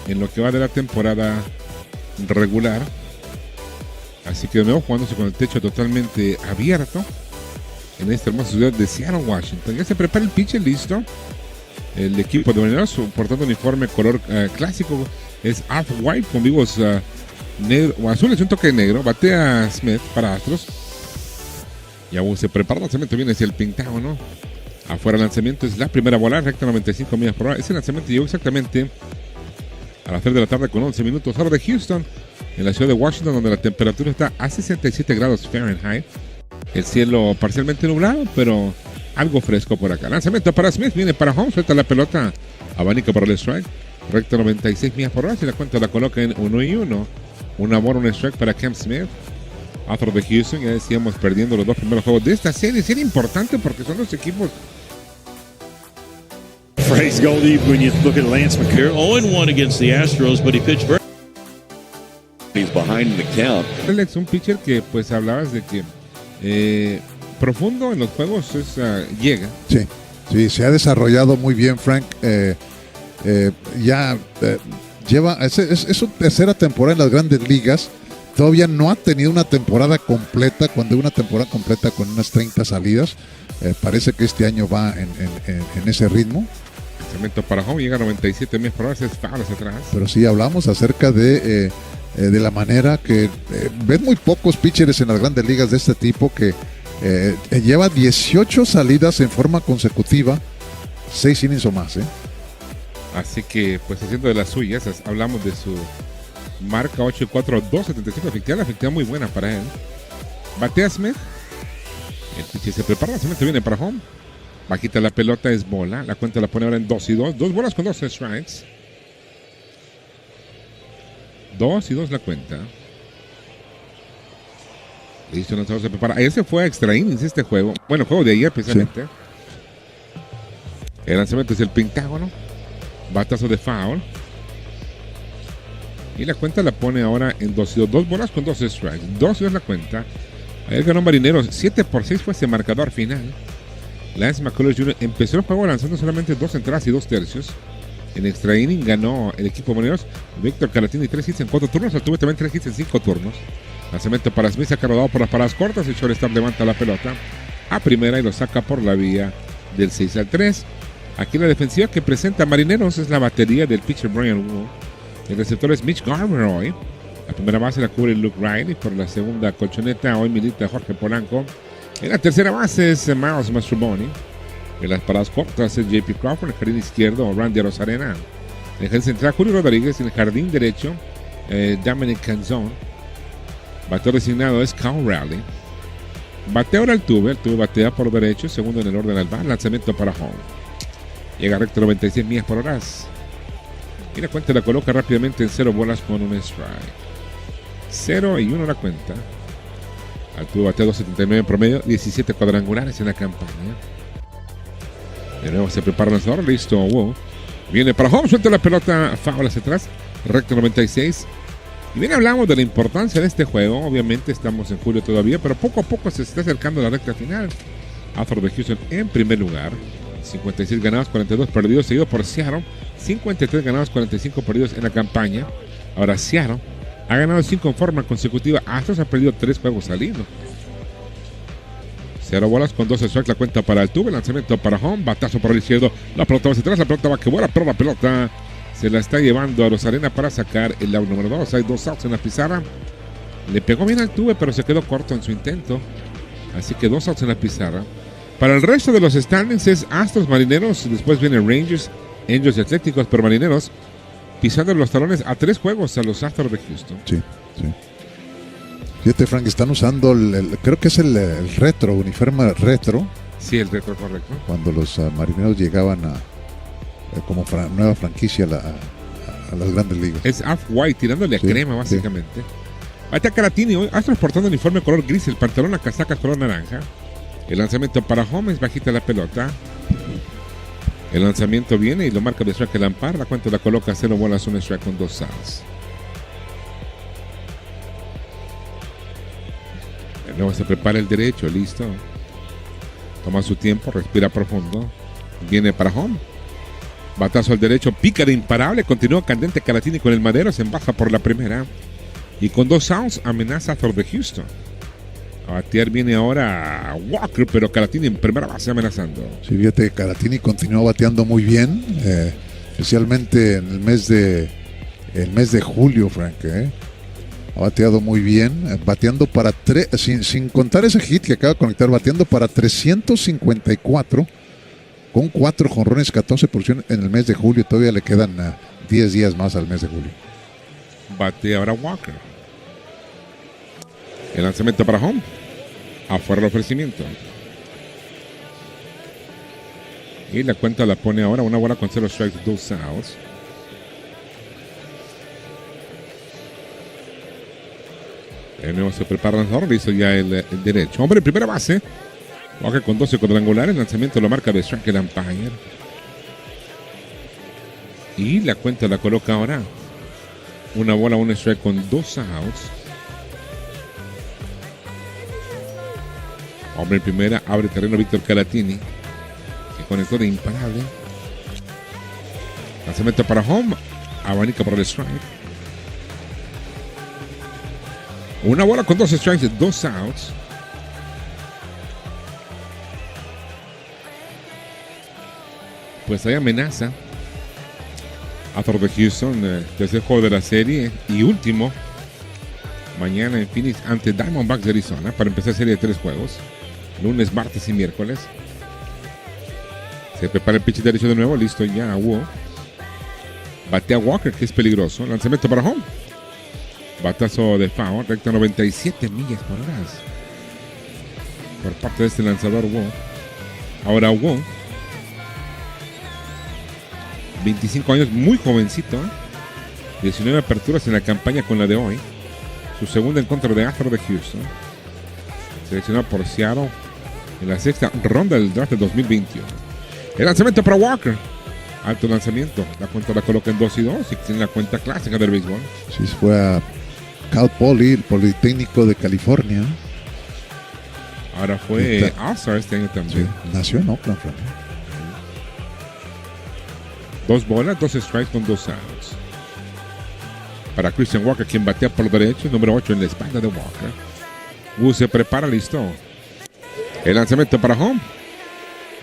en lo que va de la temporada regular. Así que de nuevo jugándose con el techo totalmente abierto en esta hermosa ciudad de Seattle, Washington. Ya se prepara el pitcher, listo. El equipo de Bienvenidos portando uniforme color clásico, es off-white con vivos negro o azules, un toque negro. Batea Smith para Astros. Y aún se prepara el lanzamiento, viene hacia el Pentágono. Afuera el lanzamiento es la primera bola, recta 95 millas por hora. Ese lanzamiento llegó exactamente a las 3 de la tarde con 11 minutos. Hora de Houston, en la ciudad de Washington, donde la temperatura está a 67 grados Fahrenheit. El cielo parcialmente nublado, pero algo fresco por acá. Lanzamiento para Smith, viene para home, suelta la pelota, abanica para el strike. Recta 96 millas por hora, si la cuenta la coloca en 1-1. Una bola, un strike para Cam Smith. Astros de Houston, ya decíamos, perdiendo los dos primeros juegos de esta serie. Sería importante porque son los equipos. Phrase Goldie, when you look at Lance McCarron, 0-1 against the Astros, but he pitched very. He's behind in the count. Alex, un pitcher que pues hablabas de que profundo en los juegos llega. Sí, se ha desarrollado muy bien, Frank. Lleva es su tercera temporada en las Grandes Ligas. Todavía no ha tenido una temporada completa. Cuando una temporada completa con unas 30 salidas, parece que este año va en ese ritmo. Lanzamiento para home, llega a 97 millas por hora, es foul hacia atrás. Pero sí hablamos acerca de la manera que ven muy pocos pitchers en las Grandes Ligas de este tipo que lleva 18 salidas en forma consecutiva, 6 innings o más. Así que, pues haciendo de las suyas, hablamos de su marca 8-4, 2.75 efectiva, la efectividad muy buena para él. Batea Smith. El pitcher se prepara, el lanzamiento viene para home. Bajita la pelota, es bola. La cuenta la pone ahora en 2-2. 2 bolas con 2 strikes. 2-2 la cuenta. Listo, lanzador se prepara. Ayer se fue a extra innings este juego. Bueno, juego de ayer precisamente. Sí. El lanzamiento es el Pentágono. Batazo de foul. Y la cuenta la pone ahora en 2-2. 2 bolas con 2 strikes. 2-2 la cuenta. Ayer ganó Marineros. 7-6 fue ese marcador final. Lance McCullers Jr. empezó el juego lanzando solamente 2 entradas y 2 tercios. En extra inning ganó el equipo de Marineros. Víctor Caratini 3 hits en 4 turnos. Tuvo también 3 hits en 5 turnos. Lanzamiento para Smith, saca rodado por las paradas cortas. El shortstop levanta la pelota a primera y lo saca por la vía del 6-3. Aquí la defensiva que presenta Marineros es la batería del pitcher Brian Wu. El receptor es Mitch Garver hoy. La primera base la cubre Luke Riley. Por la segunda colchoneta hoy milita Jorge Polanco. En la tercera base es Miles Mastrobuoni. En las paradas cortas es JP Crawford. En el jardín izquierdo Randy Arozarena. En el jardín central Julio Rodríguez. En el jardín derecho Dominic Canzón. Bateador designado es Cal Raleigh. Batea ahora el tuve batea por derecho. Segundo en el orden al bar. Lanzamiento para home. Llega recto 96 millas por hora. Y la cuenta la coloca rápidamente en 0 bolas con un strike. 0-1 la cuenta. Altuve batea 2.79 en promedio, 17 cuadrangulares en la campaña. De nuevo se prepara el lanzador, listo. Wow. Viene para home, suelta la pelota, foul hacia atrás, recto 96. Y bien, hablamos de la importancia de este juego. Obviamente estamos en julio todavía, pero poco a poco se está acercando la recta final. Astros de Houston en primer lugar, 56 ganados, 42 perdidos, seguido por Seattle, 53 ganados, 45 perdidos en la campaña. Ahora Seattle ha ganado 5 en forma consecutiva. Astros ha perdido 3 juegos al hilo. 0 bolas con 2 strikes, la cuenta para el tubo, lanzamiento para home, batazo por el izquierdo, la pelota va hacia atrás, la pelota va que vuela, pero la pelota se la está llevando a Arozarena para sacar el out número 2. Hay 2 outs en la pizarra. Le pegó bien al tubo, pero se quedó corto en su intento. Así que 2 outs en la pizarra. Para el resto de los standings es Astros, Marineros, después viene Rangers, Angels y Atléticos, pero Marineros pisando los talones a 3 juegos a los Astros de Houston. Sí. Fíjate, Frank, están usando creo que es el retro, uniforme retro. Sí, el retro, correcto. Cuando los Marineros llegaban como nueva franquicia a las Grandes Ligas. Es off-white, tirándole a crema, básicamente. Sí. Batea Caratini hoy, Astros portando el uniforme color gris, el pantalón, la casaca color naranja. El lanzamiento para home es bajita la pelota. El lanzamiento viene y lo marca de strike el ampar. La cuenta la coloca 0 bolas, 1 strike con 2 outs. De nuevo se prepara el derecho, listo. Toma su tiempo, respira profundo. Viene para home. Batazo al derecho, pica de imparable, continúa candente Caratini con el madero, se embaja por la primera. Y con 2 outs amenaza a Thor de Houston. A batear viene ahora Walker, pero Caratini en primera base amenazando. Sí, fíjate que Caratini continúa bateando muy bien, especialmente en el mes de julio, Frank. Ha bateado muy bien, bateando para sin contar ese hit que acaba de conectar, bateando para 354 con 4 jonrones, 14% en el mes de julio. Todavía le quedan 10 días más al mes de julio. Bate ahora Walker. El lanzamiento para home. Afuera el ofrecimiento. Y la cuenta la pone ahora una bola con 0 strikes, 2 outs. De nuevo se prepara el lanzador, hizo ya el derecho. Hombre, en primera base. Walker con 12 cuadrangulares. El lanzamiento lo marca de strike el umpire. Y la cuenta la coloca ahora. Una bola, un strike con 2 outs. Hombre en primera, abre terreno Víctor Caratini, que conectó de imparable. Lanzamiento para home. Abanica por el strike. Una bola con 2 strikes, 2 outs. Pues hay amenaza a Thor de Houston, tercer juego de la serie y último mañana en Phoenix ante Diamondbacks de Arizona para empezar serie de 3 juegos, lunes, martes y miércoles. Se prepara el pitch derecho de nuevo, listo ya Wu. Batea Walker, que es peligroso. Lanzamiento para home. Batazo de foul, recta 97 millas por hora por parte de este lanzador Wu. Ahora Wu, 25 años, muy jovencito, 19 aperturas en la campaña con la de hoy. Su segunda en contra de Astros de Houston. Seleccionado por Seattle en la 6ª ronda del draft del 2021. El lanzamiento para Walker. Alto lanzamiento. La cuenta la coloca en 2-2 y tiene la cuenta clásica del béisbol. Sí, fue a Cal Poly, el Politécnico de California. Ahora fue All-Star este año también. Sí, nació en Oakland. 2 bolas, 2 strikes con 2 outs. Para Christian Walker, quien batea por derecho, número 8 en la espalda de Walker. Wu se prepara, listo. El lanzamiento para home.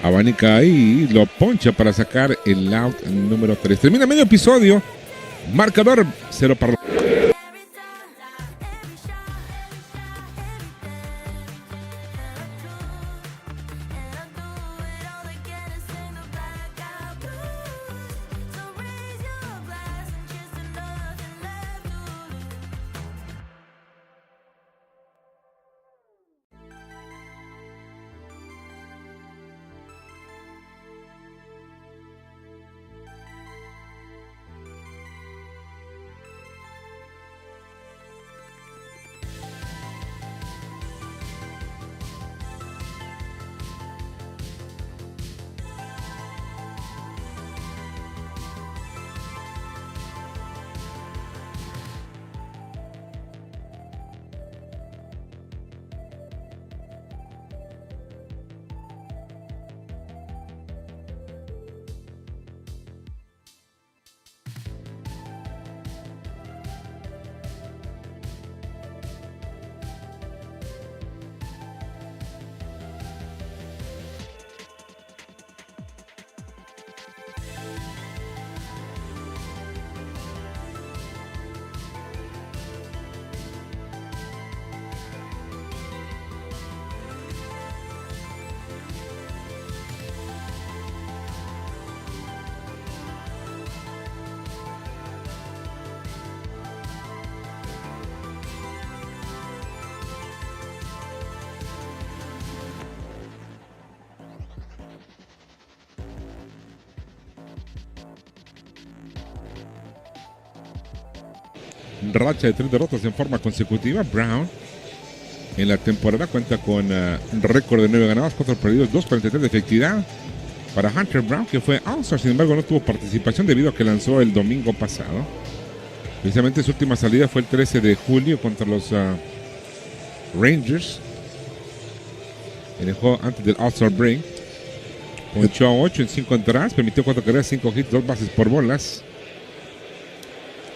Abanica ahí, lo poncha para sacar el out número 3. Termina medio episodio. Marcador 0 para... Racha de 3 derrotas en forma consecutiva. Brown en la temporada cuenta con récord de 9 ganados, 4 perdidos, 2.43 de efectividad. Para Hunter Brown, que fue All-Star, sin embargo no tuvo participación debido a que lanzó el domingo pasado. Precisamente su última salida fue el 13 de julio contra los Rangers en el juego antes del All-Star Break. Ponchó a 8 en 5 entradas, permitió 4 carreras, 5 hits, 2 bases por bolas.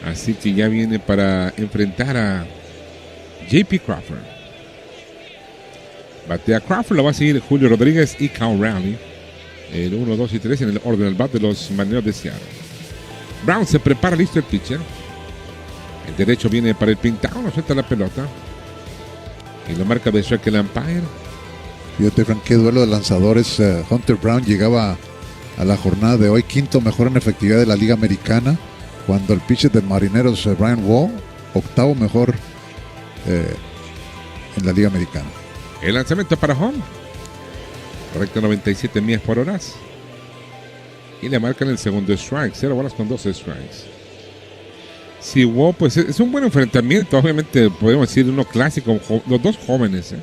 Así que ya viene para enfrentar a JP Crawford. Batea Crawford, la va a seguir Julio Rodríguez y Cal Raleigh. El 1, 2 y 3 en el orden del bat de los Marineros de Seattle. Brown se prepara, listo el pitcher. El derecho viene para el pintado, no suelta la pelota. Y lo marca de strike el umpire. Fíjate, Frank, qué duelo de lanzadores. Hunter Brown llegaba a la jornada de hoy quinto mejor en efectividad de la Liga Americana, cuando el pitcher de Marineros, Brian Wall, octavo mejor en la Liga Americana. El lanzamiento para home. Correcto, 97 millas por hora. Y le marcan el segundo strike. 0 bolas con 12 strikes. Sí, Wall, pues es un buen enfrentamiento. Obviamente podemos decir uno clásico. Los dos jóvenes.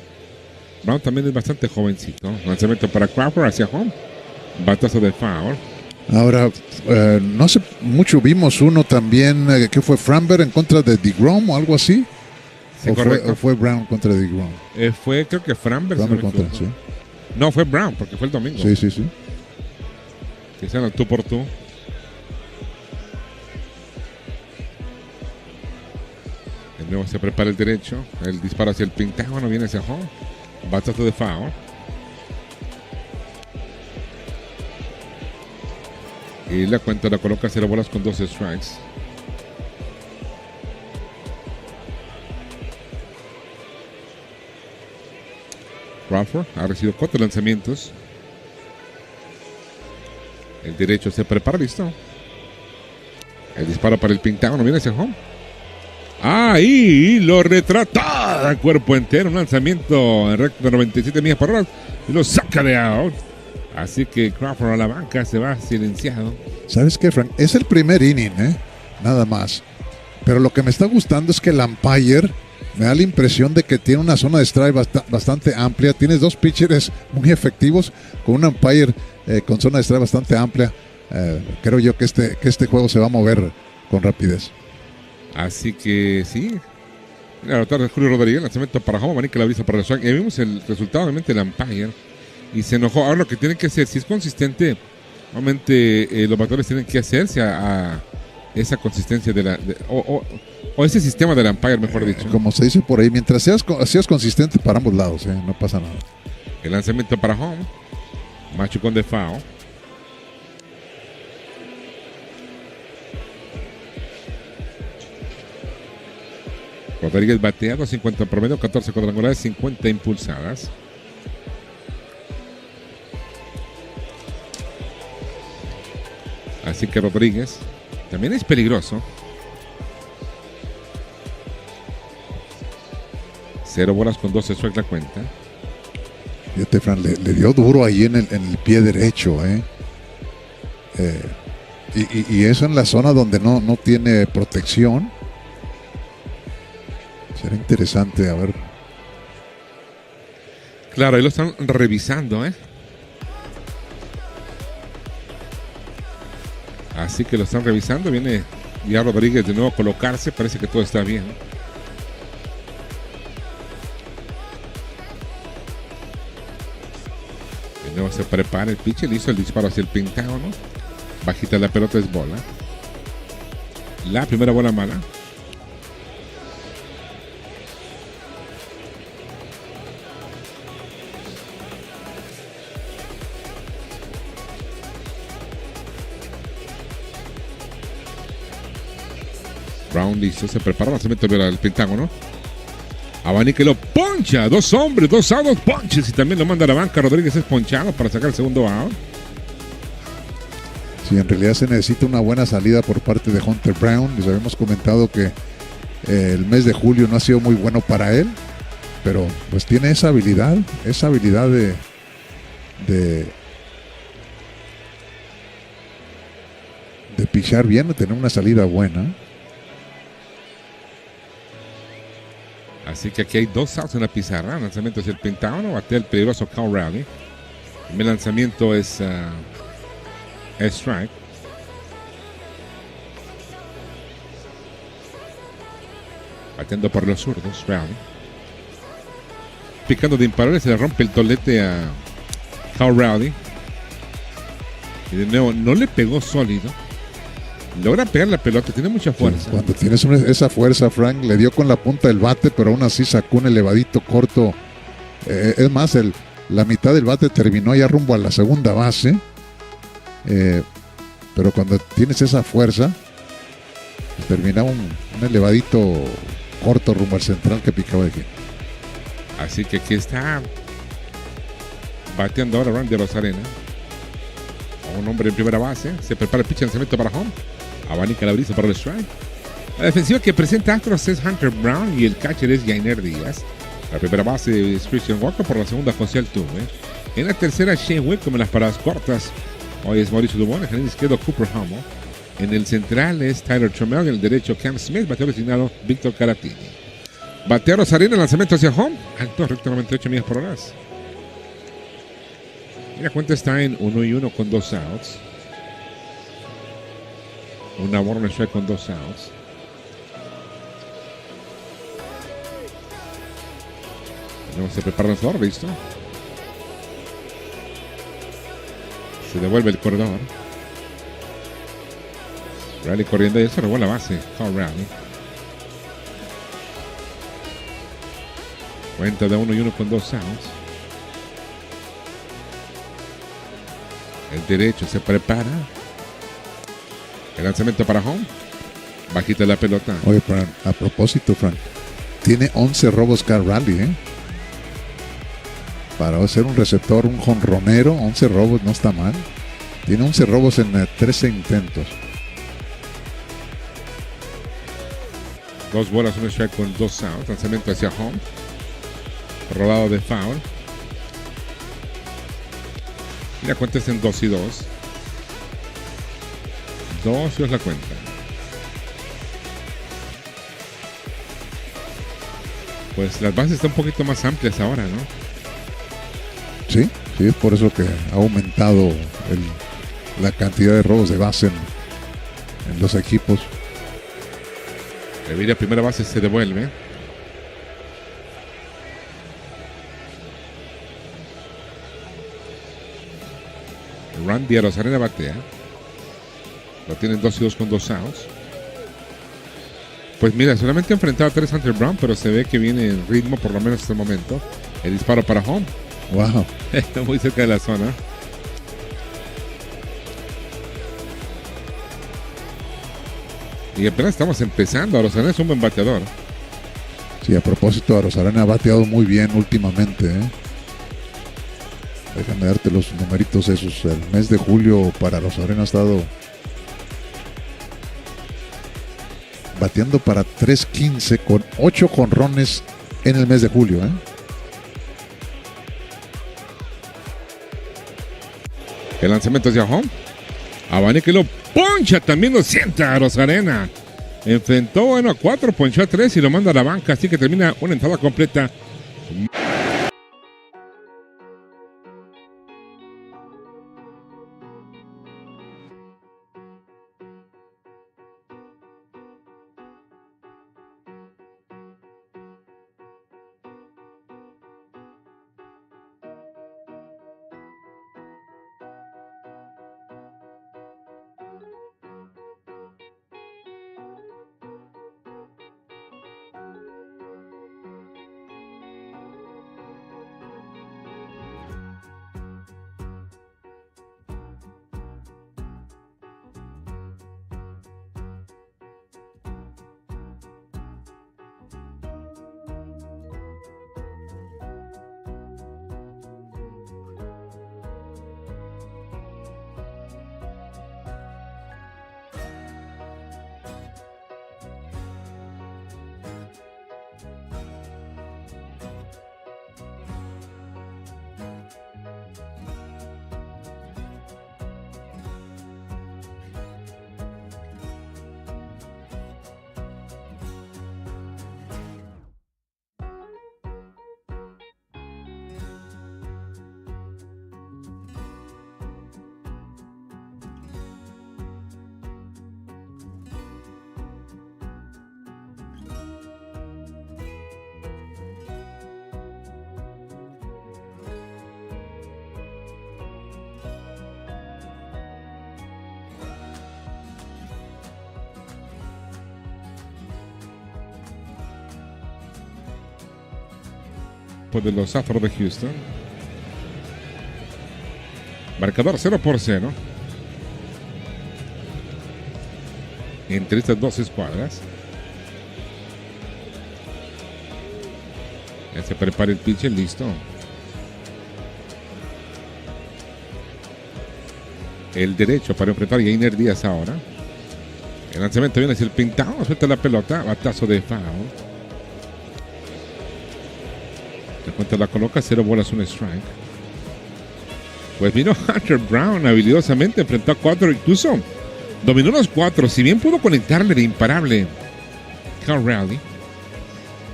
Brown también es bastante jovencito. Lanzamiento para Crawford hacia home. Batazo de foul. Ahora, no sé mucho, vimos uno también que fue Framber en contra de DeGrom o algo así. Sí, o fue Brown contra DeGrom. Fue, creo que Framber. Contra, sí. No, fue Brown, porque fue el domingo. Sí. Que sean el tú por tú. De nuevo se prepara el derecho. El disparo hacia el pentágono, viene hacia home. Batazo de foul. Y la cuenta la coloca 0 bolas con 12 strikes. Crawford ha recibido 4 lanzamientos. El derecho se prepara, listo. El disparo para el pentágono, viene hacia home. Ahí lo retrata a cuerpo entero. Un lanzamiento en recto de 97 millas por hora y lo saca de out. Así que Crawford a la banca se va silenciado. ¿Sabes qué, Frank? Es el primer inning, nada más. Pero lo que me está gustando es que el umpire me da la impresión de que tiene una zona de strike bastante amplia. Tienes dos pitchers muy efectivos con un umpire con zona de strike bastante amplia. Creo yo que este juego se va a mover con rapidez. Así que sí. La tarde de Julio Rodríguez, lanzamiento para home, manica la brisa para el strike. Y vimos el resultado, obviamente, el umpire. Y se enojó. Ahora lo que tienen que hacer, si es consistente, obviamente los bateadores tienen que hacerse a esa consistencia o ese sistema del umpire, mejor dicho. Como se dice por ahí, mientras seas consistente para ambos lados, no pasa nada. El lanzamiento para home, machucón de foul. Rodríguez bateado, 50 promedio, 14 cuadrangulares, 50 impulsadas. Así que Rodríguez también es peligroso. 0 bolas con 12 strikes la cuenta. Fíjate, Fran, le dio duro ahí en el pie derecho. Y eso en la zona donde no tiene protección. Será interesante, a ver. Claro, ahí lo están revisando, Así que lo están revisando. Viene ya Rodríguez de nuevo a colocarse. Parece que todo está bien. De nuevo se prepara el pitcher. Hizo el disparo hacia el pentágono. Bajita la pelota, es bola. La primera bola mala. Brown listo, se prepara, lanzamiento al pentágono. Abanica y lo poncha. 2 hombres, 2 outs, ponches. Y también lo manda a la banca. Rodríguez es ponchado para sacar el segundo out. Sí, en realidad se necesita una buena salida por parte de Hunter Brown. Les habíamos comentado que el mes de julio no ha sido muy bueno para él. Pero pues tiene esa habilidad de pichar bien, de tener una salida buena. Así que aquí hay 2 outs en la pizarra. Lanzamiento hacia el pentágono. Batea el peligroso Cal Raleigh. El lanzamiento es strike. Bateando por los zurdos, Raleigh. Picando de imparables, se le rompe el tolete a Cal Raleigh. Y de nuevo, no le pegó sólido. Logra pegar la pelota, tiene mucha fuerza. Cuando tienes esa fuerza, Frank, le dio con la punta del bate, pero aún así sacó un elevadito corto. Es más, la mitad del bate terminó ya rumbo a la segunda base. Pero cuando tienes esa fuerza, terminaba un elevadito corto rumbo al central que picaba de aquí. Así que aquí está bateando ahora Randy Arozarena. Un hombre en primera base. Se prepara el pitch de lanzamiento para home. Abanica la brisa para el strike. La defensiva que presenta Astros es Hunter Brown y el catcher es Yainer Díaz. La primera base es Christian Walker, por la segunda José Altuve. En la tercera Shane Wickham en las paradas cortas. Hoy es Mauricio Dubón, en el izquierdo Cooper Hummel. En el central es Tyler Trammell, en el derecho Cam Smith, bateador designado Víctor Caratini. Batea Arozarena, lanzamiento hacia home, alto, recto 98 millas por hora. Y la cuenta está en 1-1 con 2 outs. Una borra strike con 2 outs. Se prepara el lanzador, listo. Se devuelve el corredor. Riley corriendo y él se robó la base. Carl Riley. Cuenta de 1-1 con 2 outs. El derecho se prepara. El lanzamiento para home. Bajita la pelota. Oye, Frank, a propósito, Frank, tiene 11 robos Carl Riley, ¿eh? Para ser un receptor, un jonronero, 11 robos no está mal. Tiene 11 robos en 13 intentos. 2 bolas, 1 strike con 2 outs. Lanzamiento hacia home. Rodado de foul. Y la cuenta es en 2-2. 2 es la cuenta. Pues las bases están un poquito más amplias ahora, ¿no? Sí, es por eso que ha aumentado la cantidad de robos de base en los equipos. Revira primera base, se devuelve. Randy Arozarena batea. Lo tienen 2-2 con 2 outs. Pues mira, solamente ha enfrentado a 3 Hunter Brown, pero se ve que viene en ritmo, por lo menos hasta el momento. El disparo para home. Wow. Está muy cerca de la zona. Y apenas estamos empezando. Arozarena es un buen bateador. Sí, a propósito, Arozarena ha bateado muy bien últimamente, ¿eh? Déjame darte los numeritos esos. El mes de julio para Arozarena ha estado bateando para 3.15 con 8 jonrones en el mes de julio, ¿eh? El lanzamiento hacia home. Abanica y lo poncha. También lo sienta Arozarena. Enfrentó a 4, ponchó a 3 y lo manda a la banca. Así que termina una entrada completa. equipo de los Astros de Houston. Marcador 0-0 entre estas dos escuadras. Ya se prepara el pitcher, listo. El derecho para enfrentar a Yainer Díaz ahora. El lanzamiento viene hacia el pintado, suelta la pelota, batazo de foul. La cuenta la coloca, 0 bolas, 1 strike. Pues vino Hunter Brown habilidosamente, enfrentó a 4, incluso dominó los 4, si bien pudo conectarle de imparable Cal Raleigh,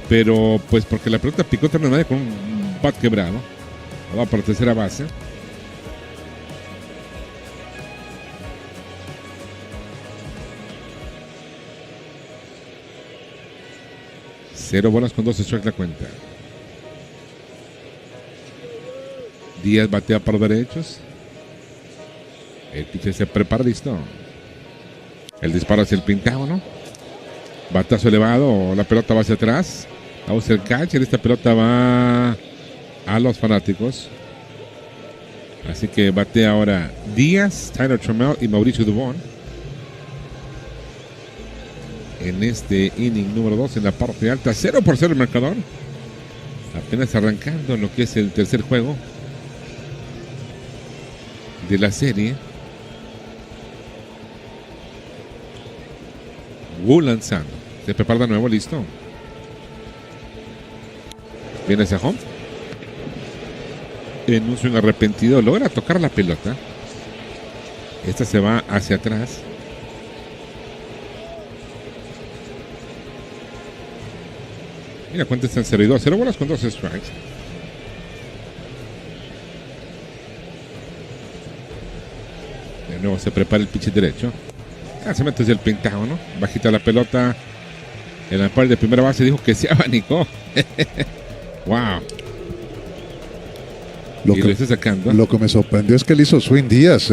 pero pues porque la pelota picó terminada con un bat quebrado. Va para tercera base. Cero bolas con 2 strikes la cuenta. Díaz batea para derechos. El pitcher se prepara, listo. El disparo hacia el pentágono. Batazo elevado, la pelota va hacia atrás. Vamos el catcher, esta pelota va a los fanáticos. Así que batea ahora Díaz, Tyler Trammell y Mauricio Dubón. En este inning número 2 en la parte alta, 0-0 el marcador. Apenas arrancando en lo que es el tercer juego de la serie. Wu lanzando. Se prepara de nuevo, listo. Viene hacia home. En un swing arrepentido logra tocar la pelota. Esta se va hacia atrás. Mira, cuenta está en 0-2. 0 bolas con 2 strikes. De nuevo se prepara el pitch derecho. Se mete desde el pentágono. Bajita la pelota. El umpire de primera base dijo que se abanicó. Wow. Lo y que, lo está sacando. Lo que me sorprendió es que él hizo swing Díaz.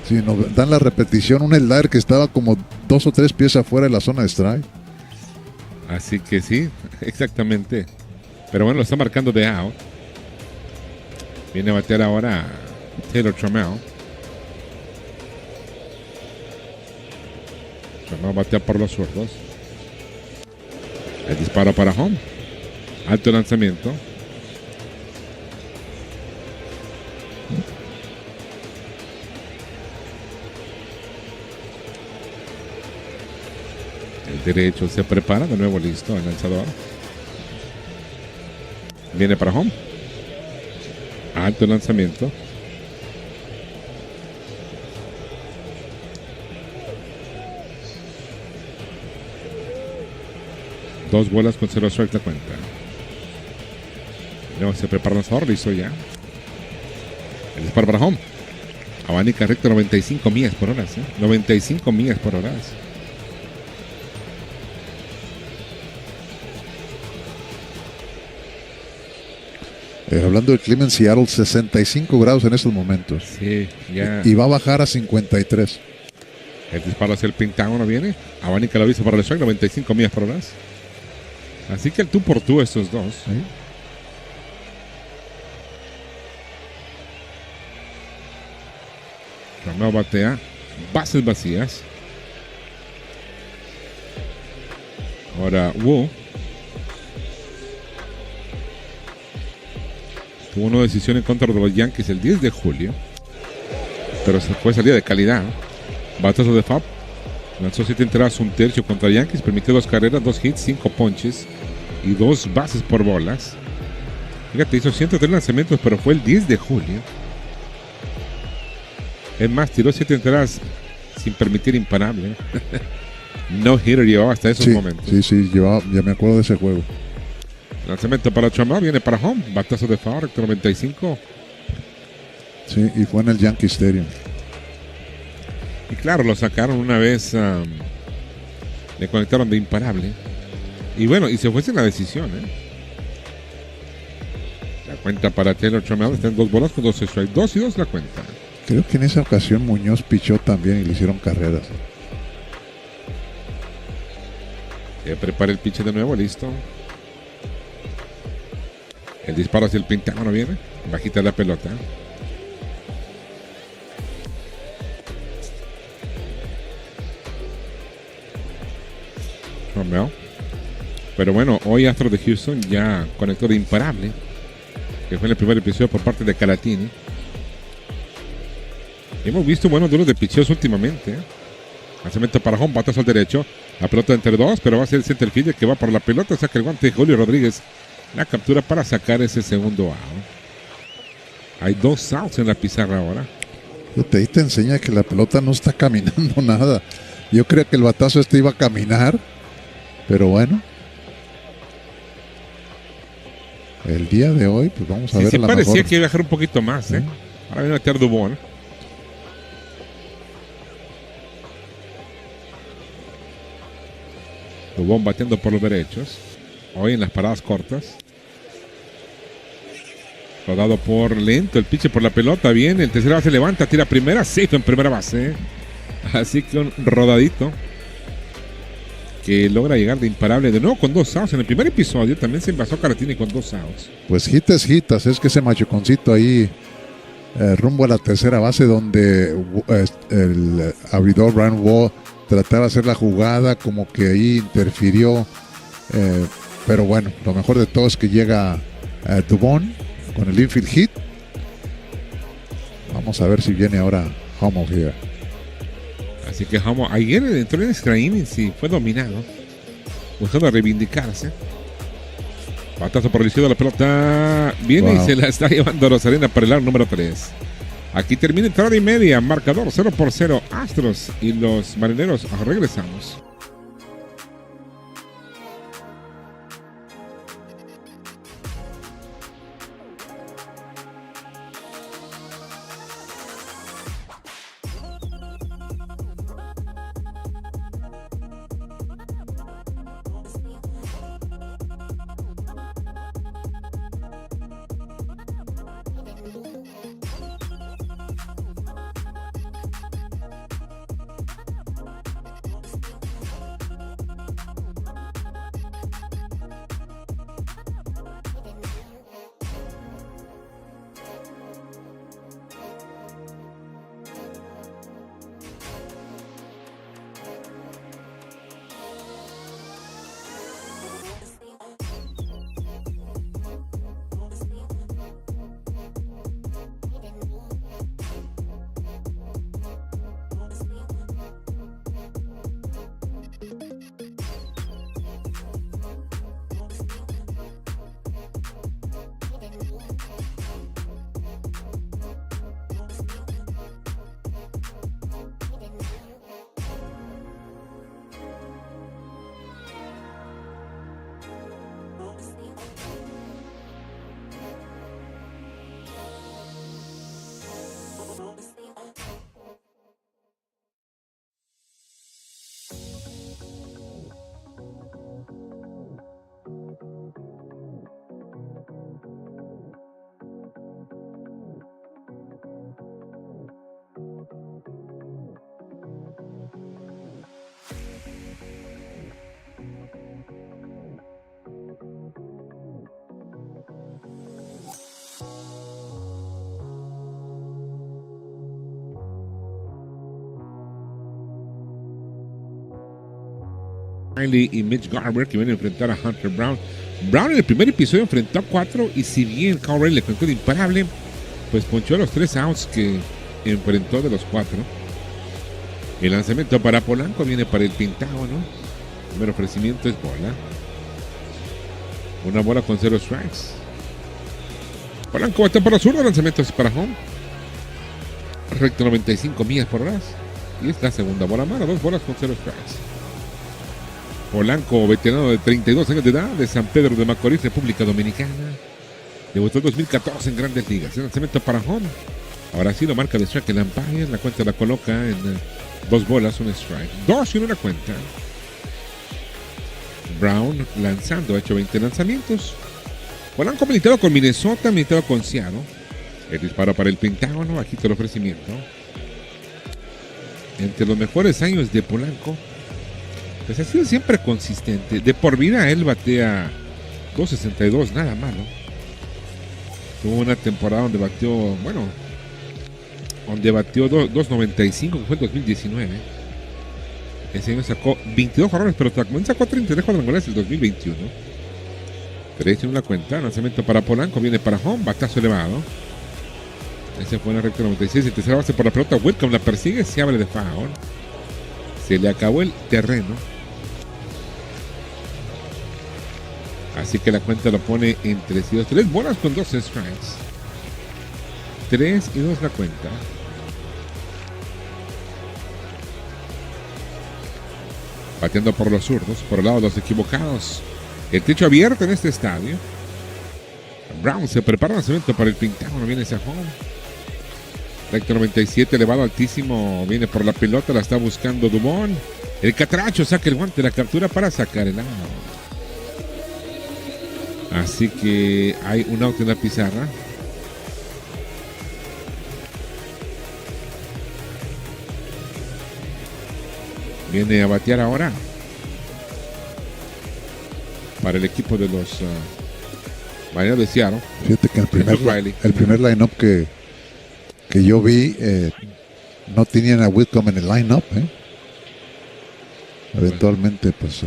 Si nos dan la repetición, un slider que estaba como 2 o 3 pies afuera de la zona de strike. Así que sí, exactamente. Pero bueno, lo está marcando de out. Viene a batear ahora Taylor Trammell. Trammell batea por los zurdos. El disparo para home. Alto lanzamiento. El derecho se prepara, de nuevo listo el lanzador. Viene para home. Alto lanzamiento. Dos bolas con 0 strikes la cuenta. Luego se prepara el lanzador, listo ya. El disparo para home. Abanica recto 95 millas por hora, ¿sí? 95 millas por hora. Hablando del clima en Seattle, 65 grados en estos momentos. Sí, ya. Y va a bajar a 53. El disparo hacia el pentágono viene. Abanica lo hizo para el strike, 95 millas por hora. Así que el tú por tú estos dos. ¿Sí? Romeo batea. Bases vacías. Ahora Wu. Tuvo una decisión en contra de los Yankees el 10 de julio. Pero se fue salida de calidad. Batazo de Fab. Lanzó 7 entradas, un tercio contra Yankees. Permitió 2 carreras, 2 hits, 5 ponches y 2 bases por bolas. Fíjate, hizo 103 lanzamientos, pero fue el 10 de julio. Es más, tiró 7 entradas sin permitir imparable. No hitter llevaba hasta esos momentos. Sí, llevaba, ya me acuerdo de ese juego. Lanzamiento para Trammell, viene para home. Batazo de foul, recto 95. Sí, y fue en el Yankee Stadium. Y claro, lo sacaron una vez. Le conectaron de imparable. Y bueno, y se fue sin la decisión. La cuenta para Taylor Trammell está en 2 bolas con 2 strikes. 2 y 2 la cuenta. Creo que en esa ocasión Muñoz pichó también y le hicieron carreras. Prepara el pitch de nuevo, listo. El disparo hacia el Pentágono viene. Bajita la pelota. Romeo. Pero bueno, hoy Astros de Houston ya conectó de imparable, que fue en el primer episodio por parte de Calatini. Hemos visto buenos duelos de picheos últimamente. Lanzamiento para home, batazo al derecho. La pelota entre dos, pero va a ser el center fielder que va por la pelota. Saca el guante de Julio Rodríguez. La captura para sacar ese segundo out. Hay 2 outs en la pizarra ahora. Ahí te enseña que la pelota no está caminando nada. Yo creo que el batazo iba a caminar. Pero bueno. El día de hoy, pues vamos a ver. Sí, la parecía mejor. que iba a bajar un poquito más. ¿Sí? Ahora viene a meter Dubón. Dubón bateando por los derechos. Hoy en las paradas cortas. Rodado por lento. El pitcher por la pelota. Bien. El tercera base levanta. Tira primera. Safe en primera base. Así que un rodadito. Que logra llegar de imparable. De nuevo con 2 outs. En el primer episodio también se envasó Caratini con 2 outs. Pues hitas. Es que ese machuconcito ahí. Rumbo a la tercera base. Donde el abridor Ryan Wall trataba de hacer la jugada. Como que ahí interfirió. Pero bueno, lo mejor de todo es que llega Dubón con el infield hit. Vamos a ver si viene ahora home of here. Así que Homo ayer entró en extra innings y fue dominado, buscando reivindicarse. Batazo por el izquierdo, la pelota viene y se la está llevando Rosarena para el lado número 3. Aquí termina entrada y media, marcador 0-0, Astros y los Marineros. Regresamos. Y Mitch Garber, que viene a enfrentar a Hunter Brown. Brown en el primer episodio enfrentó a 4 y si bien Cowray le conectó de imparable, pues ponchó a los 3 outs que enfrentó de los 4. El lanzamiento para Polanco viene para el Pentágono. El primer ofrecimiento es bola. Una bola con 0 strikes. Polanco bate para zurdo, lanzamiento es para home. Recto 95 millas por hora. Y es la segunda bola mala, 2 bolas con 0 strikes. Polanco, veterano de 32 años de edad, de San Pedro de Macorís, República Dominicana. Debutó en 2014 en Grandes Ligas. El lanzamiento para home. Ahora sí lo marca de strike el umpire. La cuenta la coloca en 2 bolas, 1 strike. 2 y 1 cuenta. Brown lanzando, ha hecho 20 lanzamientos. Polanco militado con Minnesota, militado con Seattle. El disparo para el Pentágono, aquí todo el ofrecimiento. Entre los mejores años de Polanco, pues ha sido siempre consistente. De por vida él batea 2.62, nada malo. Tuvo una temporada donde batió, bueno, donde batió 2.95, que fue el 2019. Ese año sacó 22 jonrones, pero también sacó 33 cuadrangulares el 2021. Pero ahí tiene una cuenta. Lanzamiento para Polanco, viene para home, batazo elevado. Ese fue en la recta 96. El tercera base por la pelota. Whitcomb la persigue, se abre de foul. Se le acabó el terreno. Así que la cuenta lo pone en 3 y 2. 3 bolas con 2 strikes. 3 y 2 la cuenta. Bateando por los zurdos, por el lado de los equivocados. El techo abierto en este estadio. Brown se prepara el lanzamiento para el Pentágono. Viene ese home. Recto 97, elevado altísimo. Viene por la pelota, la está buscando Dumont. El catracho saca el guante, la captura para sacar el out. Así que hay un out en la pizarra. Viene a batear ahora para el equipo de los Marineros de Seattle. Fíjate que el primer line-up que yo vi no tenían a Whitcomb en el line-up. Eventualmente pues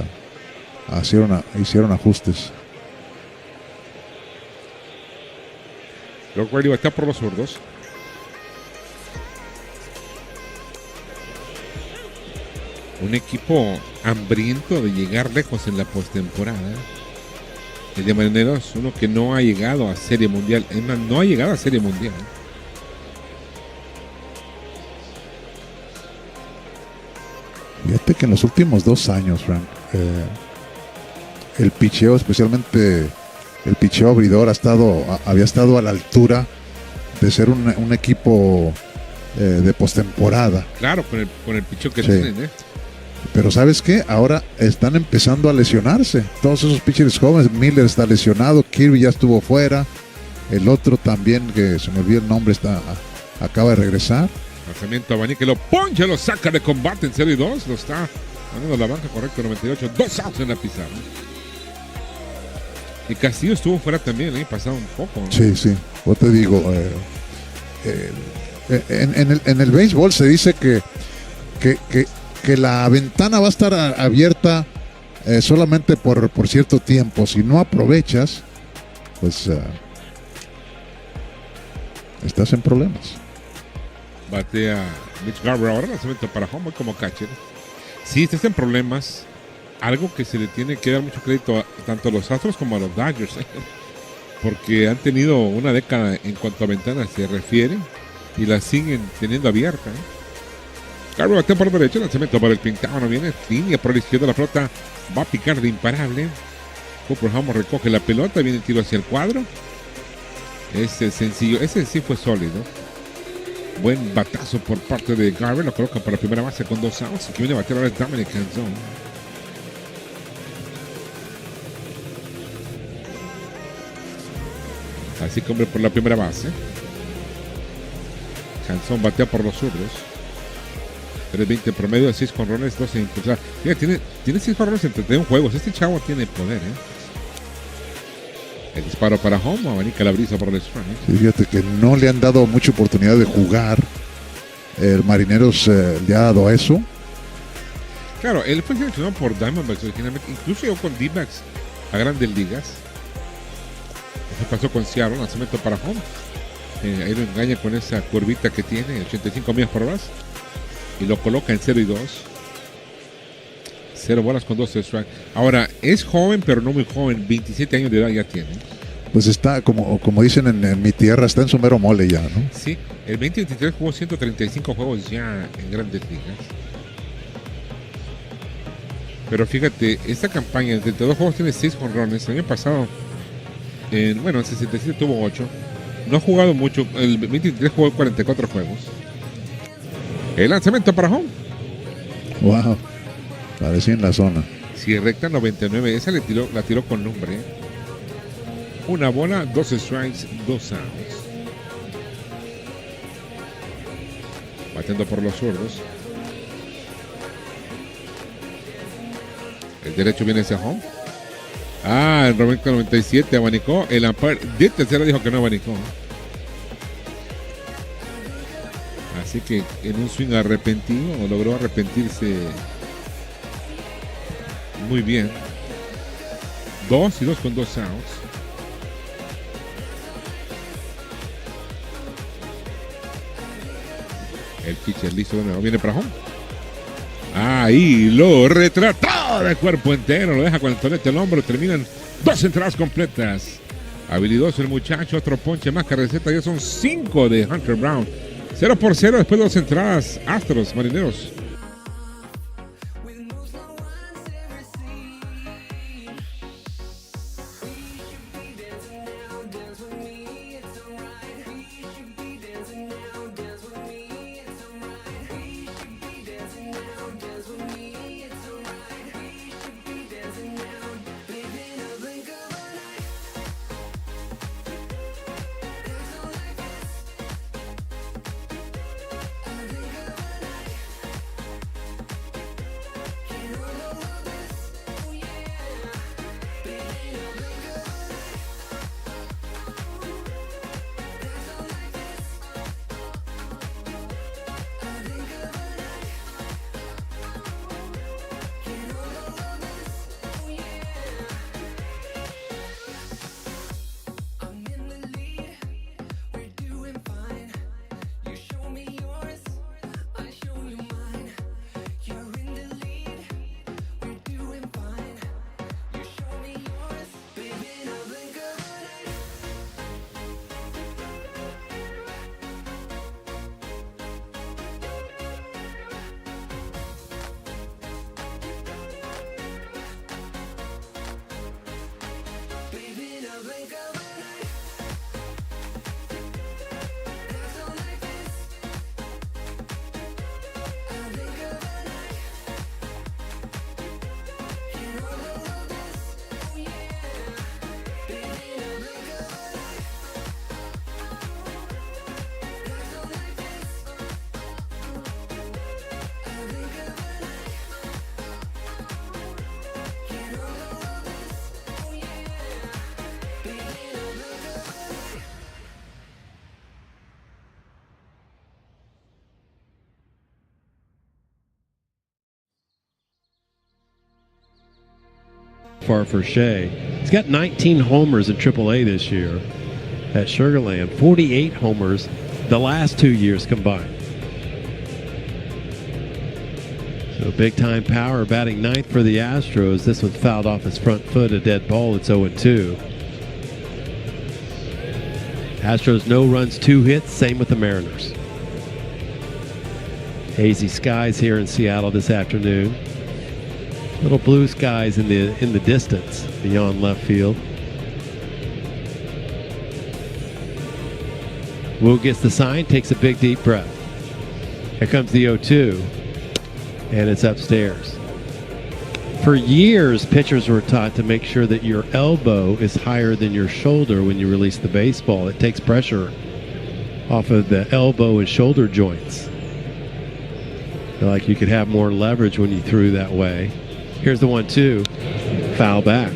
hicieron ajustes. Luego Riley va a estar por los zurdos. Un equipo hambriento de llegar lejos en la postemporada. El de Marineros, uno que no ha llegado a Serie Mundial. Es más, no ha llegado a Serie Mundial. Fíjate que en los últimos 2 años, Frank, el picheo, especialmente el picheo abridor, había estado a la altura de ser un equipo de postemporada. Claro, con el picheo que sí. tienen, Pero ¿sabes qué? Ahora están empezando a lesionarse. Todos esos pitchers jóvenes. Miller está lesionado, Kirby ya estuvo fuera. El otro también, que se me olvidó el nombre, acaba de regresar. Lanzamiento a que lo poncha, lo saca de combate en 0 y 2. Lo está mandando a la banca, correcto, 98. 2 outs en la pizarra. Y Castillo estuvo fuera también, pasado un poco, ¿no? Sí, sí. Yo te digo, en el béisbol se dice que la ventana va a estar abierta solamente por cierto tiempo. Si no aprovechas, pues estás en problemas. Batea Mitch Garber ahora, lanzamiento para home como catcher. Sí, estás en problemas. Algo que se le tiene que dar mucho crédito tanto a los Astros como a los Dodgers, porque han tenido una década en cuanto a ventanas se refiere y la siguen teniendo abierta. Garber batea por derecho, lanzamiento para el Pentágono, viene línea por la izquierda, la pelota va a picar de imparable. Cooper Hamos recoge la pelota, viene el tiro hacia el cuadro. Ese sencillo, ese sí fue sólido. Buen batazo por parte de Garber, lo coloca para la primera base con 2 outs. Y que viene a bater ahora es Dominic Canzón. Así que hombre por la primera base. Canzón batea por los zurdos. 3.20 promedio, 6 jonrones, 12 impulsadas. Mira, tiene 6 jonrones en 31 juegos. Este chavo tiene poder, El disparo para home, abanica la brisa por el strike. Sí, fíjate que no le han dado mucha oportunidad de jugar. El Marineros le ha dado eso. Claro, él fue seleccionado por Diamondbacks originalmente. Incluso llegó con D-backs a grandes ligas. Eso pasó con Seattle, lanzamiento para home. Ahí lo engaña con esa curvita que tiene, 85 millas por hora. Y lo coloca en 0 y 2. 0 bolas con 2 strikes. Ahora, es joven, pero no muy joven. 27 años de edad ya tiene. Pues está, como dicen en mi tierra, está en su mero mole ya, ¿no? Sí, el 2023 jugó 135 juegos ya en grandes ligas. Pero fíjate, esta campaña de 32 juegos tiene 6 jonrones. El año pasado, en 67 tuvo 8. No ha jugado mucho. El 2023 jugó 44 juegos. El lanzamiento para home. Wow. Parecía en la zona. Sí, recta 99. Esa la tiró con nombre. 1 bola, 2 strikes, 2 outs. Batiendo por los zurdos. El derecho viene hacia home. El momento 97 abanicó. El umpire de tercera dijo que no abanicó. Así que en un swing arrepentido, logró arrepentirse muy bien. 2-2 con 2 outs. El pitcher listo de nuevo. Viene para home. Ahí lo retrató de cuerpo entero. Lo deja con el tolete al hombro. Terminan 2 entradas completas. Habilidoso el muchacho. Otro ponche más que receta. Ya son 5 de Hunter Brown. 0-0 después de 2 entradas. Astros, Marineros. Far for Shea. He's got 19 homers in AAA this year at Sugarland. 48 homers the last 2 years combined. So big time power batting ninth for the Astros. This one fouled off his front foot, a dead ball. It's 0-2. Astros no runs, 2 hits. Same with the Mariners. Hazy skies here in Seattle this afternoon. Little blue skies in the distance beyond left field. Wu gets the sign, takes a big deep breath. Here comes the 0-2, and it's upstairs. For years, pitchers were taught to make sure that your elbow is higher than your shoulder when you release the baseball. It takes pressure off of the elbow and shoulder joints. Like you could have more leverage when you threw that way. Here's the 1-2, foul back.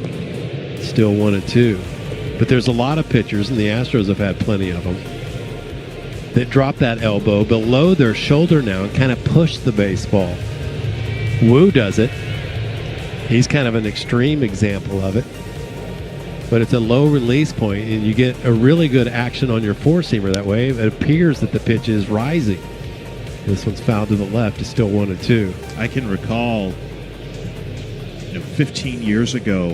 Still 1-2. But there's a lot of pitchers, and the Astros have had plenty of them, that drop that elbow below their shoulder now and kind of push the baseball. Wu does it. He's kind of an extreme example of it. But it's a low release point, and you get a really good action on your four-seamer that way. It appears that the pitch is rising. This one's fouled to the left. It's still 1-2. I can recall 15 years ago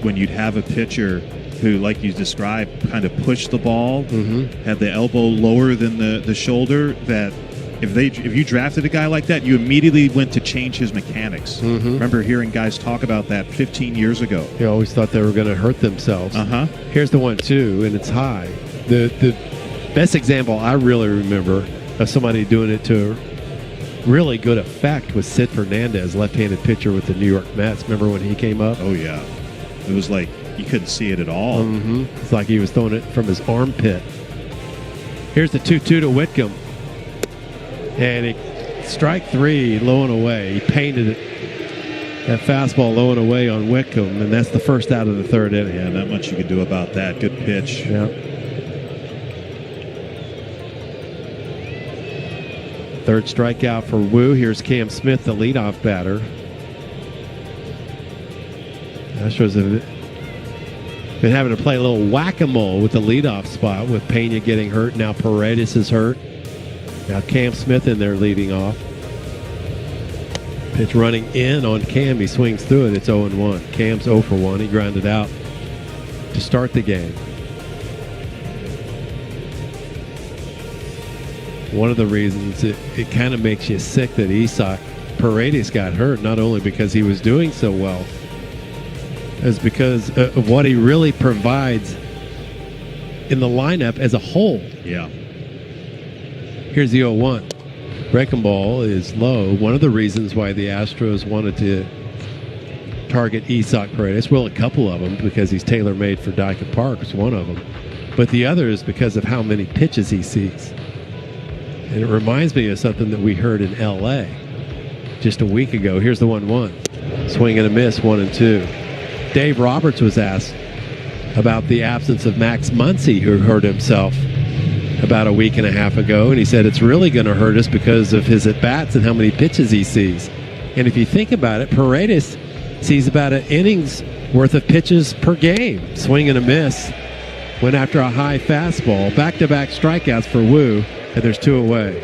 when you'd have a pitcher who, like you described, kind of pushed the ball, had the elbow lower than the shoulder, that if you drafted a guy like that, you immediately went to change his mechanics. Remember hearing guys talk about that 15 years ago. You always thought they were going to hurt themselves. Here's the 1-2, and it's high. The best example I really remember of somebody doing it to really good effect was Sid Fernandez, left-handed pitcher with the New York Mets. Remember when he came up? Oh, yeah. It was like you couldn't see it at all. It's like he was throwing it from his armpit. Here's the 2-2 to Whitcomb. And strike 3, low and away. He painted it. That fastball low and away on Wickham, and that's the first out of the third inning. Yeah, not much you can do about that. Good pitch. Yeah. Third strikeout for Wu. Here's Cam Smith, the leadoff batter. Astros have been having to play a little whack-a-mole with the leadoff spot, with Pena getting hurt. Now Paredes is hurt. Now Cam Smith in there leading off. Pitch running in on Cam. He swings through it. It's 0-1. Cam's 0 for 1. He grounded out to start the game. One of the reasons it kind of makes you sick that Isaac Paredes got hurt, not only because he was doing so well, is because of what he really provides in the lineup as a whole. Yeah. Here's the 0-1. Breaking ball is low. One of the reasons why the Astros wanted to target Isaac Paredes, well, a couple of them, because he's tailor-made for Dyke Park, is one of them. But the other is because of how many pitches he sees. And it reminds me of something that we heard in L.A. just a week ago. Here's the 1-1. Swing and a miss, 1-2. Dave Roberts was asked about the absence of Max Muncy, who hurt himself about a week and a half ago, and he said it's really going to hurt us because of his at-bats and how many pitches he sees. And if you think about it, Paredes sees about an inning's worth of pitches per game. Swing and a miss. Went after a high fastball. Back-to-back strikeouts for Wu, and there's 2 away.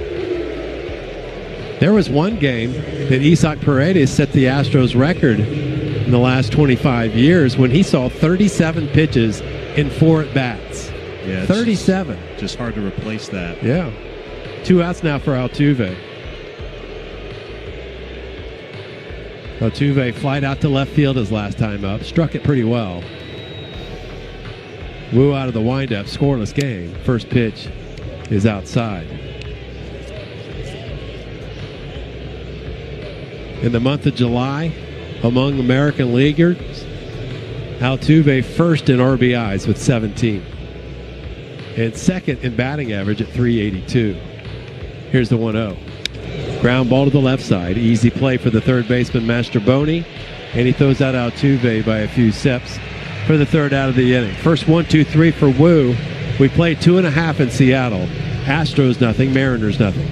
There was one game that Isaac Paredes set the Astros record in the last 25 years when he saw 37 pitches in 4 at-bats. Yeah, 37. Just hard to replace that. Yeah. 2 outs now for Altuve. Altuve flied out to left field his last time up. Struck it pretty well. Wu out of the windup. Scoreless game. First pitch is outside. In the month of July, among American leaguers, Altuve first in RBIs with 17. And second in batting average at .382. Here's the 1-0. Ground ball to the left side. Easy play for the third baseman, Mastroboni. And he throws out Altuve by a few steps for the third out of the inning. First 1-2-3 for Wu. We played 2.5 in Seattle. Astros nothing, Mariners nothing.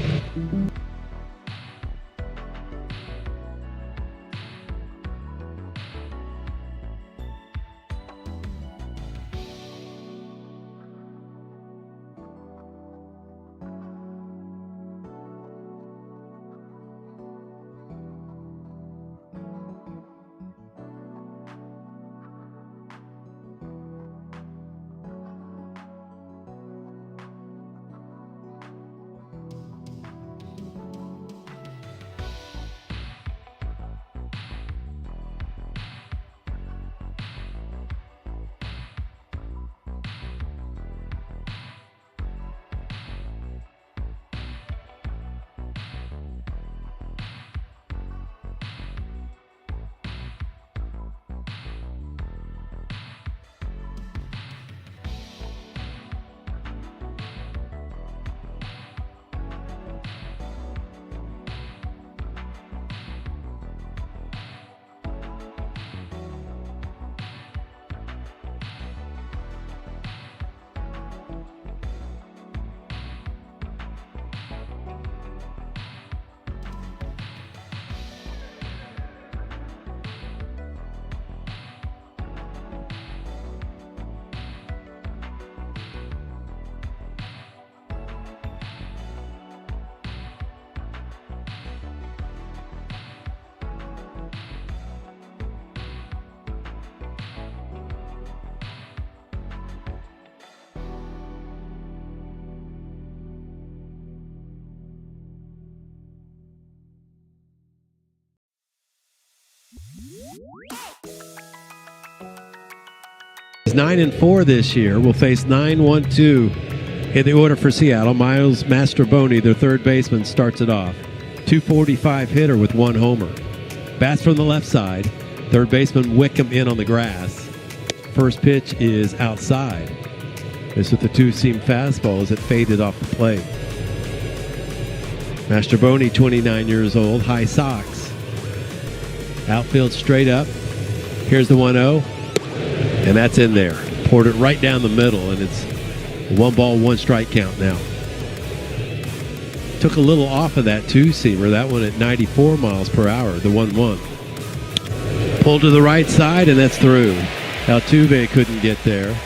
He's 9-4 this year. Will face 9-1-2 in the order for Seattle. Miles Mastroboni, their third baseman, starts it off. .245 hitter with 1 homer. Bats from the left side. Third baseman Wickham in on the grass. First pitch is outside. This with the 2-seam fastball as it faded off the plate. Mastroboni, 29 years old, high socks. Outfield straight up. Here's the 1-0. And that's in there. Poured it right down the middle, and it's 1 ball, 1 strike count now. Took a little off of that two-seamer. That one at 94 miles per hour, the 1-1. Pulled to the right side, and that's through. Altuve couldn't get there.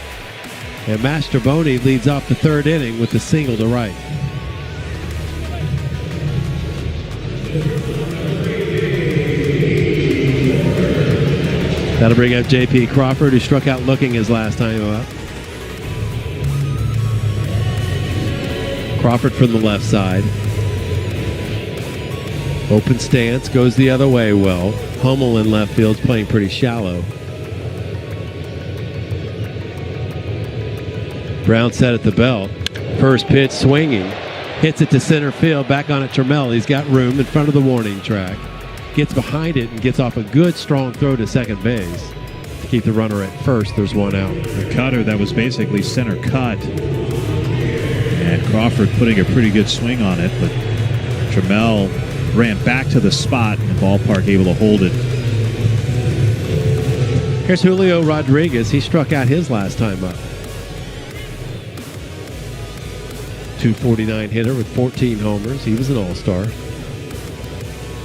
And Mastroboni leads off the 3rd inning with the single to right. That'll bring up J.P. Crawford, who struck out looking his last time up. Crawford from the left side. Open stance, goes the other way well. Hummel in left field's playing pretty shallow. Brown set at the belt. First pitch swinging. Hits it to center field. Back on it, Trammell. He's got room in front of the warning track. Gets behind it and gets off a good strong throw to second base to keep the runner at first. There's 1 out. The cutter that was basically center cut. And Crawford putting a pretty good swing on it, but Trammell ran back to the spot in the ballpark, able to hold it. Here's Julio Rodriguez. He struck out his last time up. 249 hitter with 14 homers. He was an all-star.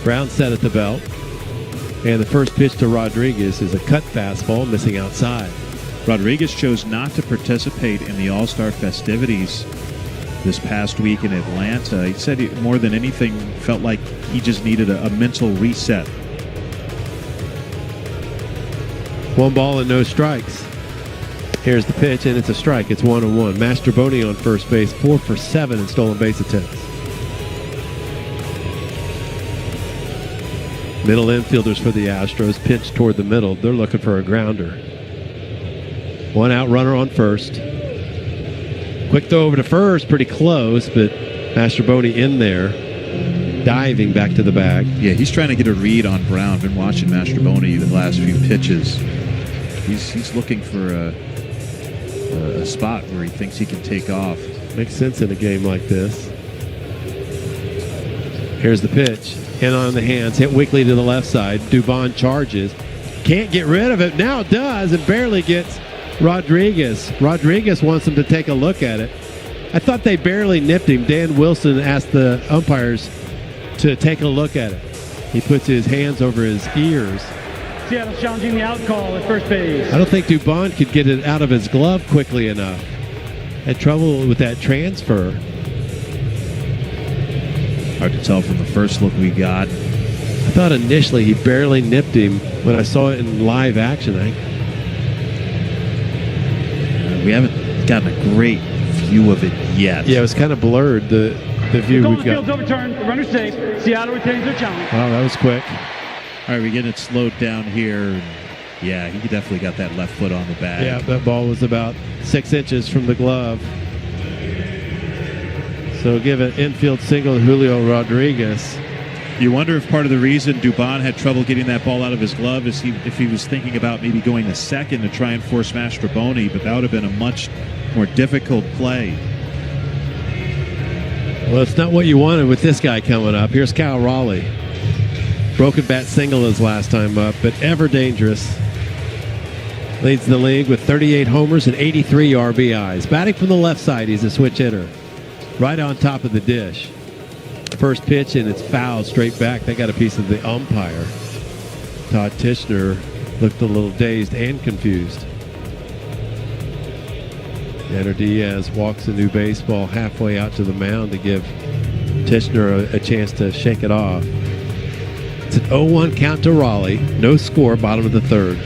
Brown set at the belt. And the first pitch to Rodriguez is a cut fastball missing outside. Rodriguez chose not to participate in the All-Star festivities this past week in Atlanta. He said more than anything felt like he just needed a mental reset. 1 ball and no strikes. Here's the pitch, and it's a strike. It's 1-1. Mastroboni on first base, 4 for 7 in stolen base attempts. Middle infielders for the Astros pitch toward the middle. They're looking for a grounder. 1 out, runner on first. Quick throw over to first, pretty close, but Mastroboni in there, diving back to the bag. Yeah, he's trying to get a read on Brown. Been watching Mastroboni the last few pitches. He's looking for a spot where he thinks he can take off. Makes sense in a game like this. Here's the pitch. In on the hands, hit weakly to the left side. Dubon charges. Can't get rid of it. Now does, and barely gets Rodriguez. Rodriguez wants him to take a look at it. I thought they barely nipped him. Dan Wilson asked the umpires to take a look at it. He puts his hands over his ears. Seattle challenging the out call at first base. I don't think Dubon could get it out of his glove quickly enough. Had trouble with that transfer. Hard to tell from the first look we got. I thought initially he barely nipped him when I saw it in live action. We haven't gotten a great view of it yet. Yeah, it was kind of blurred, the view we've got. Field's overturned. The runner's safe. Seattle retains their challenge. Oh, that was quick. All right, we get it slowed down here. Yeah, he definitely got that left foot on the bag. Yeah, that ball was about 6 inches from the glove. So give an infield single to Julio Rodriguez. You wonder if part of the reason Dubon had trouble getting that ball out of his glove is if he was thinking about maybe going to second to try and force Mastroboni, but that would have been a much more difficult play. Well, it's not what you wanted with this guy coming up. Here's Cal Raleigh. Broken bat single his last time up, but ever dangerous. Leads the league with 38 homers and 83 RBIs. Batting from the left side, he's a switch hitter. Right on top of the dish. First pitch, and it's fouled straight back. They got a piece of the umpire. Todd Tishner looked a little dazed and confused. Eder Diaz walks a new baseball halfway out to the mound to give Tishner a chance to shake it off. It's an 0-1 count to Raleigh. No score, bottom of the 3rd.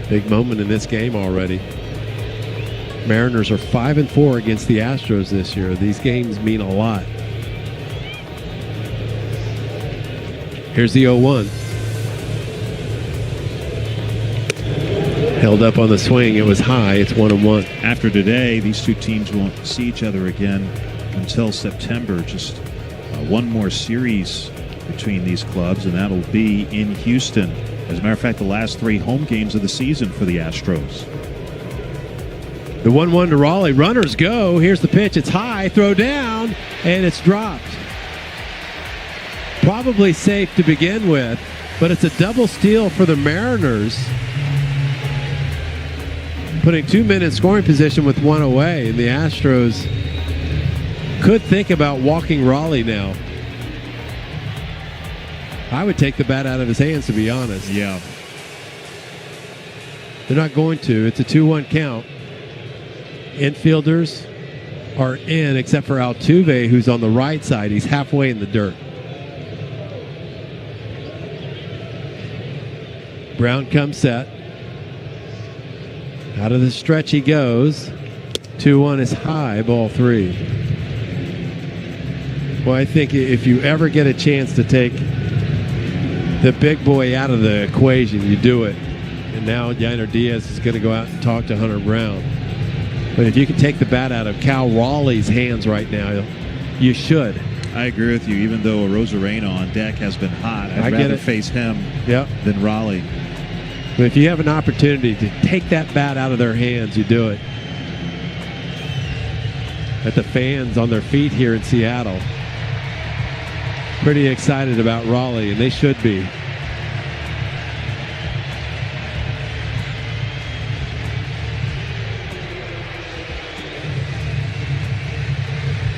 Big moment in this game already. Mariners are 5-4 against the Astros this year. These games mean a lot. Here's the 0-1. Held up on the swing. It was high. It's 1-1. After today, these two teams won't see each other again until September. Just one more series between these clubs, and that'll be in Houston. As a matter of fact, the last 3 home games of the season for the Astros. The 1-1 to Raleigh. Runners go. Here's the pitch. It's high. Throw down. And it's dropped. Probably safe to begin with. But it's a double steal for the Mariners, putting 2 men in scoring position with one away, and the Astros could think about walking Raleigh now. I would take the bat out of his hands, to be honest. Yeah. They're not going to. It's a 2-1 count. Infielders are in, except for Altuve, who's on the right side. He's halfway in the dirt. Brown comes set. Out of the stretch he goes. 2-1 is high, ball 3. Well, I think if you ever get a chance to take the big boy out of the equation, you do it. And now Yainer Diaz is going to go out and talk to Hunter Brown. But if you can take the bat out of Cal Raleigh's hands right now, you should. I agree with you. Even though Arozarena on deck has been hot, I'd rather face him than Raleigh. But if you have an opportunity to take that bat out of their hands, you do it. At the fans on their feet here in Seattle, pretty excited about Raleigh, and they should be.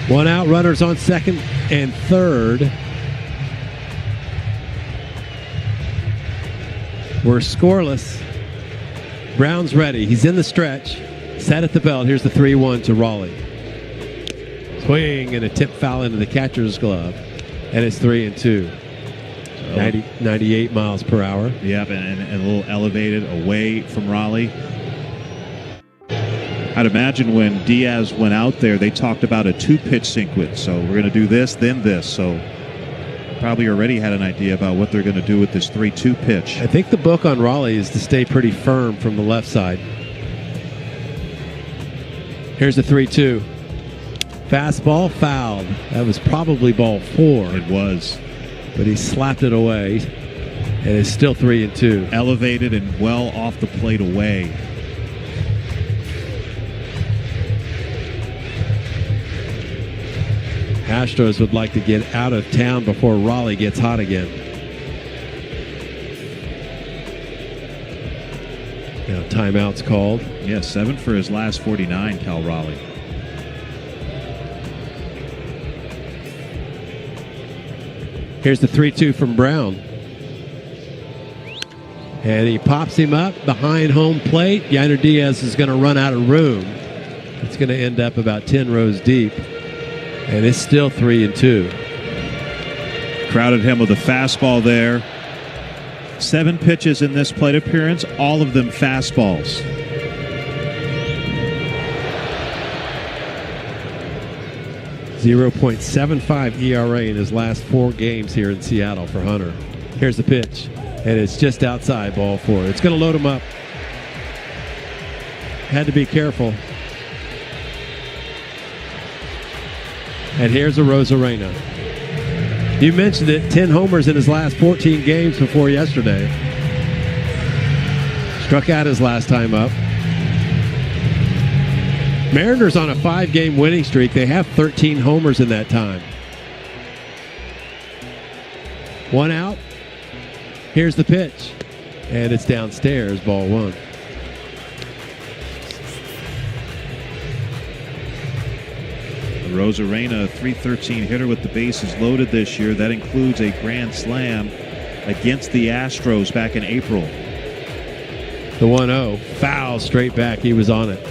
One out, runners on second and third. We're scoreless. Brown's ready. He's in the stretch. Set at the belt. Here's the 3-1 to Raleigh. Swing and a tip foul into the catcher's glove. And it's 3-2. 98 miles per hour. Yep, and a little elevated away from Raleigh. I'd imagine when Diaz went out there, they talked about a 2-pitch sequence. So we're going to do this, then this. So probably already had an idea about what they're going to do with this 3-2 pitch. I think the book on Raleigh is to stay pretty firm from the left side. Here's the 3-2. Fastball fouled. That was probably ball 4. It was. But he slapped it away. And it's still 3-2. Elevated and well off the plate away. Astros would like to get out of town before Raleigh gets hot again. Now timeout's called. Yeah, 7 for his last 49, Cal Raleigh. Here's the 3-2 from Brown. And he pops him up behind home plate. Yainer Diaz is going to run out of room. It's going to end up about 10 rows deep. And it's still 3-2. Crowded him with a fastball there. 7 pitches in this plate appearance, all of them fastballs. .75 ERA in his last 4 games here in Seattle for Hunter. Here's the pitch, and it's just outside, ball 4. It's going to load him up. Had to be careful. And here's Arozarena. You mentioned it, 10 homers in his last 14 games before yesterday. Struck out his last time up. Mariners on a 5-game winning streak. They have 13 homers in that time. 1 out. Here's the pitch. And it's downstairs, ball 1. Arozarena, a .313 hitter with the bases loaded this year. That includes a grand slam against the Astros back in April. The 1-0. Foul straight back. He was on it.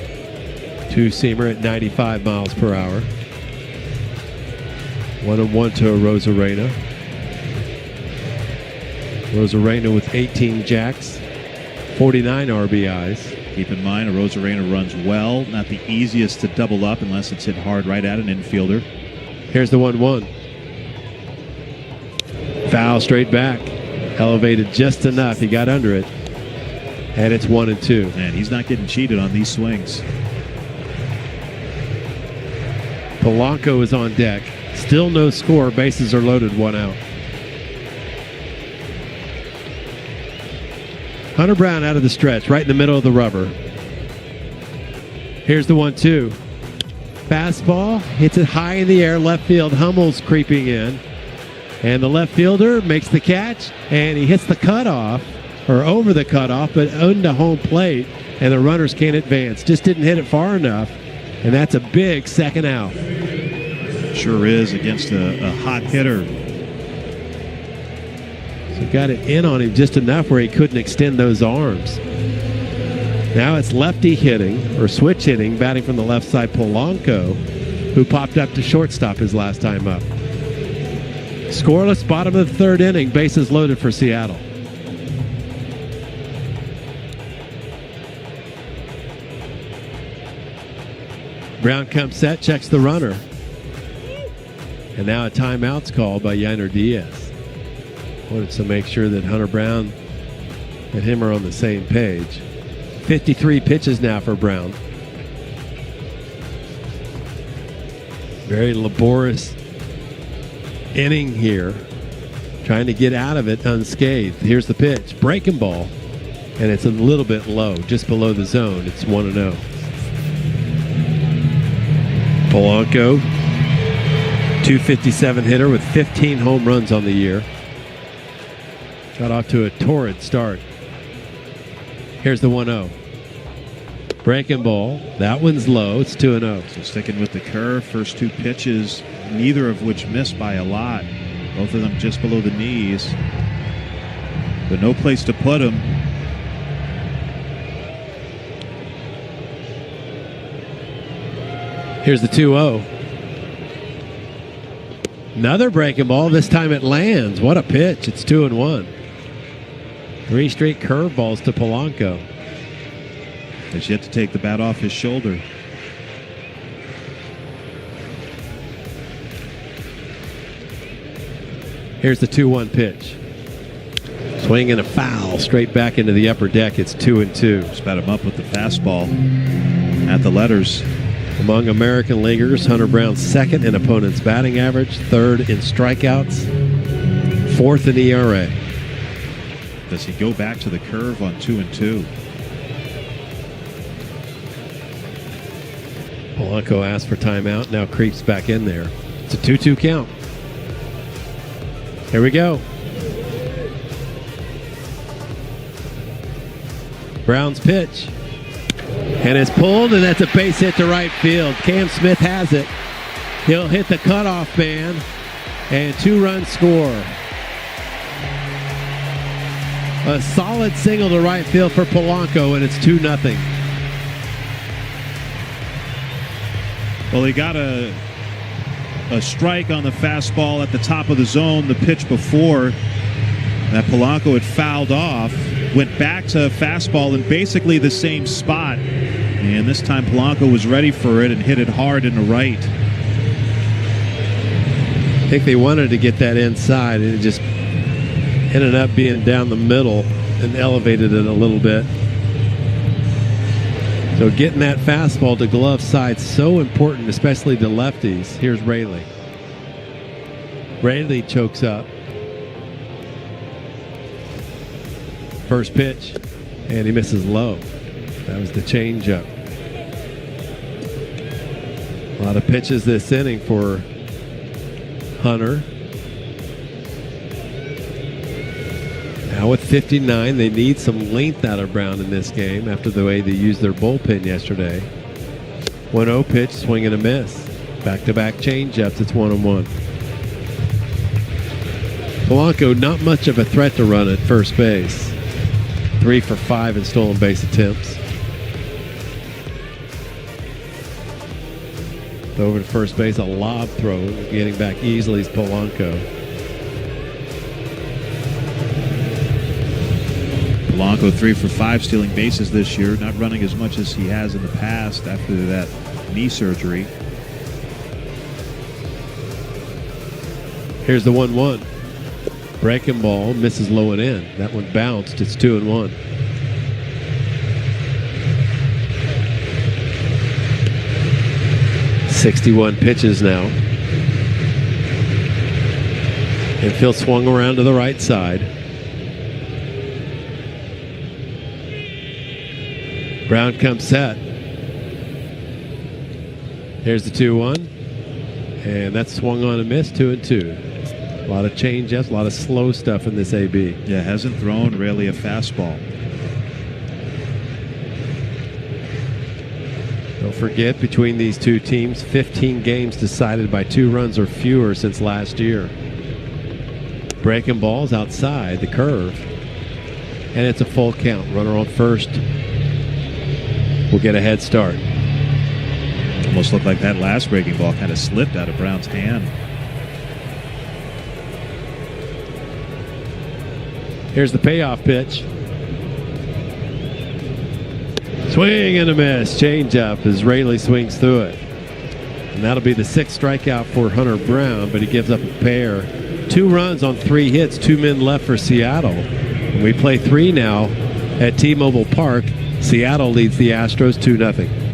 2-seamer at 95 miles per hour. 1-1 to Arozarena. Arozarena with 18 jacks, 49 RBIs. Keep in mind, Arozarena runs well. Not the easiest to double up unless it's hit hard right at an infielder. Here's the 1-1. Foul straight back. Elevated just enough. He got under it. And it's 1-2. Man, he's not getting cheated on these swings. Polanco is on deck. Still no score. Bases are loaded. 1 out. Hunter Brown out of the stretch, right in the middle of the rubber. Here's the 1-2. Fastball, hits it high in the air, left field. Hummel's creeping in. And the left fielder makes the catch, and he hits the cutoff, or over the cutoff, but into home plate, and the runners can't advance. Just didn't hit it far enough, and that's a big second out. Sure is, against a hot hitter. So got it in on him just enough where he couldn't extend those arms. Now it's lefty hitting, or switch hitting, batting from the left side, Polanco, who popped up to shortstop his last time up. Scoreless, bottom of the third inning, bases loaded for Seattle. Brown comes set, checks the runner. And now a timeout's called by Yainer Diaz. Wanted to make sure that Hunter Brown and him are on the same page. 53 pitches now for Brown. Very laborious inning here, trying to get out of it unscathed. Here's the pitch, breaking ball, and it's a little bit low, just below the zone. It's 1-0. Polanco, 257 hitter with 15 home runs on the year. Got off to a torrid start. Here's the 1-0. Breaking ball. That one's low. It's 2-0. So sticking with the curve, first two pitches, neither of which missed by a lot. Both of them just below the knees. But no place to put them. Here's the 2-0. Another breaking ball. This time it lands. What a pitch. It's 2-1. 3 straight curveballs to Polanco. Has yet to take the bat off his shoulder. Here's the 2-1 pitch. Swing and a foul straight back into the upper deck. It's 2-2. Spat him up with the fastball at the letters. Among American leaguers, Hunter Brown's second in opponent's batting average, third in strikeouts, fourth in ERA. Does he go back to the curve on 2-2? Polanco asked for timeout, now creeps back in there. It's a 2-2 count. Here we go. Brown's pitch. And it's pulled, and that's a base hit to right field. Cam Smith has it. He'll hit the cutoff man, and 2-run score. A solid single to right field for Polanco, and it's 2-0. Well, he got a strike on the fastball at the top of the zone the pitch before that Polanco had fouled off. Went back to fastball in basically the same spot. And this time Polanco was ready for it and hit it hard in the right. I think they wanted to get that inside, and it just ended up being down the middle and elevated it a little bit. So getting that fastball to glove side so important, especially to lefties. Here's Rayleigh. Rayleigh chokes up. First pitch, and he misses low. That was the changeup. A lot of pitches this inning for Hunter. Now with 59, they need some length out of Brown in this game after the way they used their bullpen yesterday. 1-0 pitch, swing and a miss. Back-to-back changeups, it's 1-1. Polanco, not much of a threat to run at first base. 3 for 5 in stolen base attempts. Over to first base, a lob throw. Getting back easily is Polanco. Polanco 3 for 5 stealing bases this year, not running as much as he has in the past after that knee surgery. Here's the 1-1. Breaking ball, misses low and in. That one bounced. It's 2-1. .61 pitches now. Infield swung around to the right side. Brown comes set. Here's the 2-1. And that's swung on and missed, 2-2. A lot of change-ups, a lot of slow stuff in this AB. Yeah, hasn't thrown really a fastball. Don't forget, between these two teams, 15 games decided by 2 runs or fewer since last year. Breaking balls outside the curve. And it's a full count. Runner on first will get a head start. Almost looked like that last breaking ball kind of slipped out of Brown's hand. Here's the payoff pitch. Swing and a miss. Change up as Rayleigh swings through it. And that'll be the 6th strikeout for Hunter Brown, but he gives up a pair. 2 runs on 3 hits, 2 men left for Seattle. And we play 3 now at T-Mobile Park. Seattle leads the Astros 2-0.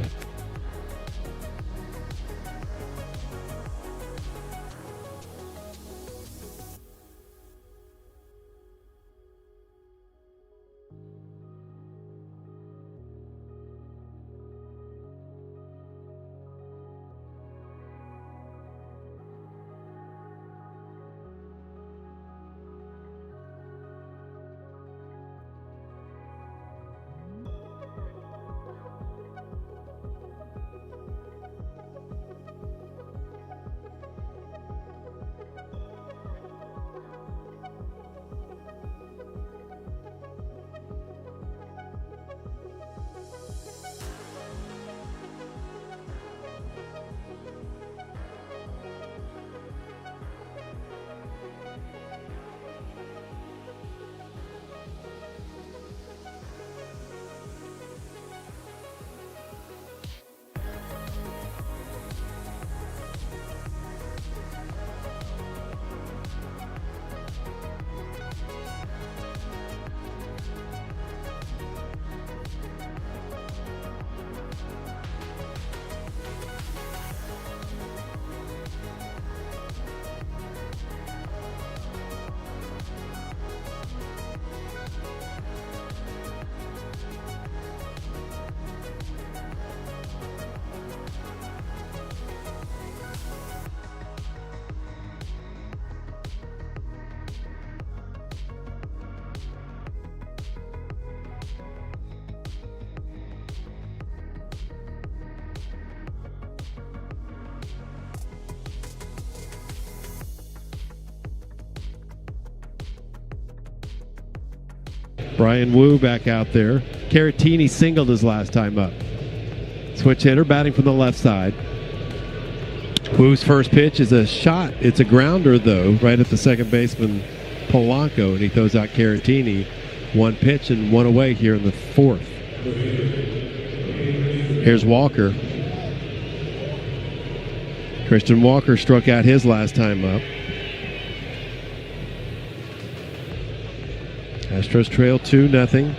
Brian Wu back out there. Caratini singled his last time up. Switch hitter batting from the left side. Wu's first pitch is a shot. It's a grounder, though, right at the second baseman Polanco, and he throws out Caratini. 1 pitch and 1 away here in the 4th. Here's Walker. Christian Walker struck out his last time up. Astros trail 2-0.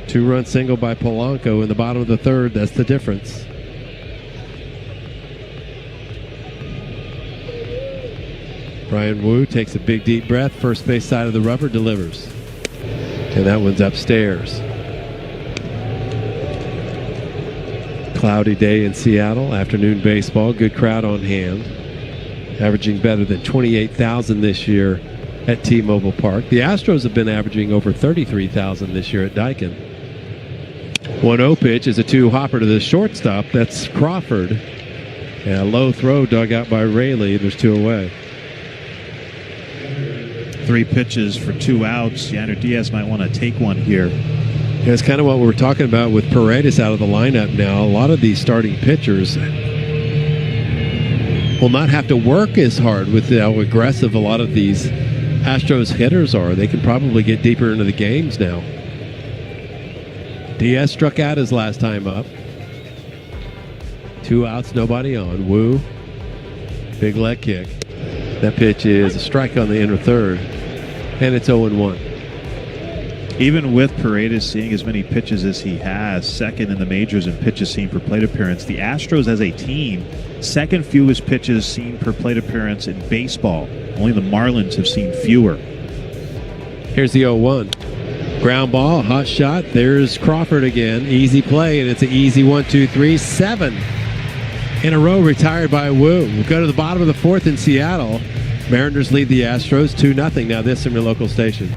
2-run single by Polanco in the bottom of the 3rd. That's the difference. Brian Wu takes a big deep breath. First base side of the rubber, delivers. And that one's upstairs. Cloudy day in Seattle. Afternoon baseball. Good crowd on hand. Averaging better than 28,000 this year at T-Mobile Park. The Astros have been averaging over 33,000 this year at Daikin. 1-0 pitch is a 2-hopper to the shortstop. That's Crawford. And a low throw dug out by Rayleigh. There's 2 away. 3 pitches for 2 outs. Yanner Diaz might want to take one here. Yeah, it's kind of what we were talking about with Paredes out of the lineup now. A lot of these starting pitchers will not have to work as hard with how aggressive a lot of these Astros hitters are. They can probably get deeper into the games now. Diaz struck out his last time up. 2 outs, nobody on. Wu, big leg kick. That pitch is a strike on the inner 3rd, and it's 0-1. Even with Paredes seeing as many pitches as he has, 2nd in the majors in pitches seen per plate appearance, the Astros as a team, 2nd fewest pitches seen per plate appearance in baseball. Only the Marlins have seen fewer. Here's the 0-1. Ground ball, hot shot. There's Crawford again. Easy play, and it's an easy 1-2-3. 7 in a row retired by Wu. We'll go to the bottom of the 4th in Seattle. Mariners lead the Astros 2-0. Now this from your local station.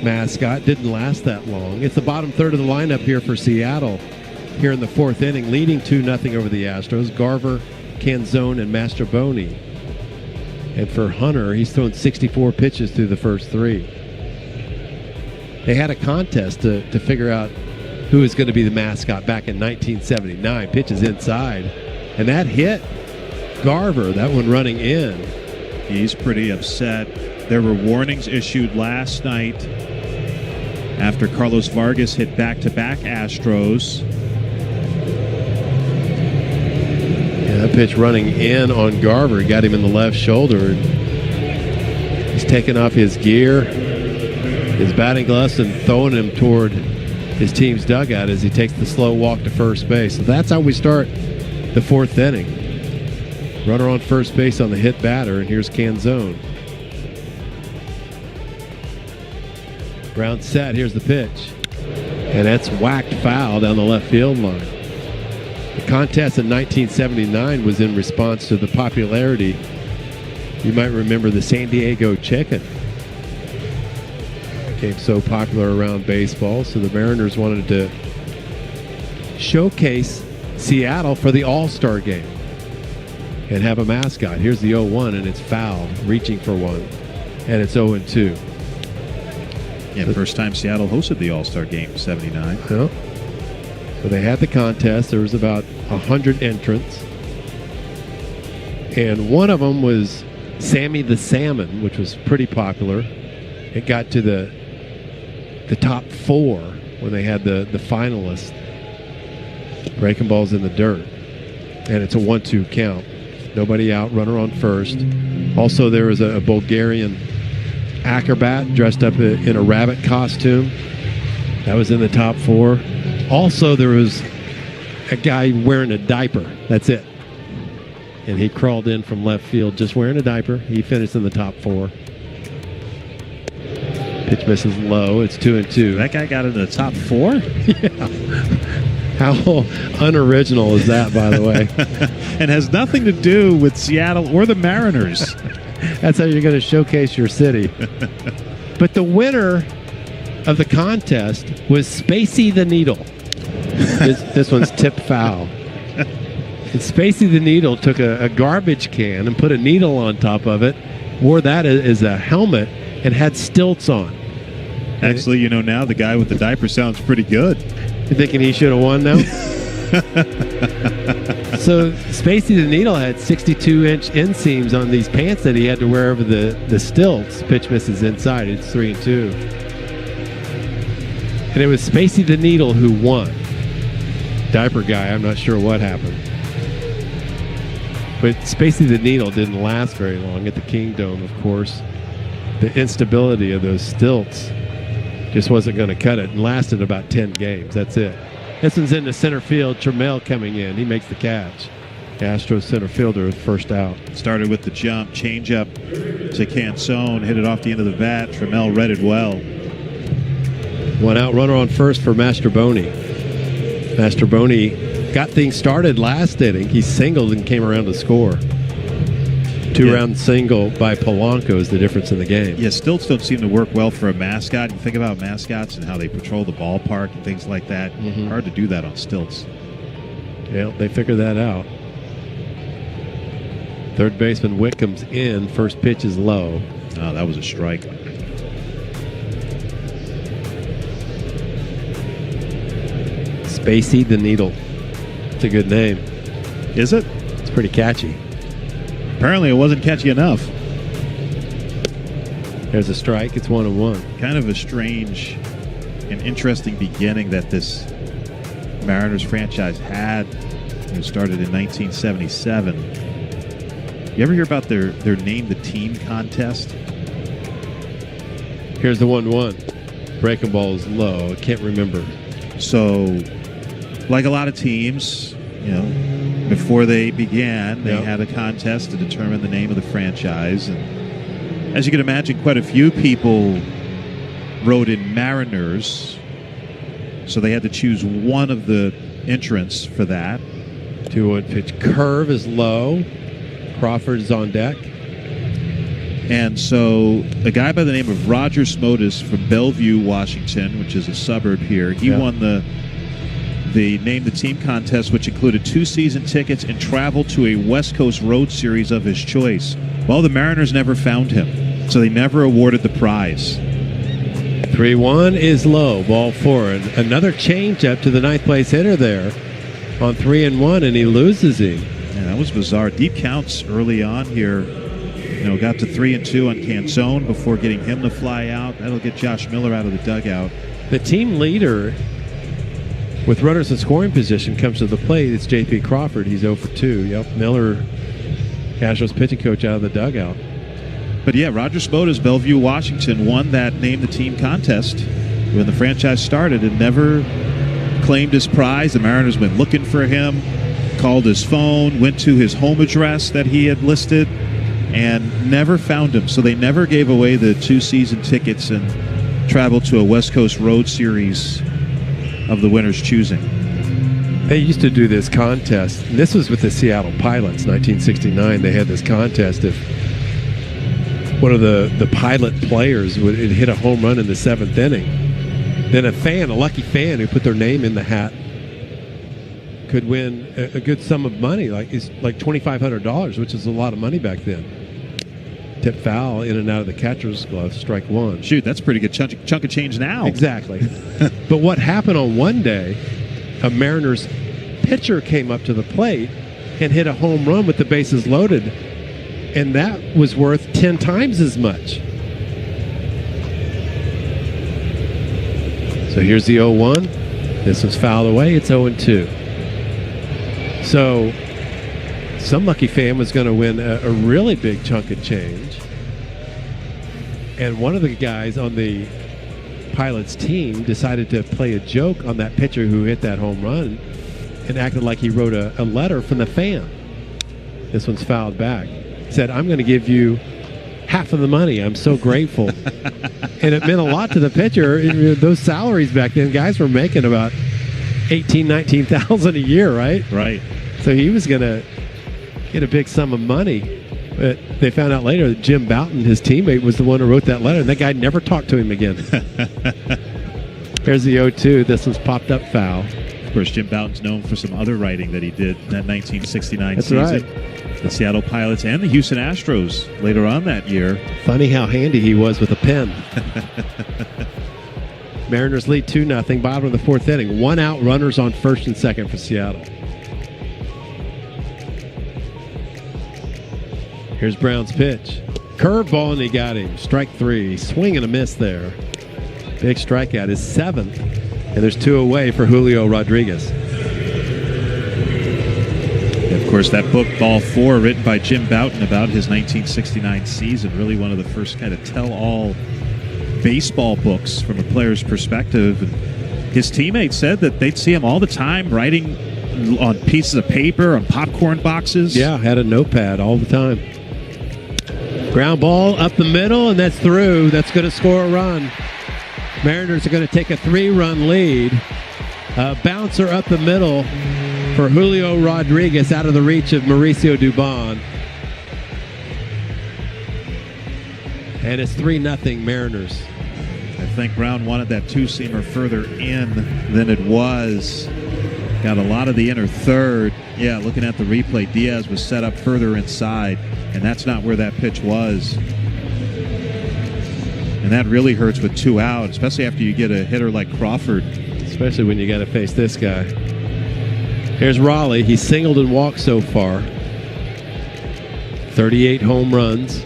Mascot didn't last that long. It's the bottom third of the lineup here for Seattle here in the fourth inning, leading 2-0 over the Astros. Garver, Canzone, and Mastroboni. And for Hunter, he's thrown 64 pitches through the first three. They had a contest to figure out who is going to be the mascot back in 1979. Pitches inside. And that hit Garver, that one running in. He's pretty upset. There were warnings issued last night after Carlos Vargas hit back-to-back Astros. Yeah, that pitch running in on Garver got him in the left shoulder. He's taking off his gear, his batting gloves, and throwing him toward his team's dugout as he takes the slow walk to first base. So that's how we start the fourth inning. Runner on first base on the hit batter, and here's Canzone. Ground set, here's the pitch. And that's whacked foul down the left field line. The contest in 1979 was in response to the popularity. You might remember the San Diego Chicken. Became so popular around baseball, so the Mariners wanted to showcase Seattle for the All-Star game and have a mascot. Here's the 0-1, and it's fouled, reaching for one, and it's 0-2. Yeah, first time Seattle hosted the All-Star game in 79. So they had the contest. There was about 100 entrants. And one of them was Sammy the Salmon, which was pretty popular. It got to the top four when they had the finalists. Breaking balls in the dirt. And it's a 1-2 count. Nobody out, runner on first. Also, there was a Bulgarian acrobat dressed up in a rabbit costume. That was in the top four. Also, there was a guy wearing a diaper. That's it. And he crawled in from left field just wearing a diaper. He finished in the top four. Pitch misses low. It's 2-2. That guy got into the top four? Yeah. How unoriginal is that, by the way? And has nothing to do with Seattle or the Mariners. That's how you're going to showcase your city. But the winner of the contest was Spacey the Needle. This one's tipped foul. And Spacey the Needle took a garbage can and put a needle on top of it, wore that as a helmet, and had stilts on. Actually, now the guy with the diaper sounds pretty good. You thinking he should have won now? So Spacey the Needle had 62-inch inseams on these pants that he had to wear over the stilts. Pitch misses inside. It's 3-2. And it was Spacey the Needle who won. Diaper guy, I'm not sure what happened. But Spacey the Needle didn't last very long at the Kingdome, of course. The instability of those stilts just wasn't going to cut it, and lasted about 10 games. That's it. This one's in the center field. Trammell coming in. He makes the catch. Astros center fielder, first out. Started with the jump, change up to Canzone, hit it off the end of the bat. Trammell read it well. One out runner on first for Mastroboni. Mastroboni got things started last inning. He singled and came around to score. Two-round single by Polanco is the difference in the game. Yeah, stilts don't seem to work well for a mascot. You think about mascots and how they patrol the ballpark and things like that. Hard to do that on stilts. Yeah, they figured that out. Third baseman Whitcomb's in. First pitch is low. Oh, that was a strike. Spacey the Needle. It's a good name. Is it? It's pretty catchy. Apparently it wasn't catchy enough. There's a strike. It's 1-1. Kind of a strange and interesting beginning that this Mariners franchise had. It started in 1977. You ever hear about their Name the Team contest? Here's the 1-1. Breaking ball is low. I can't remember. So, like a lot of teams, you know, before they began, they had a contest to determine the name of the franchise. And as you can imagine, quite a few people wrote in Mariners, so they had to choose one of the entrants for that. 2-1 pitch. Curve is low. Crawford is on deck. And so a guy by the name of Roger Smotus from Bellevue, Washington, which is a suburb here, he won the Name the Team contest, which included 2 season tickets and travel to a West Coast road series of his choice. Well, the Mariners never found him, so they never awarded the prize. 3-1 is low. Ball 4. And another changeup to the ninth place hitter there on 3-1, and he loses him. Yeah, that was bizarre. Deep counts early on here. You know, got to 3-2 on Canzone before getting him to fly out. That'll get Josh Miller out of the dugout. The team leader with runners in scoring position comes to the plate. It's J.P. Crawford. He's 0 for 2. Yep, Miller, Astros pitching coach, out of the dugout. But yeah, Roger Smotus, Bellevue, Washington, won that Name the Team contest when the franchise started and never claimed his prize. The Mariners been looking for him, called his phone, went to his home address that he had listed, and never found him. So they never gave away the 2 season tickets and traveled to a West Coast road series of the winner's choosing. They used to do this contest. And this was with the Seattle Pilots, 1969. They had this contest. If one of the Pilot players would hit a home run in the 7th inning, then a lucky fan who put their name in the hat could win a good sum of money, like $2,500, which is a lot of money back then. Tip foul, in and out of the catcher's glove, strike 1. Shoot, that's a pretty good chunk of change now. Exactly. But what happened on one day, a Mariners pitcher came up to the plate and hit a home run with the bases loaded, and that was worth 10 times as much. So here's the 0-1. This was fouled away. It's 0-2. So some lucky fan was going to win a really big chunk of change. And one of the guys on the Pilots team decided to play a joke on that pitcher who hit that home run and acted like he wrote a letter from the fan. This one's fouled back. He said, "I'm going to give you half of the money. I'm so grateful." And it meant a lot to the pitcher. Those salaries back then, guys were making about $18,000-19,000 a year, right? Right. So he was going to get a big sum of money. But they found out later that Jim Bouton, his teammate, was the one who wrote that letter, and that guy never talked to him again. There's the 0-2. This one's popped up foul. Of course, Jim Bouton's known for some other writing that he did in that 1969 That's season. Right. The Seattle Pilots and the Houston Astros later on that year. Funny how handy he was with a pen. Mariners lead 2-0, bottom of the fourth inning. 1 out, runners on first and second for Seattle. Here's Brown's pitch. Curveball, and he got him. Strike 3. Swing and a miss there. Big strikeout. His 7th. And there's 2 away for Julio Rodriguez. And of course, that book, Ball 4, written by Jim Bouton about his 1969 season, really one of the first kind of tell-all baseball books from a player's perspective. And his teammates said that they'd see him all the time writing on pieces of paper, on popcorn boxes. Yeah, had a notepad all the time. Ground ball up the middle, and that's through. That's going to score a run. Mariners are going to take a 3-run lead. Bouncer up the middle for Julio Rodriguez, out of the reach of Mauricio Dubon. And it's 3-0 Mariners. I think Brown wanted that two-seamer further in than it was. Got a lot of the inner third. Yeah, looking at the replay, Diaz was set up further inside, and that's not where that pitch was. And that really hurts with 2 out, especially after you get a hitter like Crawford. Especially when you got to face this guy. Here's Raleigh. He's singled and walked so far. 38 home runs.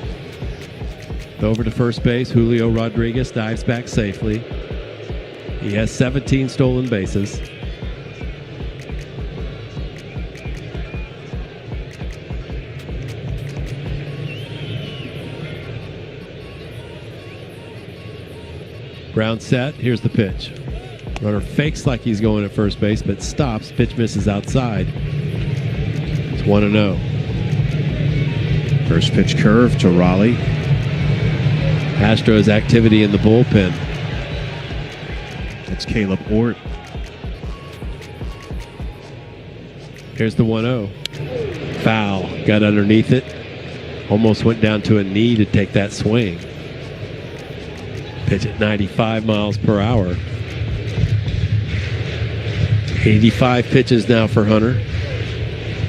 Over to first base, Julio Rodriguez dives back safely. He has 17 stolen bases. Brown set. Here's the pitch. Runner fakes like he's going at first base, but stops. Pitch misses outside. It's 1-0. First pitch curve to Raleigh. Astros activity in the bullpen. That's Caleb Ort. Here's the 1-0. Foul. Got underneath it. Almost went down to a knee to take that swing. Pitch at 95 miles per hour. 85 pitches now for Hunter.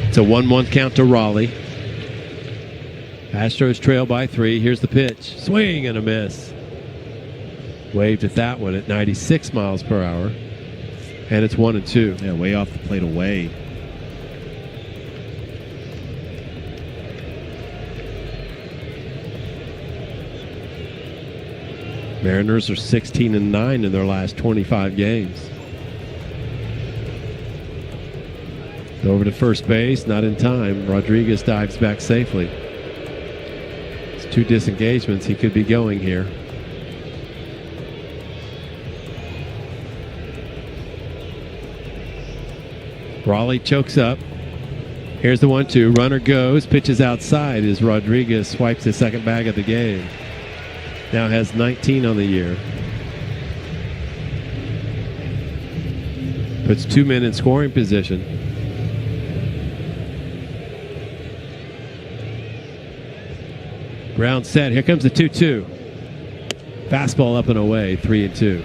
It's a 1-1 count to Raleigh. Astros trail by 3. Here's the pitch. Swing and a miss. Waved at that one at 96 miles per hour. And it's 1-2. Yeah, way off the plate away. Mariners are 16-9 in their last 25 games. Over to first base, not in time. Rodriguez dives back safely. It's 2 disengagements. He could be going here. Raleigh chokes up. Here's the 1-2. Runner goes. Pitches outside as Rodriguez swipes his second bag of the game. Now has 19 on the year. Puts 2 men in scoring position. Ground set. Here comes the 2-2. Fastball up and away. 3-2.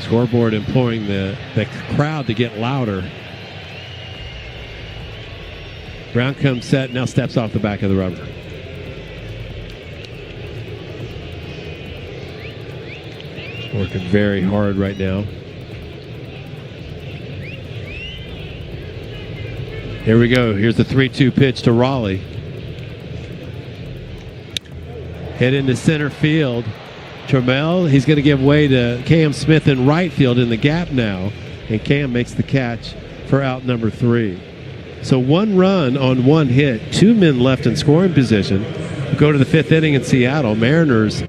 Scoreboard imploring the crowd to get louder. Brown comes set, now steps off the back of the rubber. Working very hard right now. Here we go. Here's the 3-2 pitch to Raleigh. Hit into center field. Trammell, he's going to give way to Cam Smith in right field in the gap now. And Cam makes the catch for out number 3. So 1 run on 1 hit, 2 men left in scoring position. We'll go to the 5th inning in Seattle. Mariners.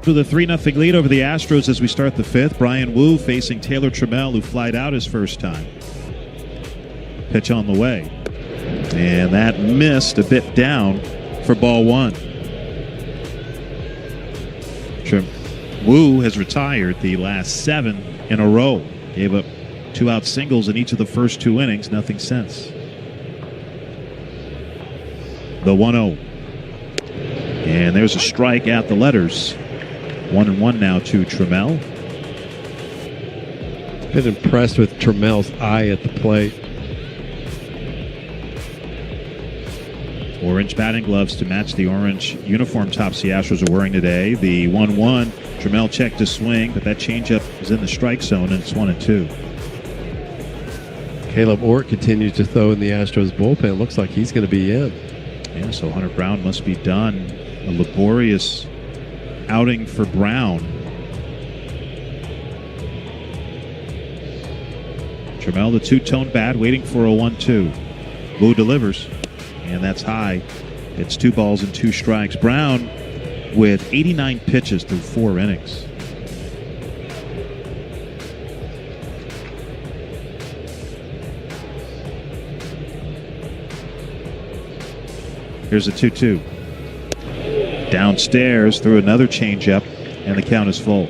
With a 3-0 lead over the Astros as we start the fifth. Brian Wu facing Taylor Trammell, who flied out his first time. Pitch on the way. And that missed a bit down for ball one. Wu has retired the last 7 in a row. Gave up 2-out singles in each of the first 2 innings. Nothing since. The 1-0. And there's a strike at the letters. 1-1 now to Trammell. Been impressed with Trammell's eye at the plate. Orange batting gloves to match the orange uniform tops the Astros are wearing today. The 1-1. Trammell checked to swing, but that changeup is in the strike zone, and it's 1-2. Caleb Ort continues to throw in the Astros bullpen. Looks like he's going to be in. Yeah, so Hunter Brown must be done. A laborious outing for Brown. Trammell, the two-tone bat, waiting for a 1-2. Wu delivers, and that's high. It's 2 balls and 2 strikes. Brown with 89 pitches through 4 innings. Here's a 2-2. Downstairs through another changeup, and the count is full.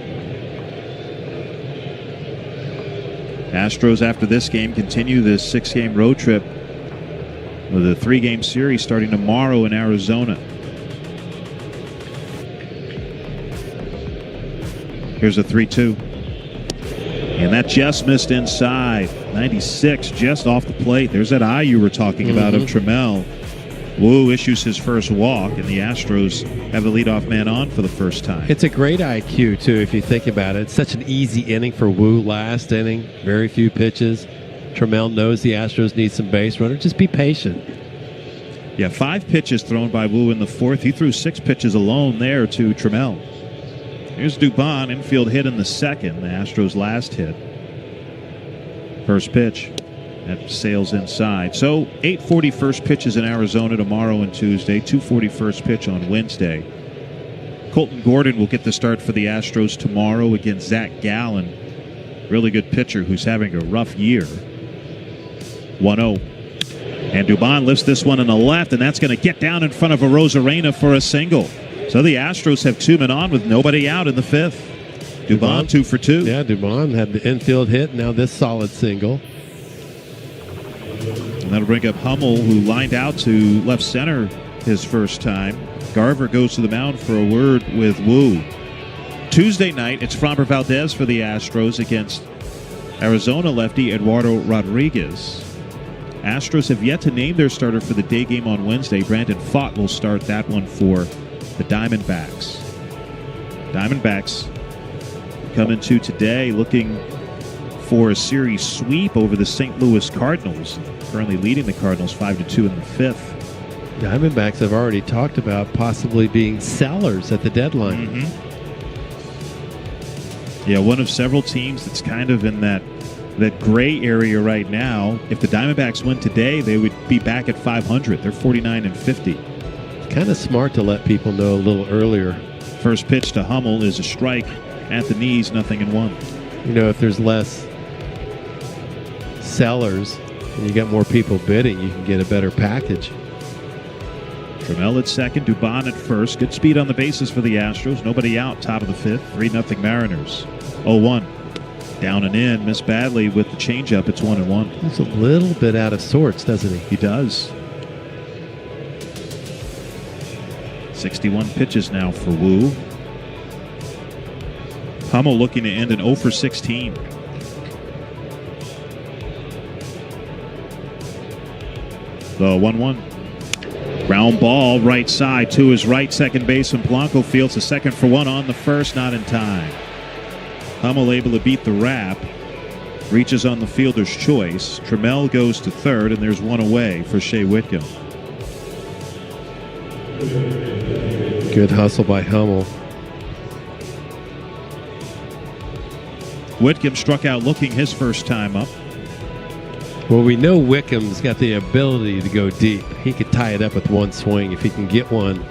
Astros, after this game, continue this 6-game road trip with a 3-game series starting tomorrow in Arizona. Here's a 3-2. And that just missed inside. 96 just off the plate. There's that eye you were talking about of Trammell. Wu issues his first walk, and the Astros have the leadoff man on for the first time. It's a great IQ, too, if you think about it. It's such an easy inning for Wu last inning. Very few pitches. Trammell knows the Astros need some base runner. Just be patient. Yeah, 5 pitches thrown by Wu in the 4th. He threw 6 pitches alone there to Trammell. Here's Dubon, infield hit in the 2nd, the Astros' last hit. First pitch. That sails inside. So 8:40 first pitches in Arizona tomorrow and Tuesday. 2:40 first pitch on Wednesday. Colton Gordon will get the start for the Astros tomorrow against Zach Gallen. Really good pitcher who's having a rough year. 1-0. And Dubon lifts this one in the left, and that's going to get down in front of Arozarena for a single. So the Astros have 2 men on with nobody out in the 5th. Dubon 2 for 2. Yeah, Dubon had the infield hit. Now this solid single. And that'll bring up Hummel, who lined out to left center his first time. Garver goes to the mound for a word with Wu. Tuesday night, it's Framber Valdez for the Astros against Arizona lefty Eduardo Rodriguez. Astros have yet to name their starter for the day game on Wednesday. Brandon Pfaadt will start that one for the Diamondbacks. Diamondbacks come into today looking for a series sweep over the St. Louis Cardinals, currently leading the Cardinals 5-2 in the 5th. Diamondbacks have already talked about possibly being sellers at the deadline. Yeah, one of several teams that's kind of in that gray area right now. If the Diamondbacks win today, they would be back at 500. They're 49-50. Kind of smart to let people know a little earlier. First pitch to Hummel is a strike at the knees, 0-1. You know, if there's less sellers and you got more people bidding, you can get a better package. Trammell at second, Dubon at first. Good speed on the bases for the Astros. Nobody out, top of the 5th. 3-0 Mariners. 0-1. Down and in. Missed badly with the changeup. It's 1-1. He's a little bit out of sorts, doesn't he? He does. 61 pitches now for Wu. Hummel looking to end an 0 for 16. The 1-1. Ground ball right side to his right, second baseman Blanco fields a 2nd for 1 on the first, not in time. Hummel able to beat the wrap. Reaches on the fielder's choice. Trammell goes to 3rd, and there's 1 away for Shea Whitcomb. Good hustle by Hummel. Whitcomb struck out looking his first time up. Well, we know Wickham's got the ability to go deep. He could tie it up with one swing if he can get one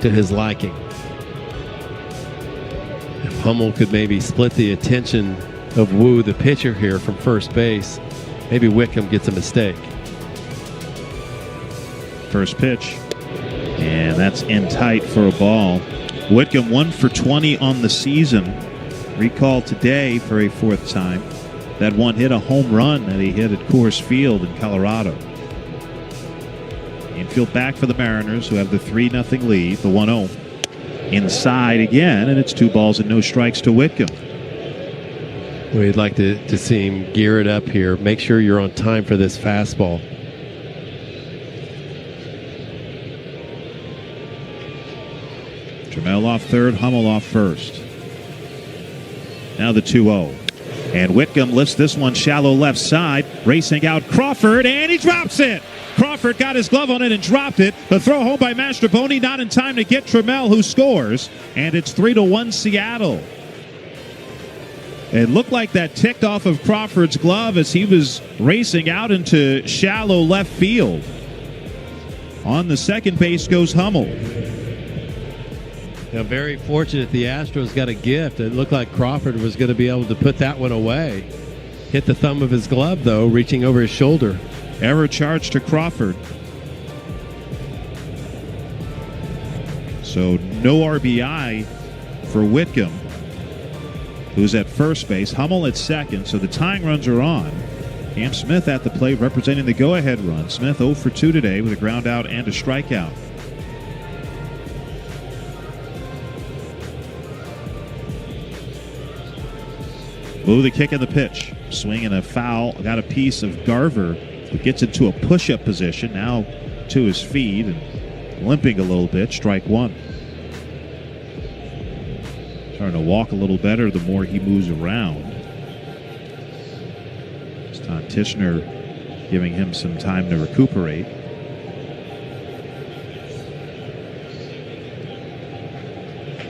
to his liking. Hummel could maybe split the attention of Wu, the pitcher here from first base. Maybe Wickham gets a mistake. First pitch. And that's in tight for a ball. Whitcomb 1 for 20 on the season. Recalled today for a fourth time. That one hit a home run that he hit at Coors Field in Colorado. Infield back for the Mariners, who have the 3-0 lead. The 1-0. Inside again, and it's 2 balls and no strikes to Whitcomb. We'd like to see him gear it up here. Make sure you're on time for this fastball. Trammell off third, Hummel off first. Now the 2-0. And Whitcomb lifts this one shallow left side. Racing out Crawford, and he drops it. Crawford got his glove on it and dropped it. The throw home by Mastrobuoni, not in time to get Trammell, who scores. And it's 3-1 Seattle. It looked like that ticked off of Crawford's glove as he was racing out into shallow left field. On the second base goes Hummel. Now, very fortunate the Astros got a gift. It looked like Crawford was going to be able to put that one away. Hit the thumb of his glove, though, reaching over his shoulder. Error charge to Crawford. So no RBI for Whitcomb, who's at first base. Hummel at second, so the tying runs are on. Cam Smith at the plate representing the go-ahead run. Smith 0 for 2 today with a ground out and a strikeout. Wu the kick and the pitch. Swing and a foul. Got a piece of Garver, who gets into a push-up position. Now to his feet and limping a little bit. Strike one. Starting to walk a little better the more he moves around. It's Todd Tishner giving him some time to recuperate.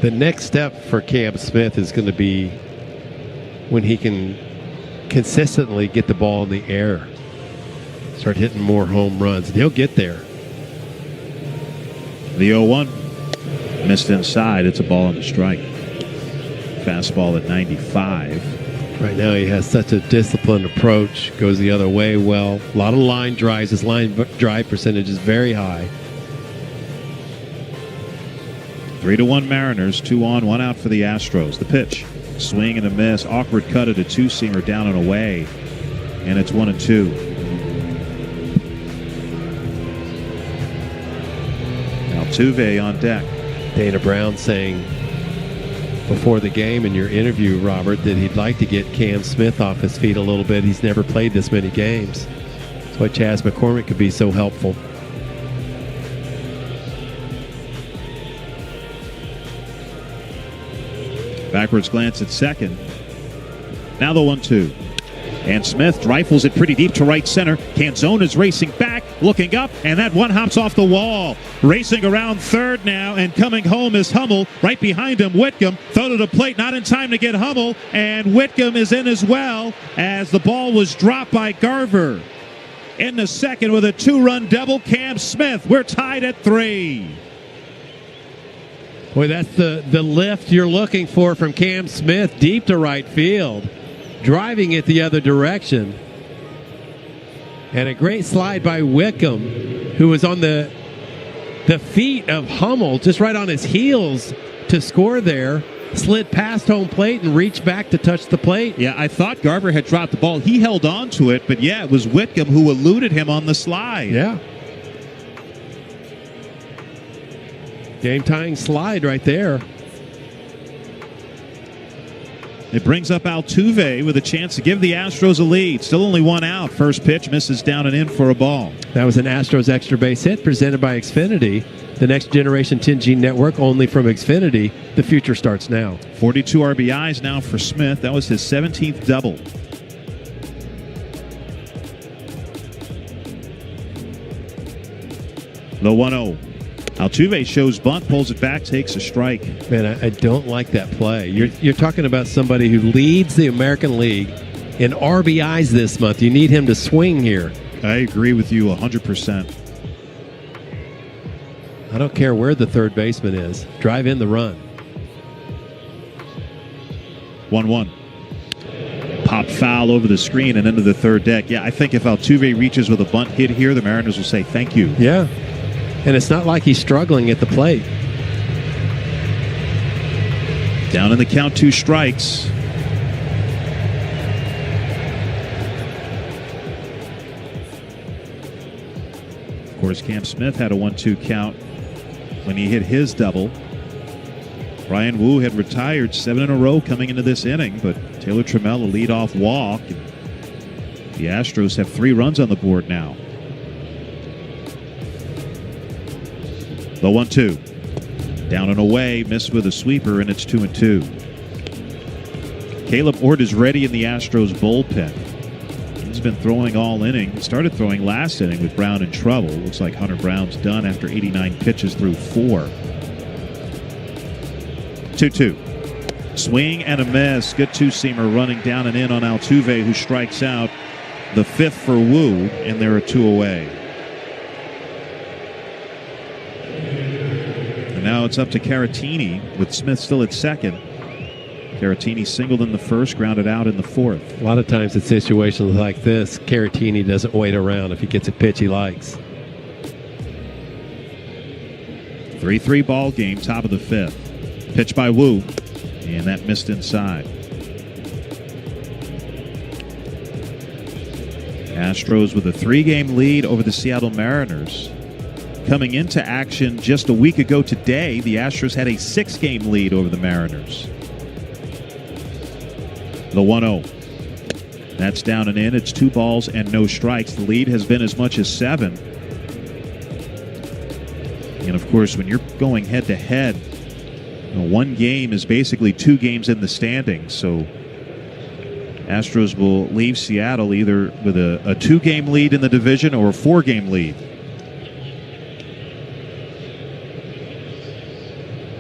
The next step for Cam Smith is going to be when he can consistently get the ball in the air. Start hitting more home runs. And he'll get there. The 0-1. Missed inside. It's a ball and a strike. Fastball at 95. Right now he has such a disciplined approach. Goes the other way well. A lot of line drives. His line drive percentage is very high. 3-1 Mariners. 2 on, 1 out for the Astros. The pitch. Swing and a miss. Awkward cut at a two-seamer down and away. And it's 1-2. Altuve on deck. Dana Brown saying before the game in your interview, Robert, that he'd like to get Cam Smith off his feet a little bit. He's never played this many games. That's why Chas McCormick could be so helpful. Backwards glance at second. Now the 1-2. And Smith rifles it pretty deep to right center. Canzone's racing back, looking up, and that one hops off the wall. Racing around third now, and coming home is Hummel. Right behind him, Whitcomb. Throw to the plate, not in time to get Hummel, and Whitcomb is in as well as the ball was dropped by Garver. In the second with a 2-run double, Cam Smith. We're tied at 3. Boy, that's the lift you're looking for from Cam Smith, deep to right field, driving it the other direction. And a great slide by Whitcomb, who was on the feet of Hummel, just right on his heels to score there. Slid past home plate and reached back to touch the plate. Yeah, I thought Garver had dropped the ball. He held on to it, but yeah, it was Whitcomb who eluded him on the slide. Yeah. Game-tying slide right there. It brings up Altuve with a chance to give the Astros a lead. Still only 1 out. First pitch misses down and in for a ball. That was an Astros extra base hit presented by Xfinity, the next generation 10G network only from Xfinity. The future starts now. 42 RBIs now for Smith. That was his 17th double. The 1-0. Altuve shows bunt, pulls it back, takes a strike. Man, I don't like that play. You're talking about somebody who leads the American League in RBIs this month. You need him to swing here. I agree with you 100%. I don't care where the third baseman is. Drive in the run. 1-1. Pop foul over the screen and into the third deck. Yeah, I think if Altuve reaches with a bunt hit here, the Mariners will say thank you. Yeah. And it's not like he's struggling at the plate. Down in the count, 2 strikes. Of course, Cam Smith had a 1-2 count when he hit his double. Brian Wu had retired 7 in a row coming into this inning, but Taylor Trammell, a leadoff walk. The Astros have 3 runs on the board now. The 1-2. Down and away, missed with a sweeper, and it's 2-2. Caleb Ort is ready in the Astros bullpen. He's been throwing all inning. Started throwing last inning with Brown in trouble. Looks like Hunter Brown's done after 89 pitches through 4. 2-2. Swing and a miss. Good two-seamer running down and in on Altuve, who strikes out. The 5th for Wu, and there are 2 away. And now it's up to Caratini, with Smith still at second. Caratini singled in the 1st, grounded out in the 4th. A lot of times in situations like this, Caratini doesn't wait around if he gets a pitch he likes. 3-3 ball game, top of the 5th. Pitch by Wu, and that missed inside. Astros with a 3-game lead over the Seattle Mariners. Coming into action just a week ago today, the Astros had a 6-game lead over the Mariners. The 1-0. That's down and in. It's 2 balls and no strikes. The lead has been as much as 7. And of course, when you're going head-to-head, 1 game is basically 2 games in the standings. So Astros will leave Seattle either with a 2-game lead in the division or a 4-game lead.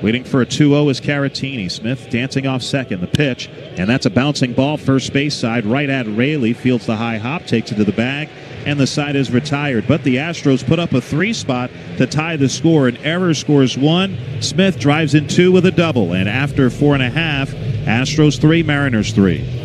Waiting for a 2-0 is Caratini. Smith dancing off second. The pitch, and that's a bouncing ball first base side right at Raley. Fields the high hop, takes it to the bag, and the side is retired. But the Astros put up a 3 spot to tie the score. An error scores 1. Smith drives in 2 with a double. And after 4.5, Astros 3, Mariners 3.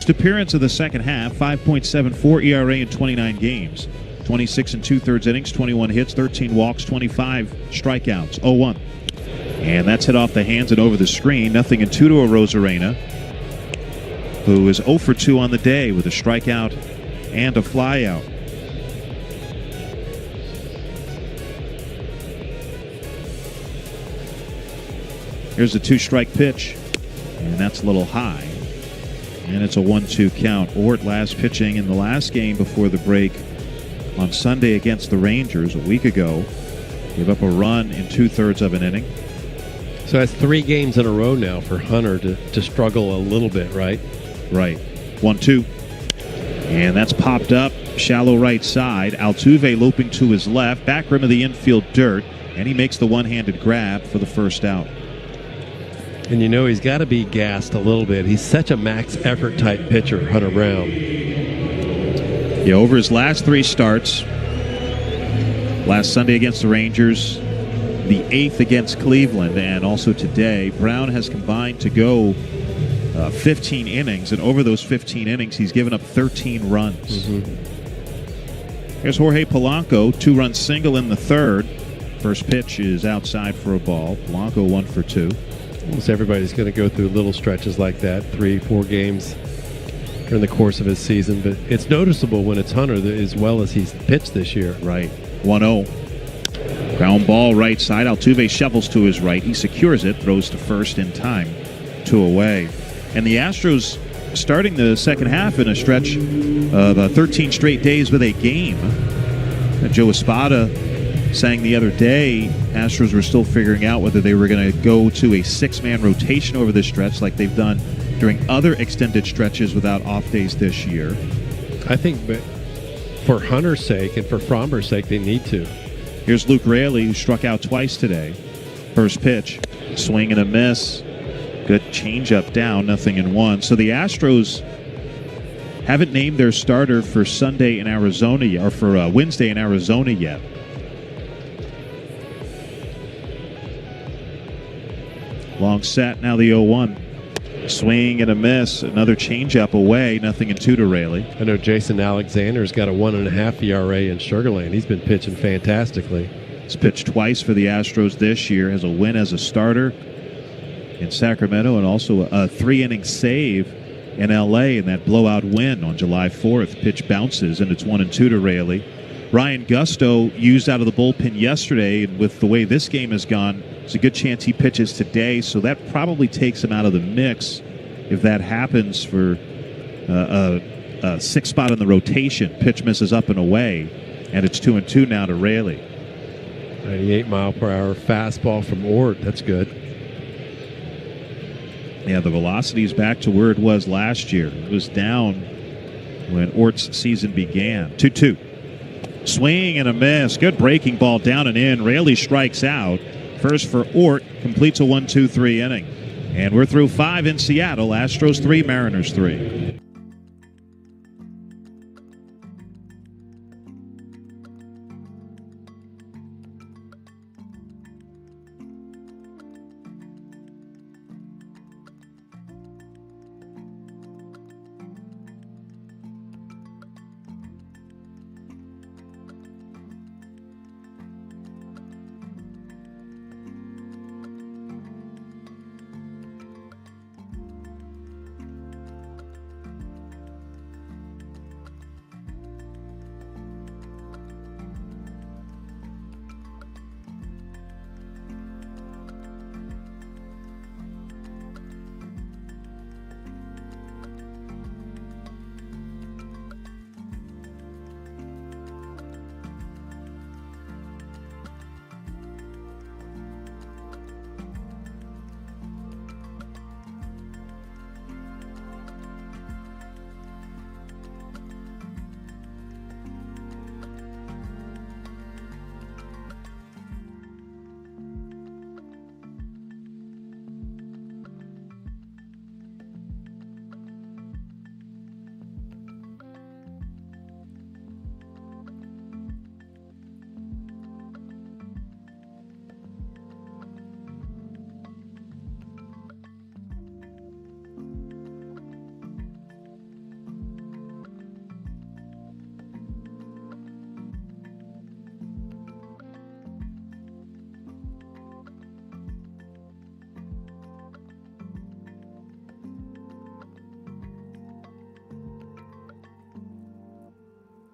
Appearance of the second half, 5.74 ERA in 29 games, 26 2/3 innings, 21 hits, 13 walks, 25 strikeouts, 0-1. And that's hit off the hands and over the screen. 0-2 to a Rosarena. who is 0 for 2 on the day with a strikeout and a flyout. Here's a 2-strike pitch, and that's a little high. And it's a 1-2 count. Ort last pitching in the last game before the break on Sunday against the Rangers a week ago. Gave up a run in 2/3 of an inning. So that's 3 games in a row now for Hunter to struggle a little bit, right? Right. 1-2. And that's popped up. Shallow right side. Altuve looping to his left. Back rim of the infield dirt. And he makes the one-handed grab for the first out. And you know he's got to be gassed a little bit. He's such a max effort type pitcher, Hunter Brown. Yeah, over his last 3 starts, last Sunday against the Rangers, the 8th against Cleveland, and also today, Brown has combined to go 15 innings, and over those 15 innings, he's given up 13 runs. Here's Jorge Polanco, 2-run single in the 3rd. First pitch is outside for a ball. Polanco 1 for 2. Almost everybody's going to go through little stretches like that, 3-4 games during the course of his season. But it's noticeable when it's Hunter as well as he's pitched this year. Right. 1-0. Ground ball right side. Altuve shovels to his right. He secures it, throws to first in time. 2 away. And the Astros starting the second half in a stretch of 13 straight days with a game. Joe Espada saying the other day Astros were still figuring out whether they were going to go to a 6-man rotation over this stretch like they've done during other extended stretches without off days this year. I think for Hunter's sake and for Fromber's sake, they need to. Here's Luke Raley, who struck out twice today. First pitch, swing and a miss. Good changeup down, 0-1. So the Astros haven't named their starter for Sunday in Arizona, or for Wednesday in Arizona yet. Long set, now the 0-1. Swing and a miss. Another changeup away, 0-2 to Raley. I know Jason Alexander's got a 1.5 ERA in Sugar Land. He's been pitching fantastically. He's pitched twice for the Astros this year. Has a win as a starter in Sacramento and also a 3-inning save in L.A. in that blowout win on July 4th. Pitch bounces, and it's 1-2 to Raley. Ryan Gusto used out of the bullpen yesterday, and with the way this game has gone, there's a good chance he pitches today, so that probably takes him out of the mix if that happens for a 6th spot in the rotation. Pitch misses up and away, and it's 2-2 now to Raley. 98-mile-per-hour fastball from Ort. That's good. Yeah, the velocity's back to where it was last year. It was down when Ort's season began. 2-2. Swing and a miss. Good breaking ball down and in. Raley strikes out. First for Ort. Completes a 1-2-3 inning. And we're through 5 in Seattle. Astros 3, Mariners 3.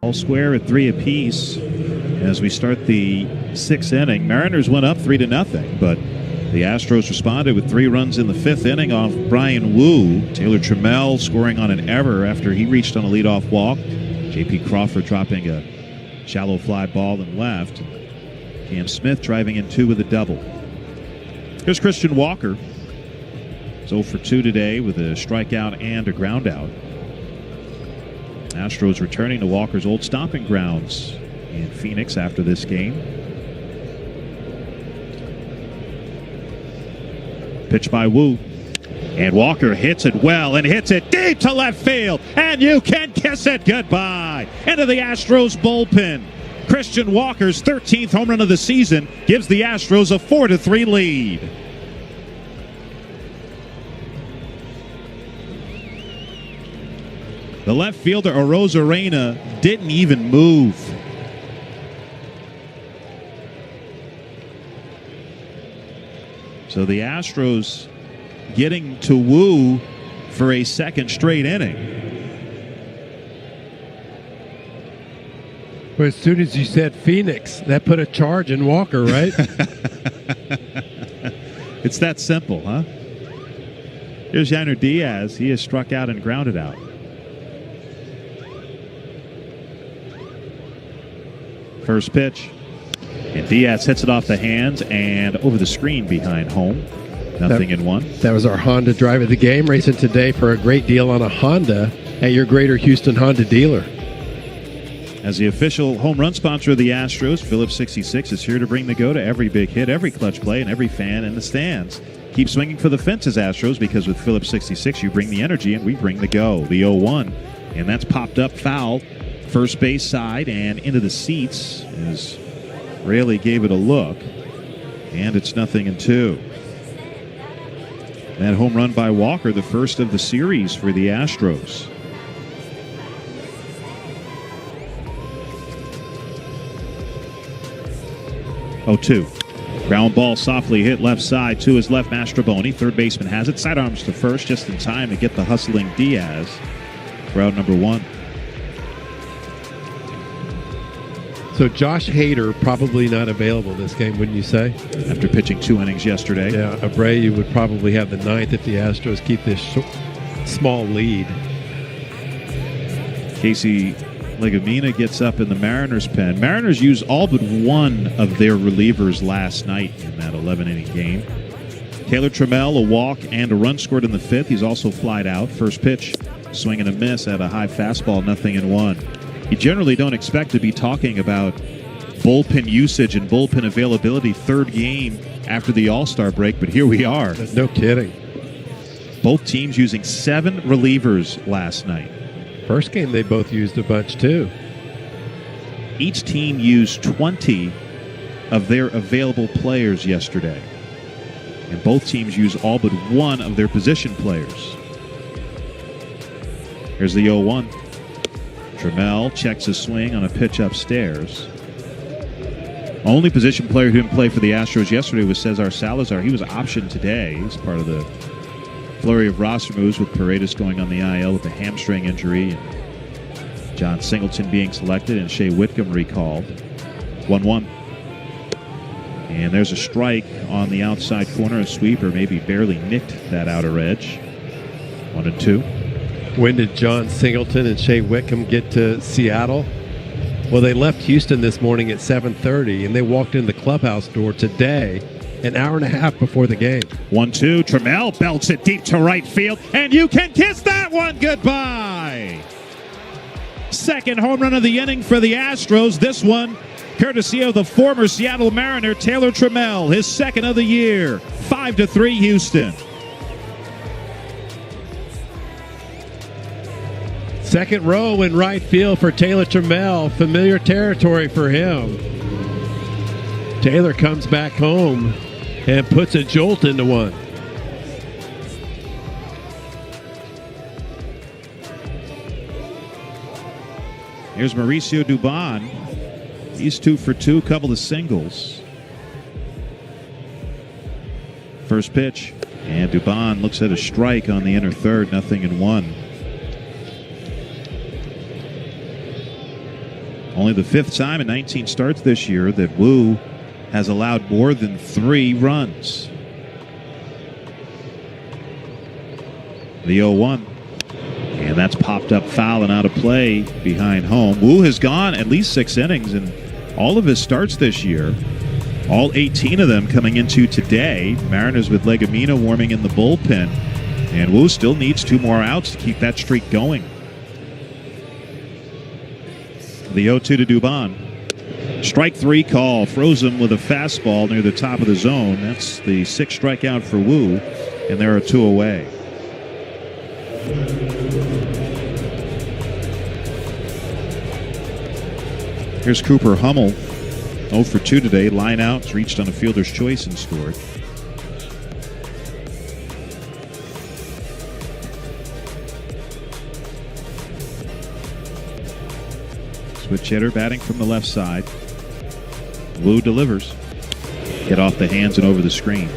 All square at 3 apiece as we start the 6th inning. Mariners went up 3-0, but the Astros responded with 3 runs in the 5th inning off Brian Wu. Taylor Trammell scoring on an error after he reached on a leadoff walk. J.P. Crawford dropping a shallow fly ball and left. Cam Smith driving in 2 with a double. Here's Christian Walker. He's 0 for 2 today with a strikeout and a ground out. Astros returning to Walker's old stomping grounds in Phoenix after this game. Pitch by Wu. And Walker hits it well and hits it deep to left field. And you can kiss it goodbye. Into the Astros bullpen. Christian Walker's 13th home run of the season gives the Astros a 4-3 lead. The left fielder, Arozarena, didn't even move. So the Astros getting to Wu for a second straight inning. Well, as soon as you said Phoenix, that put a charge in Walker, right? It's that simple, huh? Here's Yainer Diaz. He is struck out and grounded out. First pitch. And Diaz hits it off the hands and over the screen behind home. Nothing in 1. That was our Honda drive of the game. Racing today for a great deal on a Honda at your Greater Houston Honda dealer. As the official home run sponsor of the Astros, Phillips 66 is here to bring the go to every big hit, every clutch play, and every fan in the stands. Keep swinging for the fences, Astros, because with Phillips 66, you bring the energy and we bring the go. The 0-1. And that's popped up foul. First base side and into the seats as Raley gave it a look. And it's 0-2. That home run by Walker, the first of the series for the Astros. Oh, 2. Ground ball softly hit left side to his left, Mastroboni. Third baseman has it. Sidearms to first just in time to get the hustling Diaz for out number 1. So Josh Hader probably not available this game, wouldn't you say? After pitching 2 innings yesterday. Yeah, Abreu would probably have the 9th if the Astros keep this small lead. Casey Legumina gets up in the Mariners' pen. Mariners used all but one of their relievers last night in that 11-inning game. Taylor Trammell, a walk and a run scored in the 5th. He's also flied out. First pitch, swing and a miss at a high fastball, 0-1. You generally don't expect to be talking about bullpen usage and bullpen availability third game after the All-Star break, but here we are. No kidding. Both teams using 7 relievers last night. First game they both used a bunch too. Each team used 20 of their available players yesterday. And both teams used all but one of their position players. Here's the 0-1. Trammell checks his swing on a pitch upstairs. Only position player who didn't play for the Astros yesterday was Cesar Salazar. He was optioned today. He's part of the flurry of roster moves with Paredes going on the IL with a hamstring injury and John Singleton being selected and Shea Whitcomb recalled. 1-1. And there's a strike on the outside corner. A sweeper maybe barely nicked that outer edge. 1-2. When did John Singleton and Shea Whitcomb get to Seattle? Well, they left Houston this morning at 7:30, and they walked in the clubhouse door today, an hour and a half before the game. 1-2. Trammell belts it deep to right field, and you can kiss that one goodbye. Second home run of the inning for the Astros. This one courtesy of the former Seattle Mariner, Taylor Trammell, his second of the year. 5-3 Houston. Second row in right field for Taylor Trammell. Familiar territory for him. Taylor comes back home and puts a jolt into one. Here's Mauricio Dubon. He's 2 for 2, couple of singles. First pitch, and Dubon looks at a strike on the inner third, 0-1. Only the 5th time in 19 starts this year that Wu has allowed more than 3 runs. The 0-1. And that's popped up foul and out of play behind home. Wu has gone at least 6 innings in all of his starts this year. All 18 of them coming into today. Mariners with Legumina warming in the bullpen. And Wu still needs 2 more outs to keep that streak going. The 0-2 to Dubon. Strike 3 call. Froze him with a fastball near the top of the zone. That's the 6th strikeout for Wu. And there are 2 away. Here's Cooper Hummel, 0 for 2 today. Line out, reached on a fielder's choice and scored. Switch hitter batting from the left side. Wu delivers. Get off the hands and over the screen.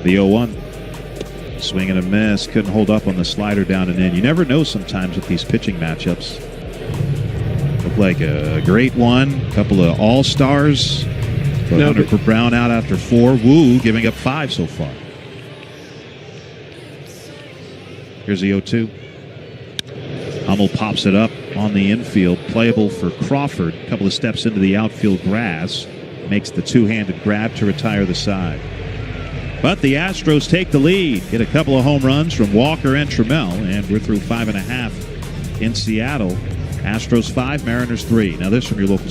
The 0-1. Swing and a miss. Couldn't hold up on the slider down and in. You never know sometimes with these pitching matchups. Looked like a great one. A couple of all-stars. But Hunter for Brown out after 4. Wu giving up 5 so far. Here's the 0-2. Hummel pops it up on the infield. Playable for Crawford. A couple of steps into the outfield grass. Makes the two-handed grab to retire the side. But the Astros take the lead. Get a couple of home runs from Walker and Trammell. And we're through 5.5 in Seattle. Astros 5, Mariners 3. Now this from your local.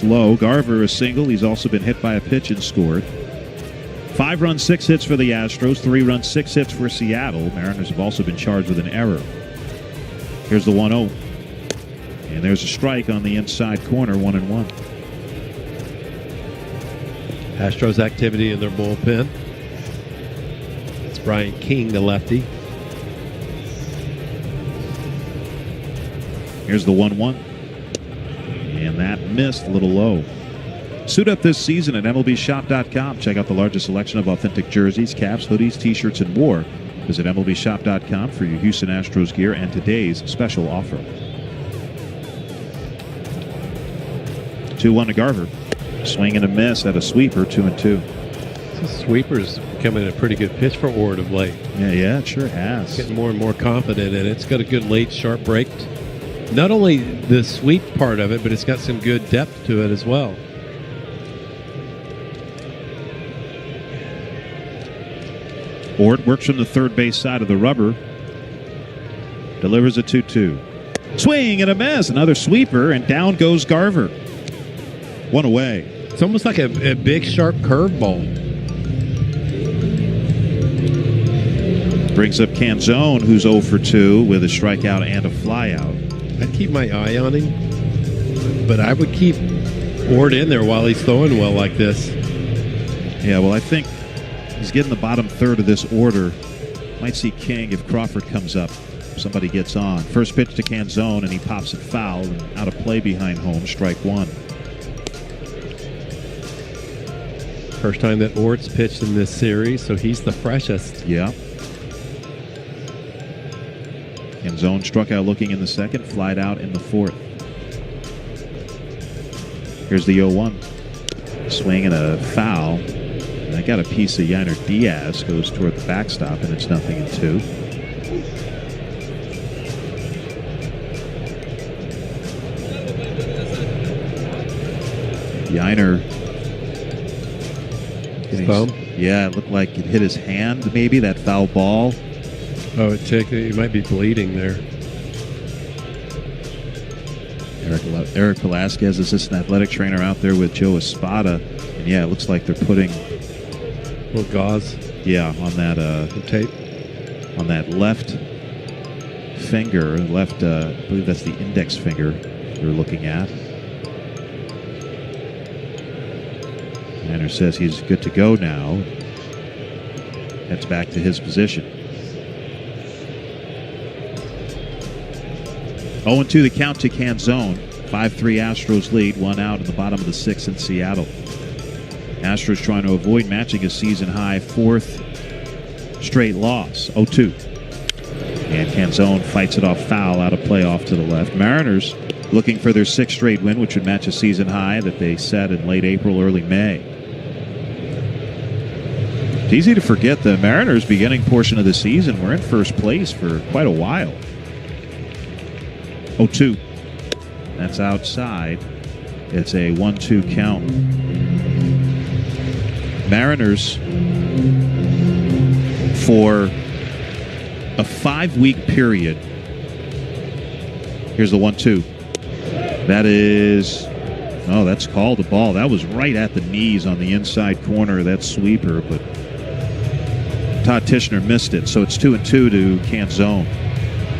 Low. Garver a single. He's also been hit by a pitch and scored. 5 runs, 6 hits for the Astros. 3 runs, 6 hits for Seattle. Mariners have also been charged with an error. Here's the 1-0. And there's a strike on the inside corner, 1-1. Astros activity in their bullpen. It's Brian King, the lefty. Here's the 1-1. And that missed a little low. Suit up this season at MLBshop.com. Check out the largest selection of authentic jerseys, caps, hoodies, t-shirts, and more. Visit MLBshop.com for your Houston Astros gear and today's special offer. 2-1 to Garver. Swing and a miss at a sweeper, 2-2. This sweeper's becoming a pretty good pitch for Ord of late. Yeah, it sure has. Getting more and more confident in it. It's got a good late, sharp break not only the sweep part of it, but it's got some good depth to it as well. Ort works from the third base side of the rubber. Delivers a 2-2. Swing and a miss. Another sweeper, and down goes Garver. One away. It's almost like a big, sharp curveball. Brings up Canzone, who's 0 for 2 with a strikeout and a flyout. I'd keep my eye on him, but I would keep Ort in there while he's throwing well like this. Yeah, well, I think he's getting the bottom third of this order. Might see King if Crawford comes up. Somebody gets on. First pitch to Canzone, and he pops it foul and out of play behind home. Strike one. First time that Ort's pitched in this series, so he's the freshest. Yeah. Canzone struck out looking in the second, flied out in the fourth. Here's the 0-1. Swing and a foul. And I got a piece of Yainer Diaz, goes toward the backstop, and it's 0-2. Yainer. Thumb? Yeah, it looked like it hit his hand, maybe, that foul ball. Oh, he might be bleeding there. Eric Velasquez, assistant athletic trainer, out there with Joe Espada. And yeah, it looks like they're putting a little gauze. Yeah, on that tape. On that left finger, I believe that's the index finger you're looking at. Tanner says he's good to go now. Heads back to his position. 0-2 the count to Canzone. 5-3 Astros lead, 1 out in the bottom of the 6th in Seattle. Astros trying to avoid matching a season-high 4th straight loss. 0-2. And Canzone fights it off foul, out of play off to the left. Mariners looking for their 6th straight win, which would match a season-high that they set in late April, early May. It's easy to forget the Mariners' beginning portion of the season were in first place for quite a while. 0-2. That's outside. It's a 1-2 count. Mariners, for a 5-week period. Here's the 1-2. That is... Oh, that's called a ball. That was right at the knees on the inside corner of that sweeper, but Todd Tishner missed it, so it's 2-2 to Canzone.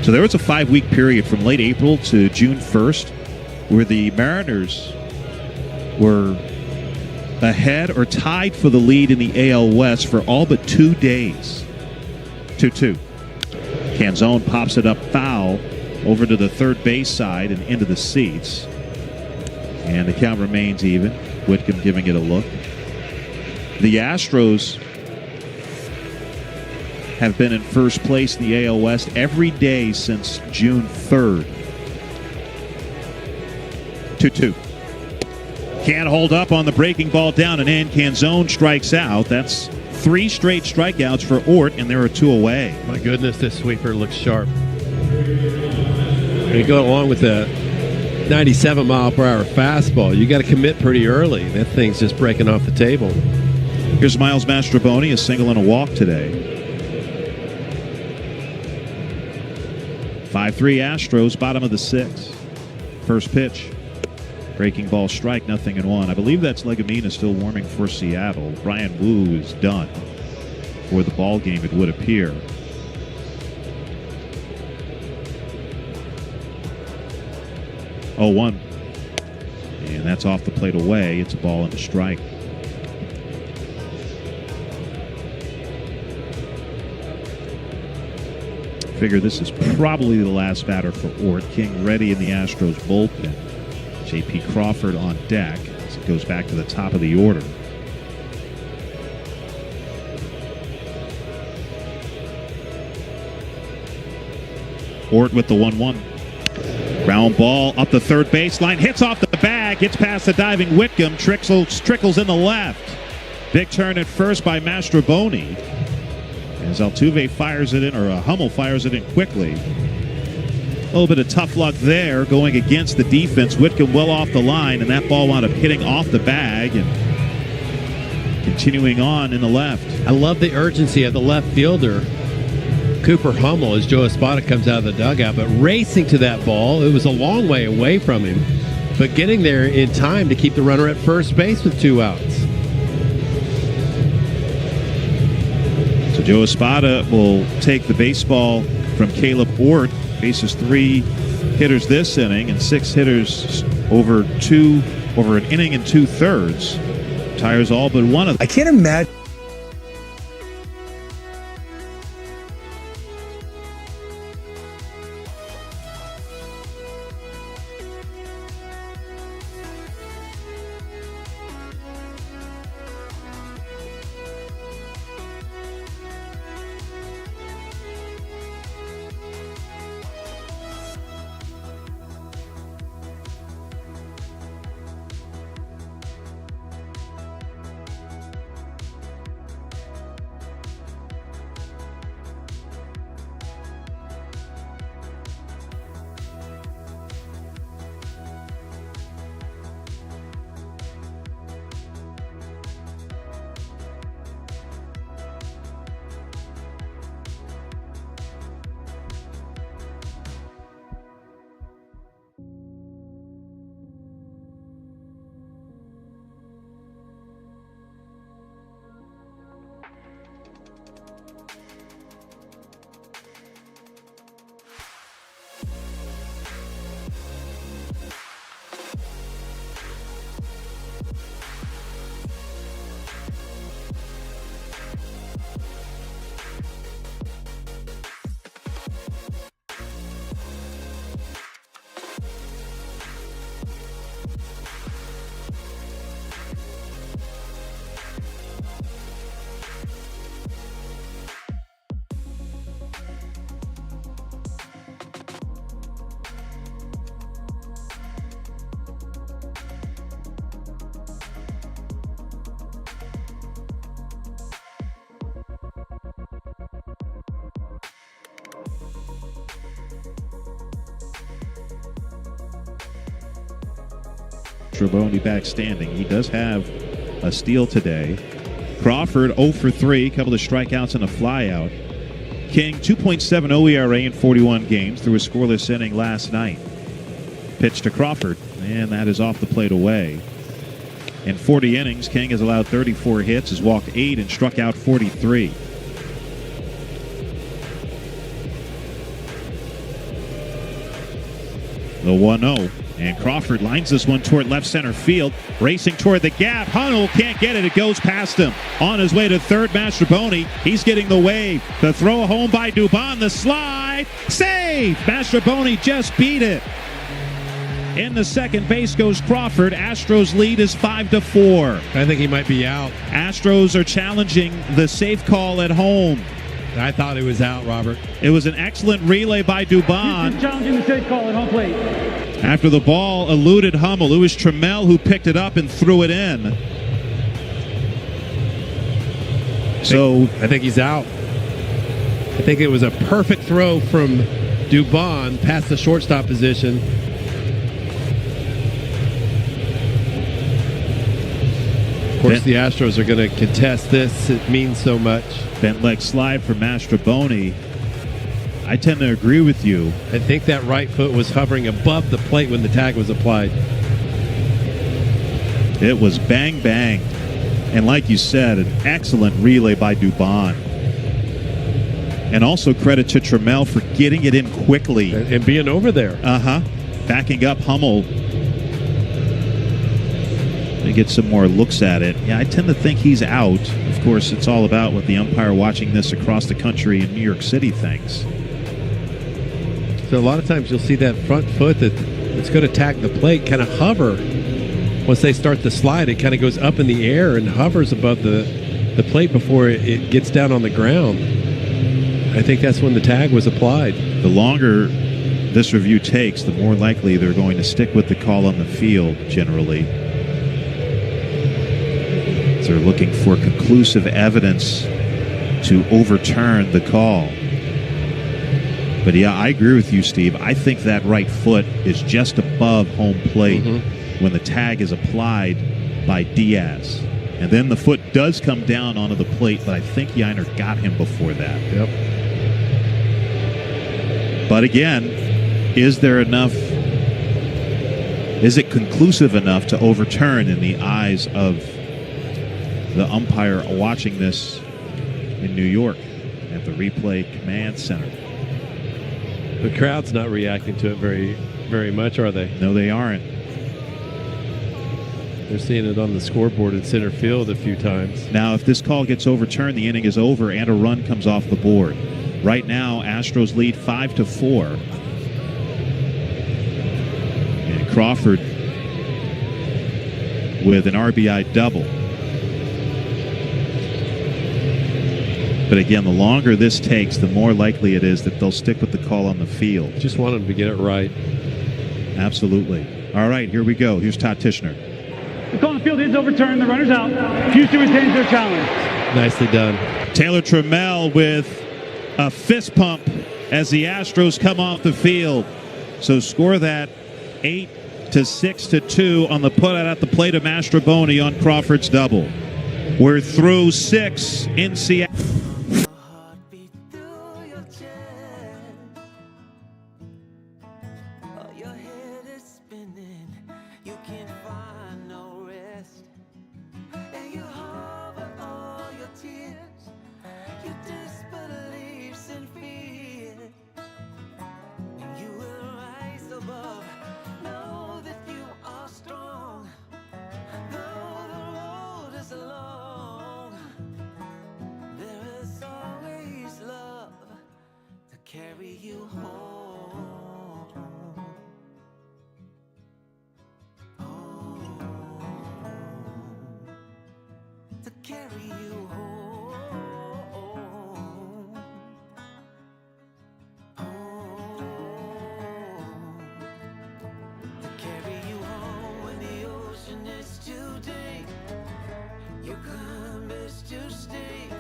So there was a 5-week period from late April to June 1st where the Mariners were ahead or tied for the lead in the AL West for all but 2 days. 2-2. Canzone pops it up foul over to the third base side and into the seats. And the count remains even. Whitcomb giving it a look. The Astros have been in first place in the AL West every day since June 3rd. 2-2. Can't hold up on the breaking ball down and in. Canzone strikes out. That's 3 straight strikeouts for Ort, and there are 2 away. My goodness, this sweeper looks sharp. And you go along with the 97-mile-per-hour fastball. You got to commit pretty early. That thing's just breaking off the table. Here's Miles Mastroboni, a single and a walk today. 5-3 Astros, bottom of the 6th. First pitch. Breaking ball strike, 0-1. I believe that's Legumina still warming for Seattle. Brian Wu is done for the ball game, it would appear. Oh, 1. And that's off the plate away. It's a ball and a strike. Figure this is probably the last batter for Ort. King ready in the Astros bullpen. J.P. Crawford on deck as it goes back to the top of the order. Ort with the 1-1. Ground ball up the third baseline. Hits off the bag. Gets past the diving Whitcomb. Trickles in the left. Big turn at first by Mastroboni. As Altuve fires it in, or Hummel fires it in quickly. little bit of tough luck there going against the defense. Whitcomb well off the line, and that ball wound up hitting off the bag and continuing on in the left. I love the urgency of the left fielder, Cooper Hummel, as Joe Espada comes out of the dugout, but racing to that ball. It was a long way away from him, but getting there in time to keep the runner at first base with 2 outs. So Joe Espada will take the baseball from Caleb Ort. Faces 3 hitters this inning and 6 hitters over an inning and 2/3. Tires all but one of them. I can't imagine. Traboni back standing. He does have a steal today. Crawford 0 for 3, couple of strikeouts and a flyout. King 2.70 ERA in 41 games through a scoreless inning last night. Pitch to Crawford, and that is off the plate away. In 40 innings, King has allowed 34 hits, has walked 8 and struck out 43. The 1-0. And Crawford lines this one toward left center field. Racing toward the gap. Hunnell can't get it. It goes past him. On his way to third, Mastrobuoni. He's getting the wave. The throw home by Dubon. The slide. Save! Mastrobuoni just beat it. In the second base goes Crawford. Astros lead is 5-4. I think he might be out. Astros are challenging the safe call at home. I thought it was out, Robert. It was an excellent relay by Dubon. Houston challenging the safe call at home plate. After the ball eluded Hummel, it was Trammell who picked it up and threw it in. I think he's out. I think it was a perfect throw from Dubon past the shortstop position. Of course, the Astros are going to contest this. It means so much. Bent leg slide for Mastrobuoni. I tend to agree with you. I think that right foot was hovering above the plate when the tag was applied. It was bang, bang. And like you said, an excellent relay by Dubon. And also credit to Trammell for getting it in quickly. And being over there. Backing up Hummel. To get some more looks at it. Yeah, I tend to think he's out. Of course, it's all about what the umpire watching this across the country in New York City thinks. So a lot of times you'll see that front foot that's going to tag the plate kind of hover. Once they start the slide, it kind of goes up in the air and hovers above the plate before it gets down on the ground. I think that's when the tag was applied. The longer this review takes, the more likely they're going to stick with the call on the field, generally. So they're looking for conclusive evidence to overturn the call. But yeah, I agree with you, Steve. I think that right foot is just above home plate when the tag is applied by Diaz. And then the foot does come down onto the plate, but I think Yiner got him before that. Yep. But again, is there enough? Is it conclusive enough to overturn in the eyes of the umpire watching this in New York at the replay command center? The crowd's not reacting to it very much, are they? No, they aren't. They're seeing it on the scoreboard in center field a few times. Now, if this call gets overturned, the inning is over and a run comes off the board. Right now, Astros lead 5-4. And Crawford with an RBI double. But again, the longer this takes, the more likely it is that they'll stick with the call on the field. Just want them to get it right. Absolutely. All right, here we go. Here's Todd Tishner. The call on the field is overturned. The runner's out. Houston retains their challenge. Nicely done. Taylor Trammell with a fist pump as the Astros come off the field. So score that 8-6-2 on the putout at the plate of Mastroboni on Crawford's double. We're through 6 in Seattle. Carry you home, to carry you home, to carry you home when the ocean is too deep. Your climb is too steep.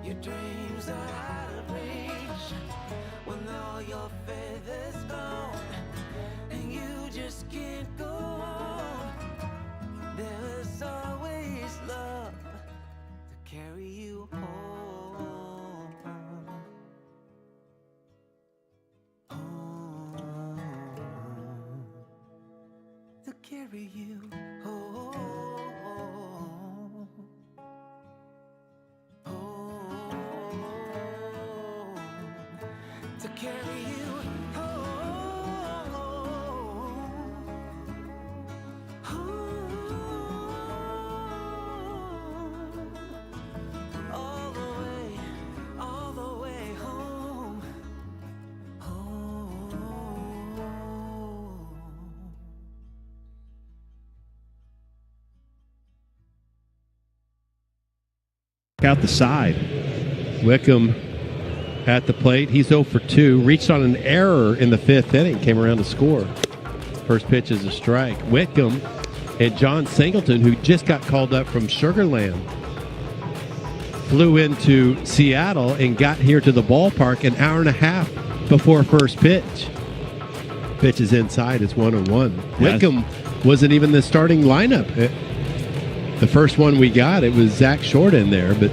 Your dreams are out of reach. When all your faith is gone and you just can't go on, there is always love to carry you home, to carry you home. To carry you home, all the way home, Out the side. Wickham at the plate. He's 0 for 2. Reached on an error in the 5th inning. Came around to score. First pitch is a strike. Wickham and John Singleton, who just got called up from Sugar Land, flew into Seattle and got here to the ballpark an hour and a half before first pitch. Pitch is inside. It's 1-1. Yes. Wickham wasn't even the starting lineup. The first one we got, it was Zach Short in there, but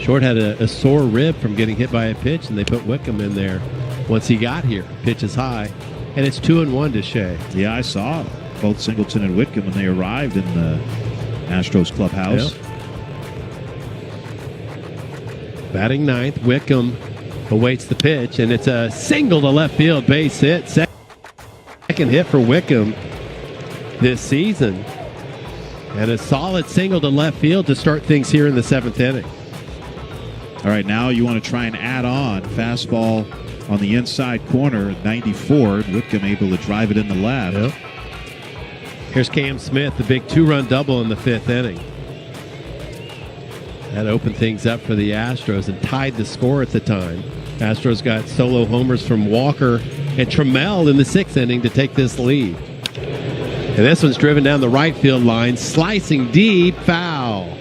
Short had a sore rib from getting hit by a pitch, and they put Wickham in there once he got here. Pitch is high, and it's 2-1 to Shea. Yeah, I saw both Singleton and Wickham when they arrived in the Astros clubhouse. Yep. Batting ninth, Wickham awaits the pitch, and it's a single to left field, base hit. Second hit for Wickham this season. And a solid single to left field to start things here in the 7th inning. All right, now you want to try and add on. Fastball on the inside corner, 94. Wickham able to drive it in the left. Yep. Here's Cam Smith, the big 2-run double in the 5th inning. That opened things up for the Astros and tied the score at the time. Astros got solo homers from Walker and Trammell in the 6th inning to take this lead. And this one's driven down the right field line, slicing deep, foul.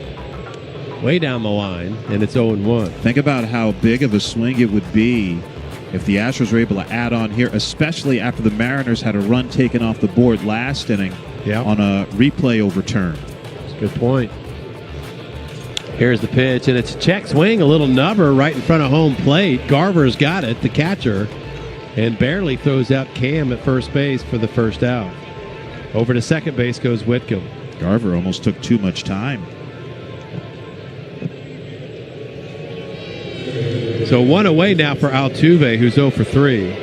Way down the line, and it's 0-1. Think about how big of a swing it would be if the Astros are able to add on here, especially after the Mariners had a run taken off the board last inning on a replay overturn. That's a good point. Here's the pitch, and it's a check swing, a little nubber right in front of home plate. Garver's got it, the catcher, and barely throws out Cam at first base for the first out. Over to second base goes Whitcomb. Garver almost took too much time. So one away now for Altuve, who's 0 for 3.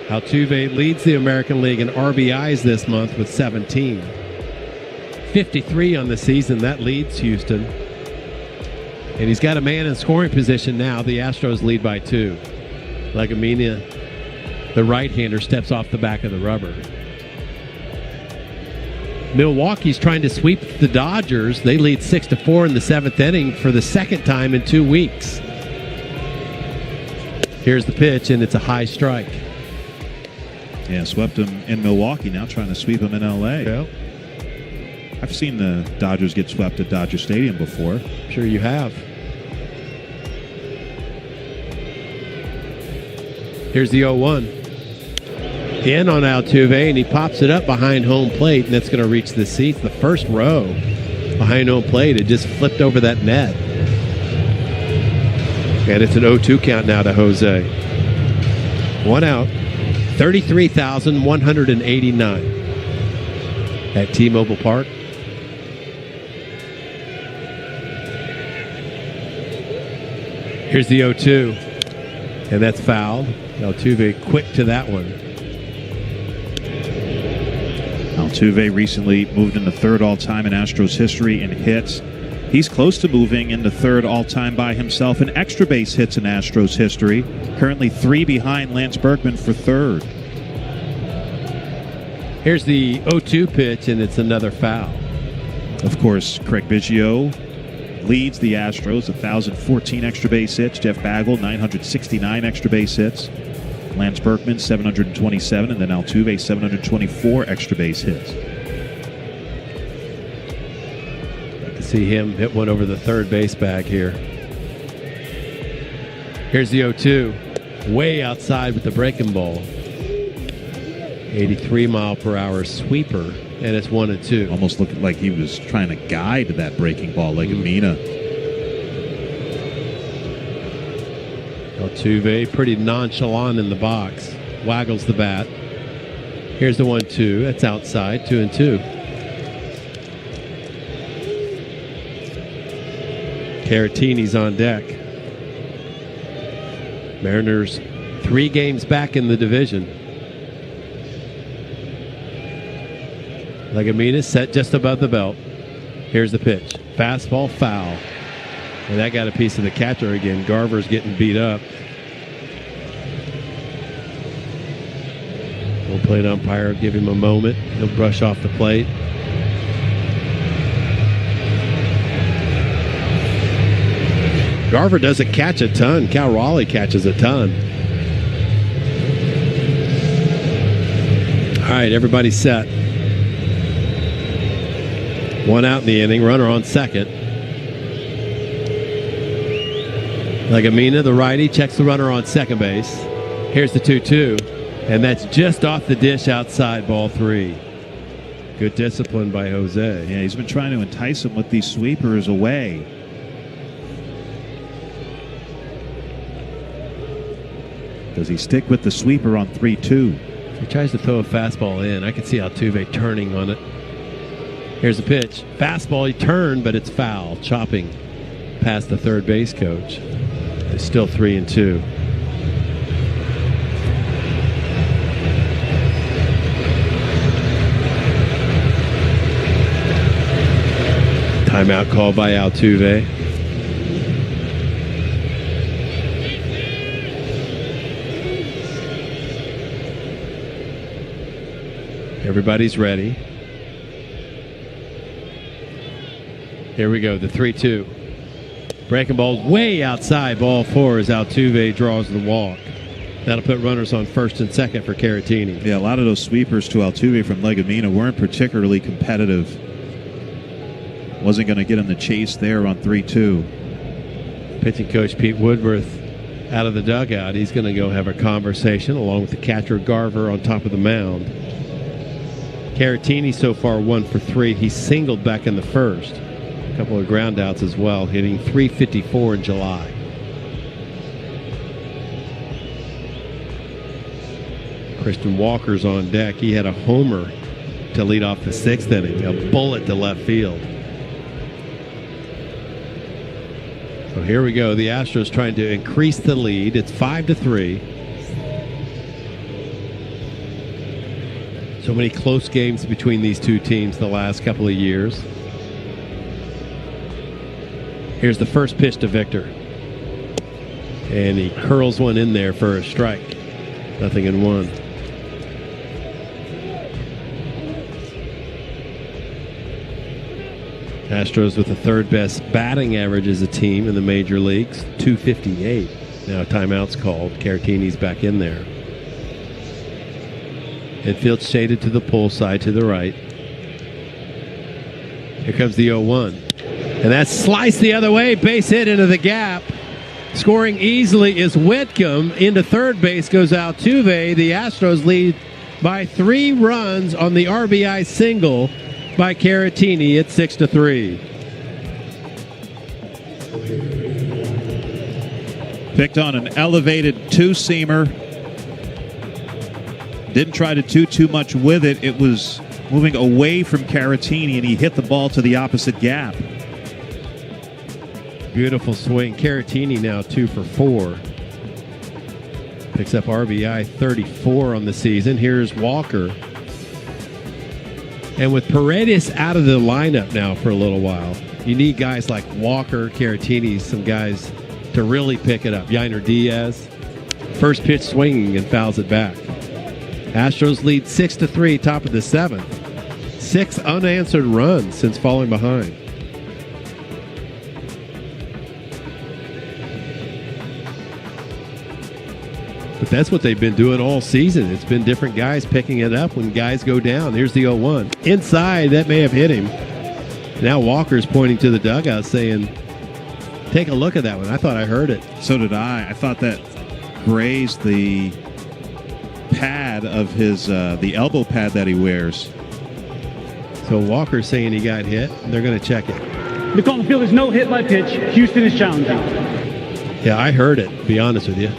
Altuve leads the American League in RBIs this month with 17. 53 on the season. That leads Houston. And he's got a man in scoring position now. The Astros lead by 2. Legumina, the right-hander, steps off the back of the rubber. Milwaukee's trying to sweep the Dodgers. They lead 6-4 in the 7th inning for the second time in 2 weeks. Here's the pitch, and it's a high strike. Yeah, swept him in Milwaukee, now trying to sweep him in L.A. Yep. I've seen the Dodgers get swept at Dodger Stadium before. Sure you have. Here's the 0-1. In on Altuve, and he pops it up behind home plate, and that's going to reach the seats. The first row behind home plate, it just flipped over that net. And it's an 0-2 count now to Jose. 1 out. 33,189 at T-Mobile Park. Here's the 0-2, and that's foul. Altuve quick to that one. Altuve recently moved into third all-time in Astros history in hits. He's close to moving into third all-time by himself in extra base hits in Astros history. Currently 3 behind Lance Berkman for third. Here's the 0-2 pitch, and it's another foul. Of course, Craig Biggio leads the Astros, 1,014 extra base hits. Jeff Bagwell, 969 extra base hits. Lance Berkman, 727, and then Altuve, 724 extra base hits. I can see him hit one over the third base bag here. Here's the 0-2, way outside with the breaking ball. 83-mile-per-hour sweeper, and it's 1-2. Almost looked like he was trying to guide that breaking ball like Amina. Altuve, pretty nonchalant in the box. Waggles the bat. Here's the 1-2. That's outside, 2-2. Caratini's on deck. Mariners 3 games back in the division. Legumina set just above the belt. Here's the pitch. Fastball, foul. And that got a piece of the catcher again. Garver's getting beat up. Home plate umpire give him a moment. He'll brush off the plate. Garver doesn't catch a ton. Cal Raleigh catches a ton. All right, everybody's set. 1 out in the inning. Runner on second. Legumina, the righty, checks the runner on second base. Here's the 2-2, and that's just off the dish outside, ball 3. Good discipline by Jose. Yeah, he's been trying to entice him with these sweepers away. Does he stick with the sweeper on 3-2? If he tries to throw a fastball in, I can see Altuve turning on it. Here's the pitch. Fastball, he turned, but it's foul. Chopping past the third base coach. It's still 3-2. Timeout called by Altuve. Everybody's ready. Here we go, the 3-2. Breaking ball's way outside, ball 4 as Altuve draws the walk. That'll put runners on first and second for Caratini. Yeah, a lot of those sweepers to Altuve from Legumina weren't particularly competitive. Wasn't going to get him the chase there on 3-2. Pitching coach Pete Woodworth out of the dugout. He's going to go have a conversation along with the catcher Garver on top of the mound. Caratini so far 1 for 3. He singled back in the first. A couple of ground outs as well, hitting .354 in July. Christian Walker's on deck. He had a homer to lead off the 6th inning, a bullet to left field. So here we go. The Astros trying to increase the lead. It's 5-3. So many close games between these two teams the last couple of years. Here's the first pitch to Victor. And he curls one in there for a strike. 0-1. Astros with the third best batting average as a team in the major leagues, .258. Now timeout's called. Caratini's back in there. Infield shaded to the pull side to the right. Here comes the 0-1. And that's sliced the other way. Base hit into the gap. Scoring easily is Whitcomb. Into third base goes Altuve. The Astros lead by 3 runs on the RBI single by Caratini at 6-3. Picked on an elevated two-seamer. Didn't try to do too much with it. It was moving away from Caratini, and he hit the ball to the opposite gap. Beautiful swing. Caratini now 2 for 4. Picks up RBI 34 on the season. Here's Walker. And with Paredes out of the lineup now for a little while, you need guys like Walker, Caratini, some guys to really pick it up. Yainer Diaz, first pitch swinging and fouls it back. Astros lead 6-3, top of the 7th. 6 unanswered runs since falling behind. But that's what they've been doing all season. It's been different guys picking it up when guys go down. Here's the 0-1. Inside, that may have hit him. Now Walker's pointing to the dugout saying, take a look at that one. I thought I heard it. So did I. I thought that grazed the pad of his, the elbow pad that he wears. So Walker's saying he got hit. They're going to check it. The call on the field is no hit by pitch. Houston is challenging. Yeah, I heard it, to be honest with you.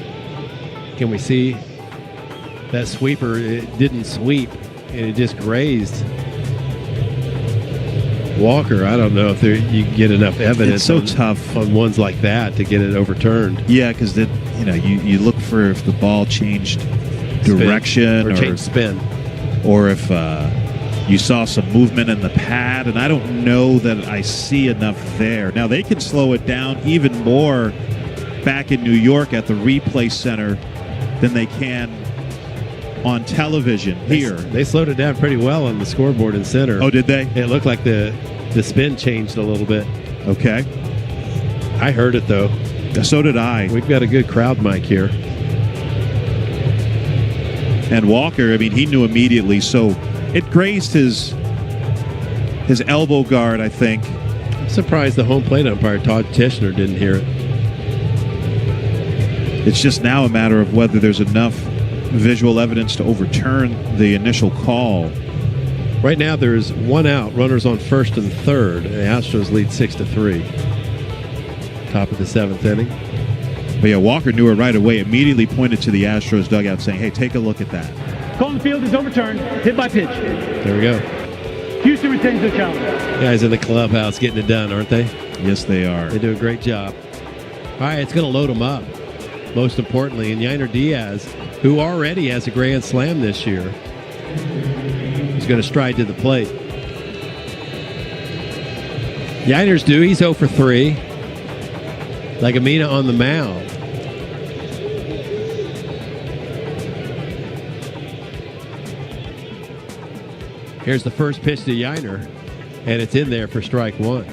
Can we see that sweeper? It didn't sweep, and it just grazed Walker. I don't know if you can get enough evidence. It's so tough on ones like that to get it overturned. Yeah, because you look for if the ball changed direction or changed spin, or if you saw some movement in the pad, and I don't know that I see enough there. Now they can slow it down even more back in New York at the replay center than they can on television here. They slowed it down pretty well on the scoreboard in center. Oh, did they? It looked like the spin changed a little bit. Okay. I heard it, though. So did I. We've got a good crowd mic here. And Walker, I mean, he knew immediately, so it grazed his elbow guard, I think. I'm surprised the home plate umpire, Todd Tishner, didn't hear it. It's just now a matter of whether there's enough visual evidence to overturn the initial call. Right now, there's 1 out, runners on first and third. The Astros lead 6-3. Top of the 7th inning. But yeah, Walker knew it right away, immediately pointed to the Astros dugout saying, hey, take a look at that. Call on the field is overturned. Hit by pitch. There we go. Houston retains the challenge. Guys in the clubhouse getting it done, aren't they? Yes, they are. They do a great job. All right, it's going to load them up. Most importantly, and Yainer Diaz, who already has a grand slam this year, is going to stride to the plate. Yainer's due. He's 0 for 3. Legamina on the mound. Here's the first pitch to Yainer, and it's in there for strike 1.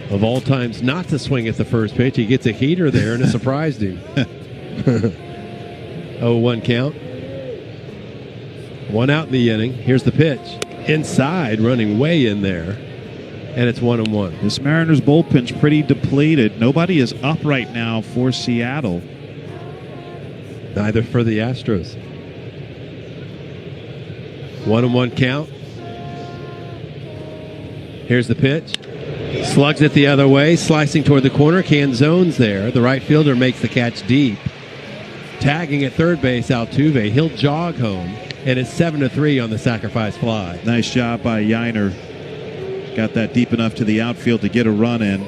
Of all times not to swing at the first pitch, he gets a heater there, and it surprised him. 0-1 count. 1 out in the inning. Here's the pitch. Inside, running way in there, and it's 1-1. This Mariners bullpen's pretty depleted. completed. Nobody is up right now for Seattle. Neither for the Astros. 1-1 count. Here's the pitch. Slugs it the other way, slicing toward the corner. Canzone's there. The right fielder makes the catch deep. Tagging at third base, Altuve. He'll jog home, and it's 7-3 on the sacrifice fly. Nice job by Yiner. Got that deep enough to the outfield to get a run in.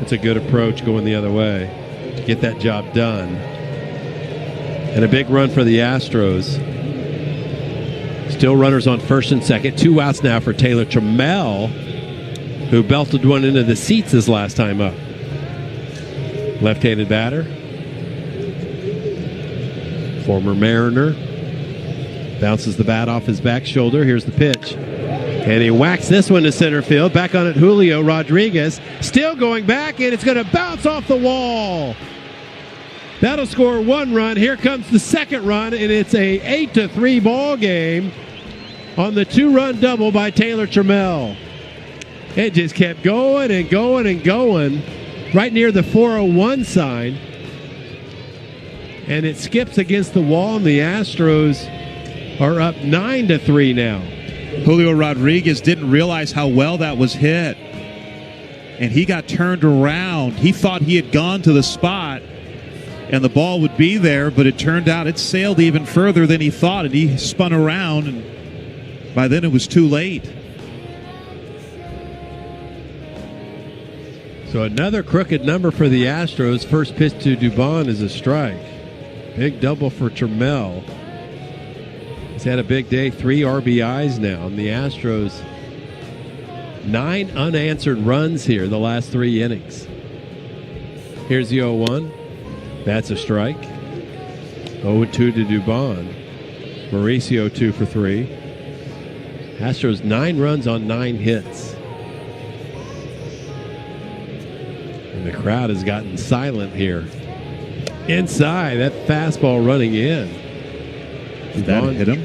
It's a good approach going the other way to get that job done. And a big run for the Astros. Still runners on first and second. 2 outs now for Taylor Trammell, who belted one into the seats his last time up. Left-handed batter. Former Mariner. Bounces the bat off his back shoulder. Here's the pitch. And he whacks this one to center field. Back on it, Julio Rodriguez. Still going back, and it's going to bounce off the wall. That'll score 1 run. Here comes the second run, and it's a 8-3 ball game on the 2-run double by Taylor Trammell. It just kept going and going and going right near the 401 sign. And it skips against the wall, and the Astros are up 9-3 now. Julio Rodriguez didn't realize how well that was hit. And he got turned around. He thought he had gone to the spot and the ball would be there, but it turned out it sailed even further than he thought, and he spun around, and by then it was too late. So another crooked number for the Astros. First pitch to Dubon is a strike. Big double for Trammell. He's had a big day, 3 RBIs now, and the Astros 9 unanswered runs here the last 3 innings. Here's the 0-1. That's a strike. 0-2 to Dubon. Mauricio 2 for 3. Astros 9 runs on 9 hits. And the crowd has gotten silent here. Inside, that fastball running in. Did that hit him?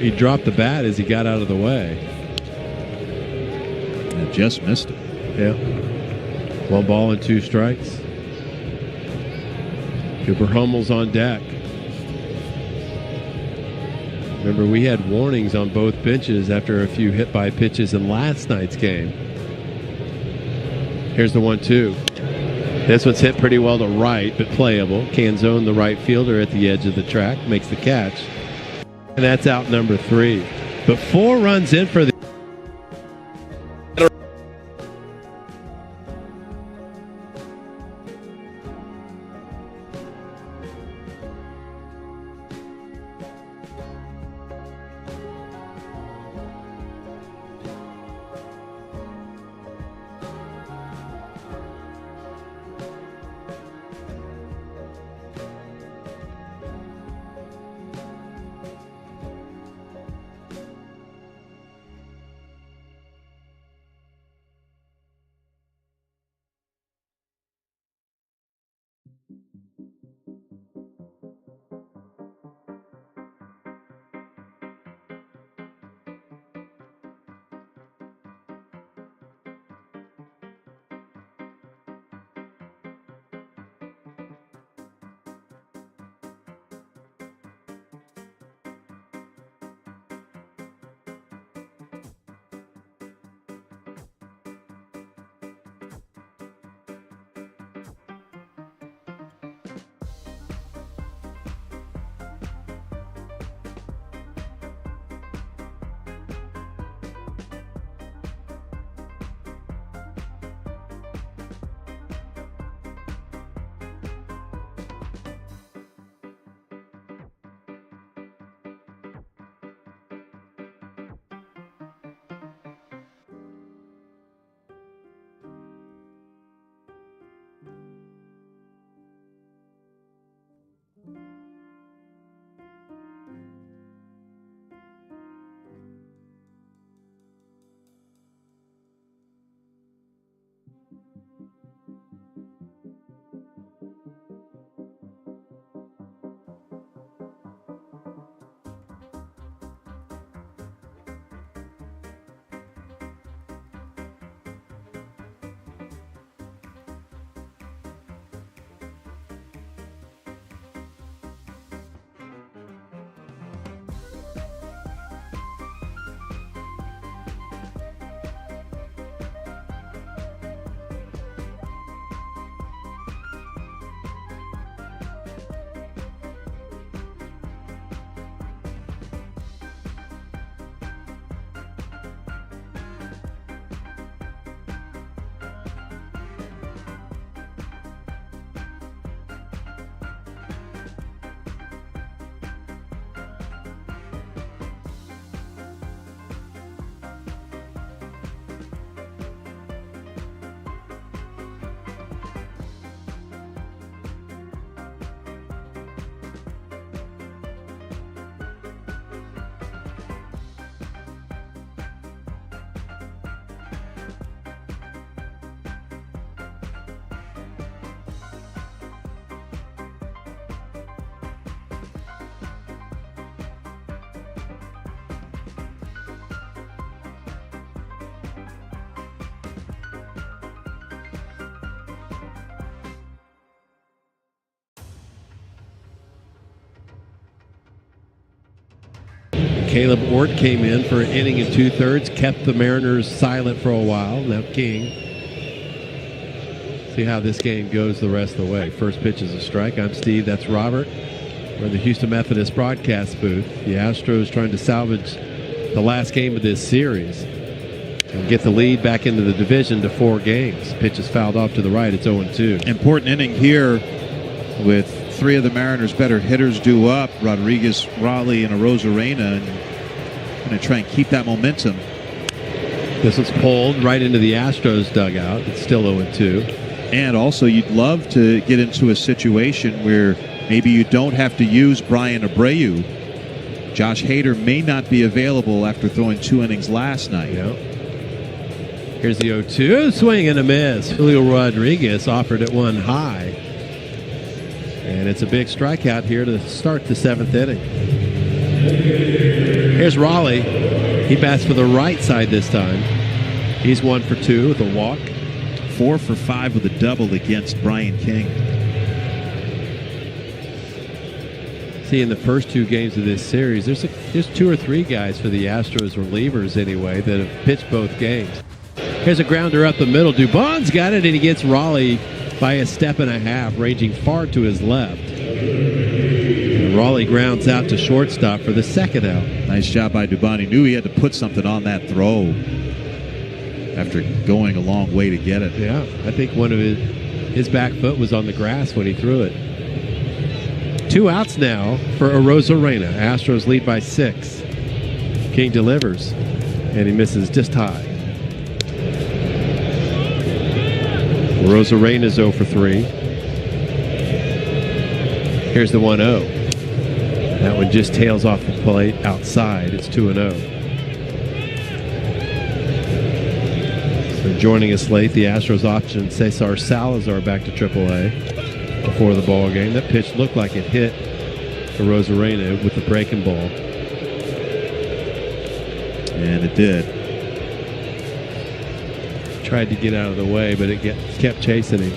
He dropped the bat as he got out of the way. And just missed it. Yeah. 1 ball and 2 strikes. Cooper Hummel's on deck. Remember, we had warnings on both benches after a few hit-by pitches in last night's game. Here's the 1-2. This one's hit pretty well to right, but playable. Canzone, the right fielder, at the edge of the track, makes the catch. And that's out number 3. But 4 runs in for the Caleb Ort came in for an inning and 2/3, kept the Mariners silent for a while. Now King. See how this game goes the rest of the way. First pitch is a strike. I'm Steve. That's Robert. We're in the Houston Methodist broadcast booth. The Astros trying to salvage the last game of this series and get the lead back into the division to 4 games. Pitch is fouled off to the right. It's 0-2. Important inning here with 3 of the Mariners' better hitters due up. Rodriguez, Raleigh, and Arozarena, and going to try and keep that momentum. This was pulled right into the Astros dugout. It's still 0-2. And also, you'd love to get into a situation where maybe you don't have to use Brian Abreu. Josh Hader may not be available after throwing 2 innings last night. Yeah. Here's the 0-2. Swing and a miss. Julio Rodriguez offered it one high. And it's a big strikeout here to start the 7th inning. Here's Raleigh. He bats for the right side this time. He's 1 for 2 with a walk. 4 for 5 with a double against Brian King. See, in the first 2 games of this series, there's 2 or 3 guys for the Astros relievers anyway that have pitched both games. Here's a grounder up the middle. Dubon's got it, and he gets Raleigh by a step and a half, ranging far to his left. And Raleigh grounds out to shortstop for the 2nd out. Nice job by Dubon. He knew he had to put something on that throw after going a long way to get it. Yeah, I think one of his back foot was on the grass when he threw it. 2 outs now for Arozarena. Astros lead by 6. King delivers, and he misses just high. Arozarena's 0 for 3. Here's the 1-0. That one just tails off the plate outside. It's 2-0. So joining us late, the Astros option Cesar Salazar back to AAA before the ball game. That pitch looked like it hit Arozarena with the breaking ball. And it did. Tried to get out of the way, but it kept chasing him.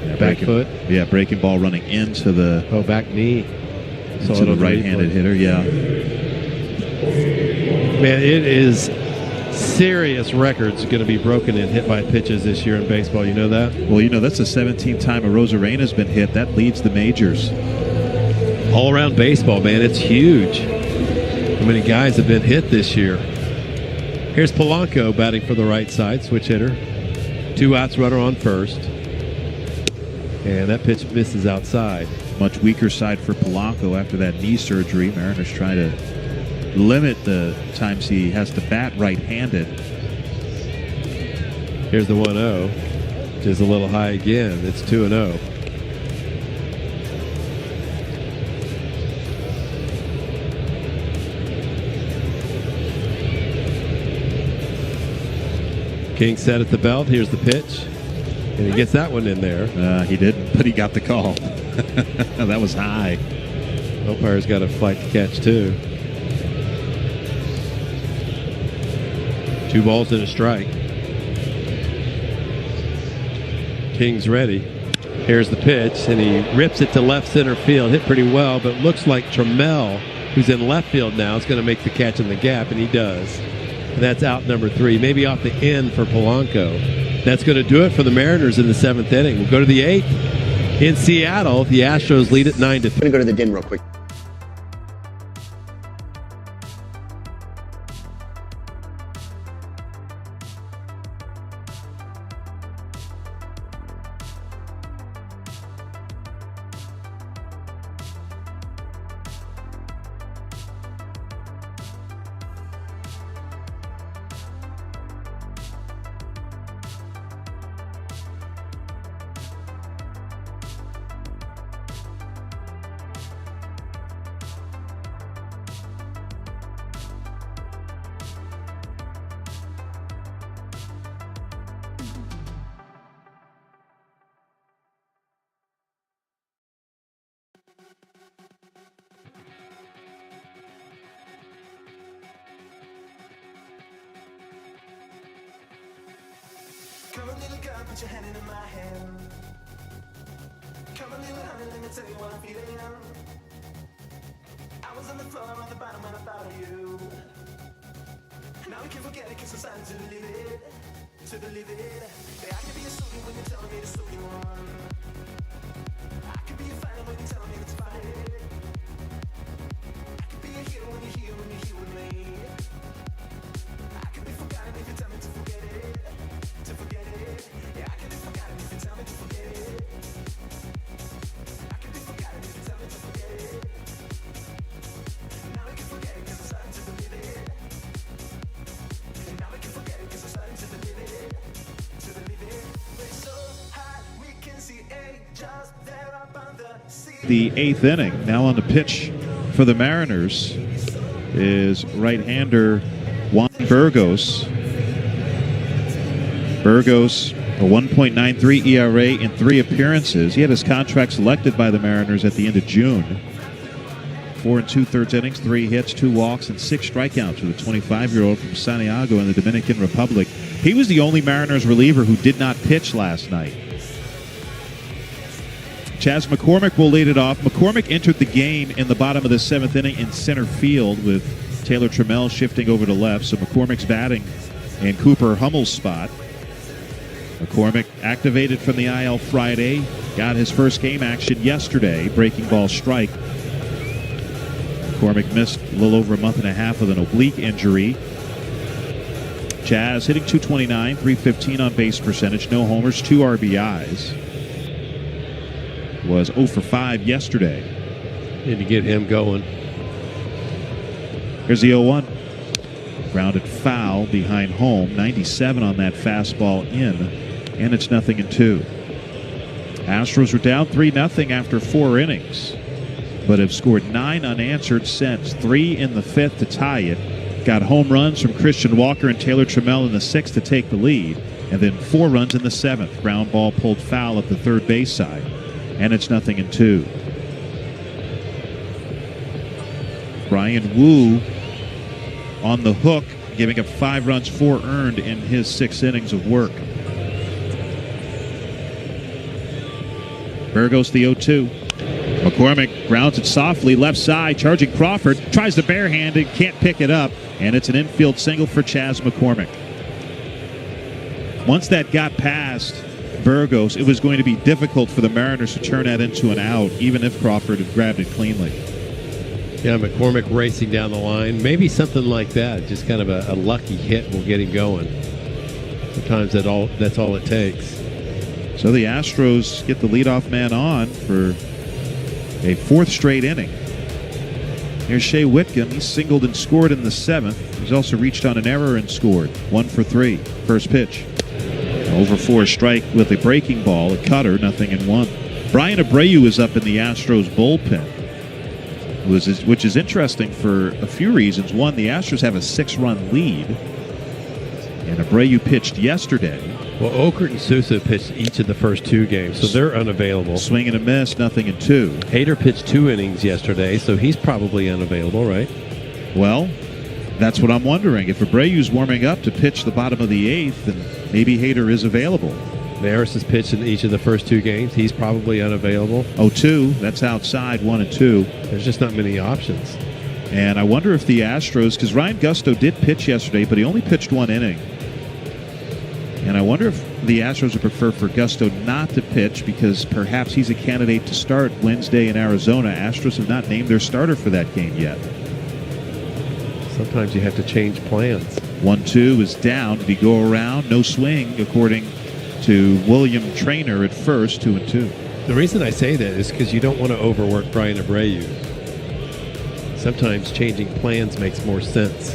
Yeah, back foot. Yeah, breaking ball running into the back knee. Into the right-handed hitter. Yeah. Man, it is serious records going to be broken in hit by pitches this year in baseball. You know that? Well, you know that's the 17th time Arozarena's been hit. That leads the majors. All around baseball, man, it's huge. How many guys have been hit this year? Here's Polanco batting for the right side, switch hitter. 2 outs, runner on first. And that pitch misses outside. Much weaker side for Polanco after that knee surgery. Mariners try to limit the times he has to bat right-handed. Here's the 1-0, which is a little high again. It's 2-0. King set at the belt. Here's the pitch. And he gets that one in there. He didn't, but he got the call. That was high. Umpire's got a flight to catch, too. 2 balls and a strike. King's ready. Here's the pitch, and he rips it to left center field. Hit pretty well, but looks like Trammell, who's in left field now, is going to make the catch in the gap, and he does. And that's out number 3, maybe off the end for Polanco. That's going to do it for the Mariners in the 7th inning. We'll go to the 8th in Seattle. The Astros lead at 9-3. I'm going to go to the den real quick. Come a little girl, put your hand in my hand. Come a little honey, let me tell you what I'm feeling. Now we can forget it, cause it's time to live it. To believe it. I can be a student when you're telling me to study one. I can be a fighter when you're telling me to fight it. I can be a hero when you're here with me. I can be forgotten if you tell me to forget it. To forget it. Yeah, I can be forgotten if you tell me to forget it. I can be forgotten if you tell me to forget it. Now we can forget it cause it's starting to believe it. And now we can forget it cause it's starting to believe it. To believe it. We're so high we can see angels there up on the sea. The 8th inning. Now on the pitch for the Mariners is right-hander Juan Burgos. Burgos, a 1.93 ERA in 3 appearances. He had his contract selected by the Mariners at the end of June. 4 2/3 innings, 3 hits, 2 walks, and 6 strikeouts with a 25-year-old from Santiago in the Dominican Republic. He was the only Mariners reliever who did not pitch last night. Chas McCormick will lead it off. McCormick entered the game in the bottom of the 7th inning in center field with Taylor Trammell shifting over to left. So McCormick's batting in Cooper Hummel's spot. McCormick activated from the IL Friday. Got his first game action yesterday. Breaking ball strike. McCormick missed a little over a month and a half with an oblique injury. Chas hitting .229, .315 on base percentage. No homers, 2 RBIs. Was 0 for 5 yesterday. Need to get him going. Here's the 0-1. Grounded foul behind home. 97 on that fastball in. And it's 0-2. Astros were down 3-0 after 4 innings, but have scored 9 unanswered since. 3 in the 5th to tie it. Got home runs from Christian Walker and Taylor Trammell in the 6th to take the lead. And then 4 runs in the 7th. Ground ball pulled foul at the third base side. And it's 0-2. Brian Wu on the hook, giving up 5 runs, 4 earned in his 6 innings of work. Burgos the 0-2. McCormick grounds it softly, left side, charging Crawford. Tries to barehand it, can't pick it up, and it's an infield single for Chas McCormick. Once that got past Burgos, it was going to be difficult for the Mariners to turn that into an out, even if Crawford had grabbed it cleanly. Yeah, McCormick racing down the line. Maybe something like that. Just kind of a lucky hit will get him going. Sometimes that's all it takes. So the Astros get the leadoff man on for a 4th straight inning. Here's Shea Whitcomb. He singled and scored in the 7th. He's also reached on an error and scored. 1 for 3. First pitch. Over 4 strike with a breaking ball, a cutter, 0-1. Brian Abreu is up in the Astros bullpen, which is interesting for a few reasons. One, the Astros have a 6-run lead, and Abreu pitched yesterday. Well, Okert and Sousa pitched each of the first 2 games, so they're unavailable. Swing and a miss, 0-2. Hader pitched 2 innings yesterday, so he's probably unavailable, right? Well, that's what I'm wondering. If Abreu's warming up to pitch the bottom of the 8th, then maybe Hader is available. Maris has pitched in each of the first 2 games. He's probably unavailable. 0-2, that's outside, 1-2. There's just not many options. And I wonder if the Astros, because Ryan Gusto did pitch yesterday, but he only pitched 1 inning. And I wonder if the Astros would prefer for Gusto not to pitch because perhaps he's a candidate to start Wednesday in Arizona. Astros have not named their starter for that game yet. Sometimes you have to change plans. 1-2 is down. Did he go around? No swing, according to William Trainer at first, 2-2. The reason I say that is because you don't want to overwork Brian Abreu. Sometimes changing plans makes more sense.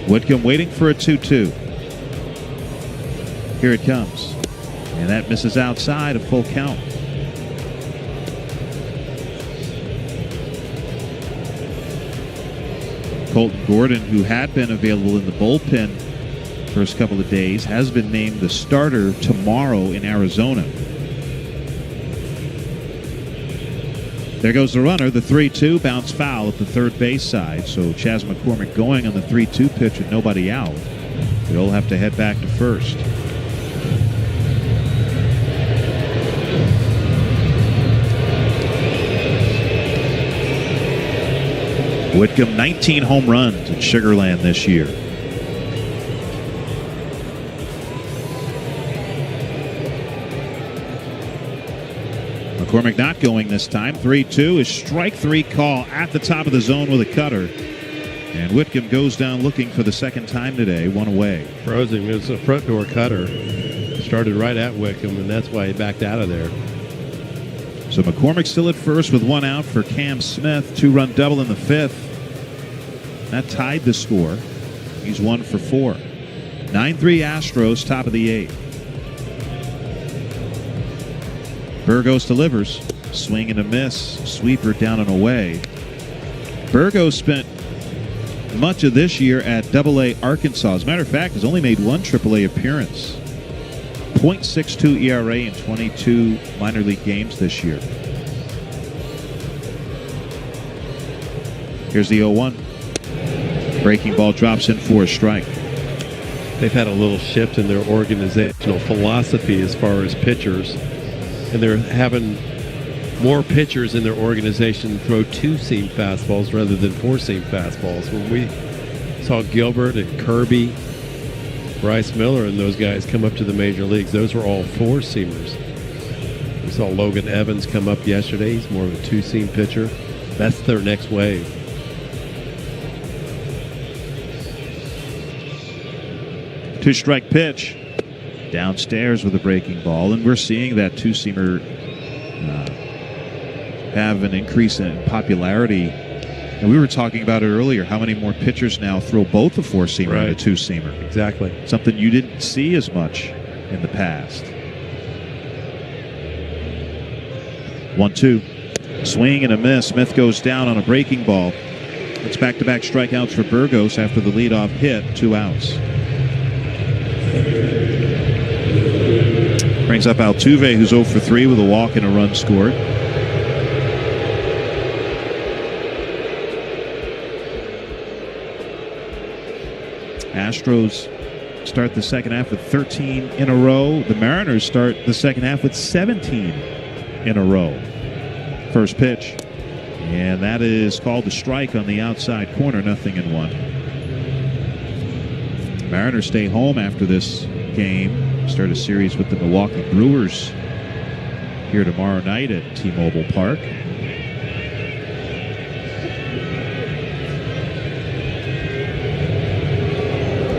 Whitcomb waiting for a 2-2. Here it comes. And that misses outside, a full count. Colton Gordon, who had been available in the bullpen first couple of days, has been named the starter tomorrow in Arizona. There goes the runner, the 3-2, bounce foul at the third base side. So Chas McCormick going on the 3-2 pitch with nobody out. They'll have to head back to first. Whitcomb, 19 home runs in Sugar Land this year. McCormick not going this time. 3-2 is strike three call at the top of the zone with a cutter. And Whitcomb goes down looking for the second time today, one away. Froze him. It was a front door cutter. Started right at Whitcomb, and that's why he backed out of there. So McCormick still at first with one out for Cam Smith. 2-run double in the fifth. That tied the score. He's 1 for 4. 9-3 Astros, top of the eighth. Burgos delivers. Swing and a miss. Sweeper down and away. Burgos spent much of this year at AA Arkansas. As a matter of fact, has only made one AAA appearance. .62 ERA in 22 minor league games this year. Here's the 0-1. Breaking ball drops in for a strike. They've had a little shift in their organizational philosophy as far as pitchers. And they're having more pitchers in their organization throw two-seam fastballs rather than four-seam fastballs. When we saw Gilbert and Kirby, Bryce Miller and those guys come up to the major leagues, those were all four-seamers. We saw Logan Evans come up yesterday. He's more of a two-seam pitcher. That's their next wave. Two-strike pitch. Downstairs with a breaking ball, and we're seeing that two-seamer have an increase in popularity. And we were talking about it earlier, how many more pitchers now throw both a four-seamer and a two-seamer. Exactly. Something you didn't see as much in the past. 1-2. Swing and a miss. Smith goes down on a breaking ball. It's back-to-back strikeouts for Burgos after the leadoff hit. 2 outs. Brings up Altuve, who's 0 for 3 with a walk and a run scored. Astros start the second half with 13 in a row. The Mariners start the second half with 17 in a row. First pitch. And that is called a strike on the outside corner, 0-1. Mariners stay home after this game. Start a series with the Milwaukee Brewers here tomorrow night at T-Mobile Park.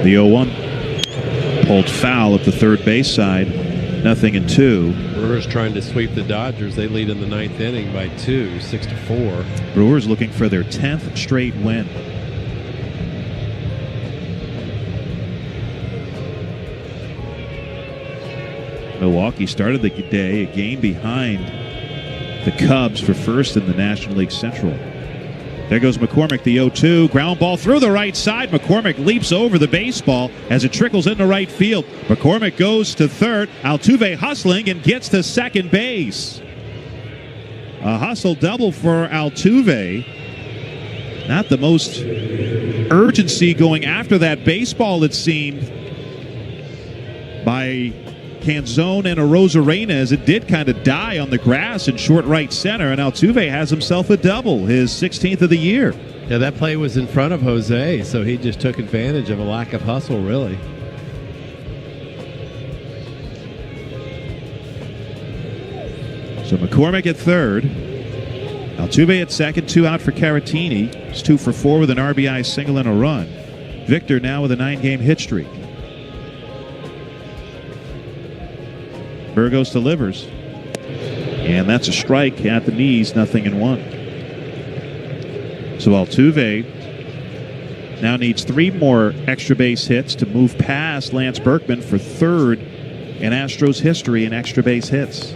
The 0-1 pulled foul at the third base side. 0-2. Brewers trying to sweep the Dodgers. They lead in the ninth inning by 2, 6-4. Brewers looking for their 10th straight win. Milwaukee started the day a game behind the Cubs for first in the National League Central. There goes McCormick, the 0-2. Ground ball through the right side. McCormick leaps over the baseball as it trickles into right field. McCormick goes to third. Altuve hustling and gets to second base. A hustle double for Altuve. Not the most urgency going after that baseball, it seemed, by Canzone and Arozarena, as it did kind of die on the grass in short right center, and Altuve has himself a double, his 16th of the year. Yeah, that play was in front of Jose, so he just took advantage of a lack of hustle, really. So McCormick at third. Altuve at second, 2 out for Caratini. He's 2 for 4 with an RBI single and a run. Victor now with a 9-game hit streak. Burgos delivers. And that's a strike at the knees, 0-1. So Altuve now needs 3 more extra base hits to move past Lance Berkman for third in Astros history in extra base hits.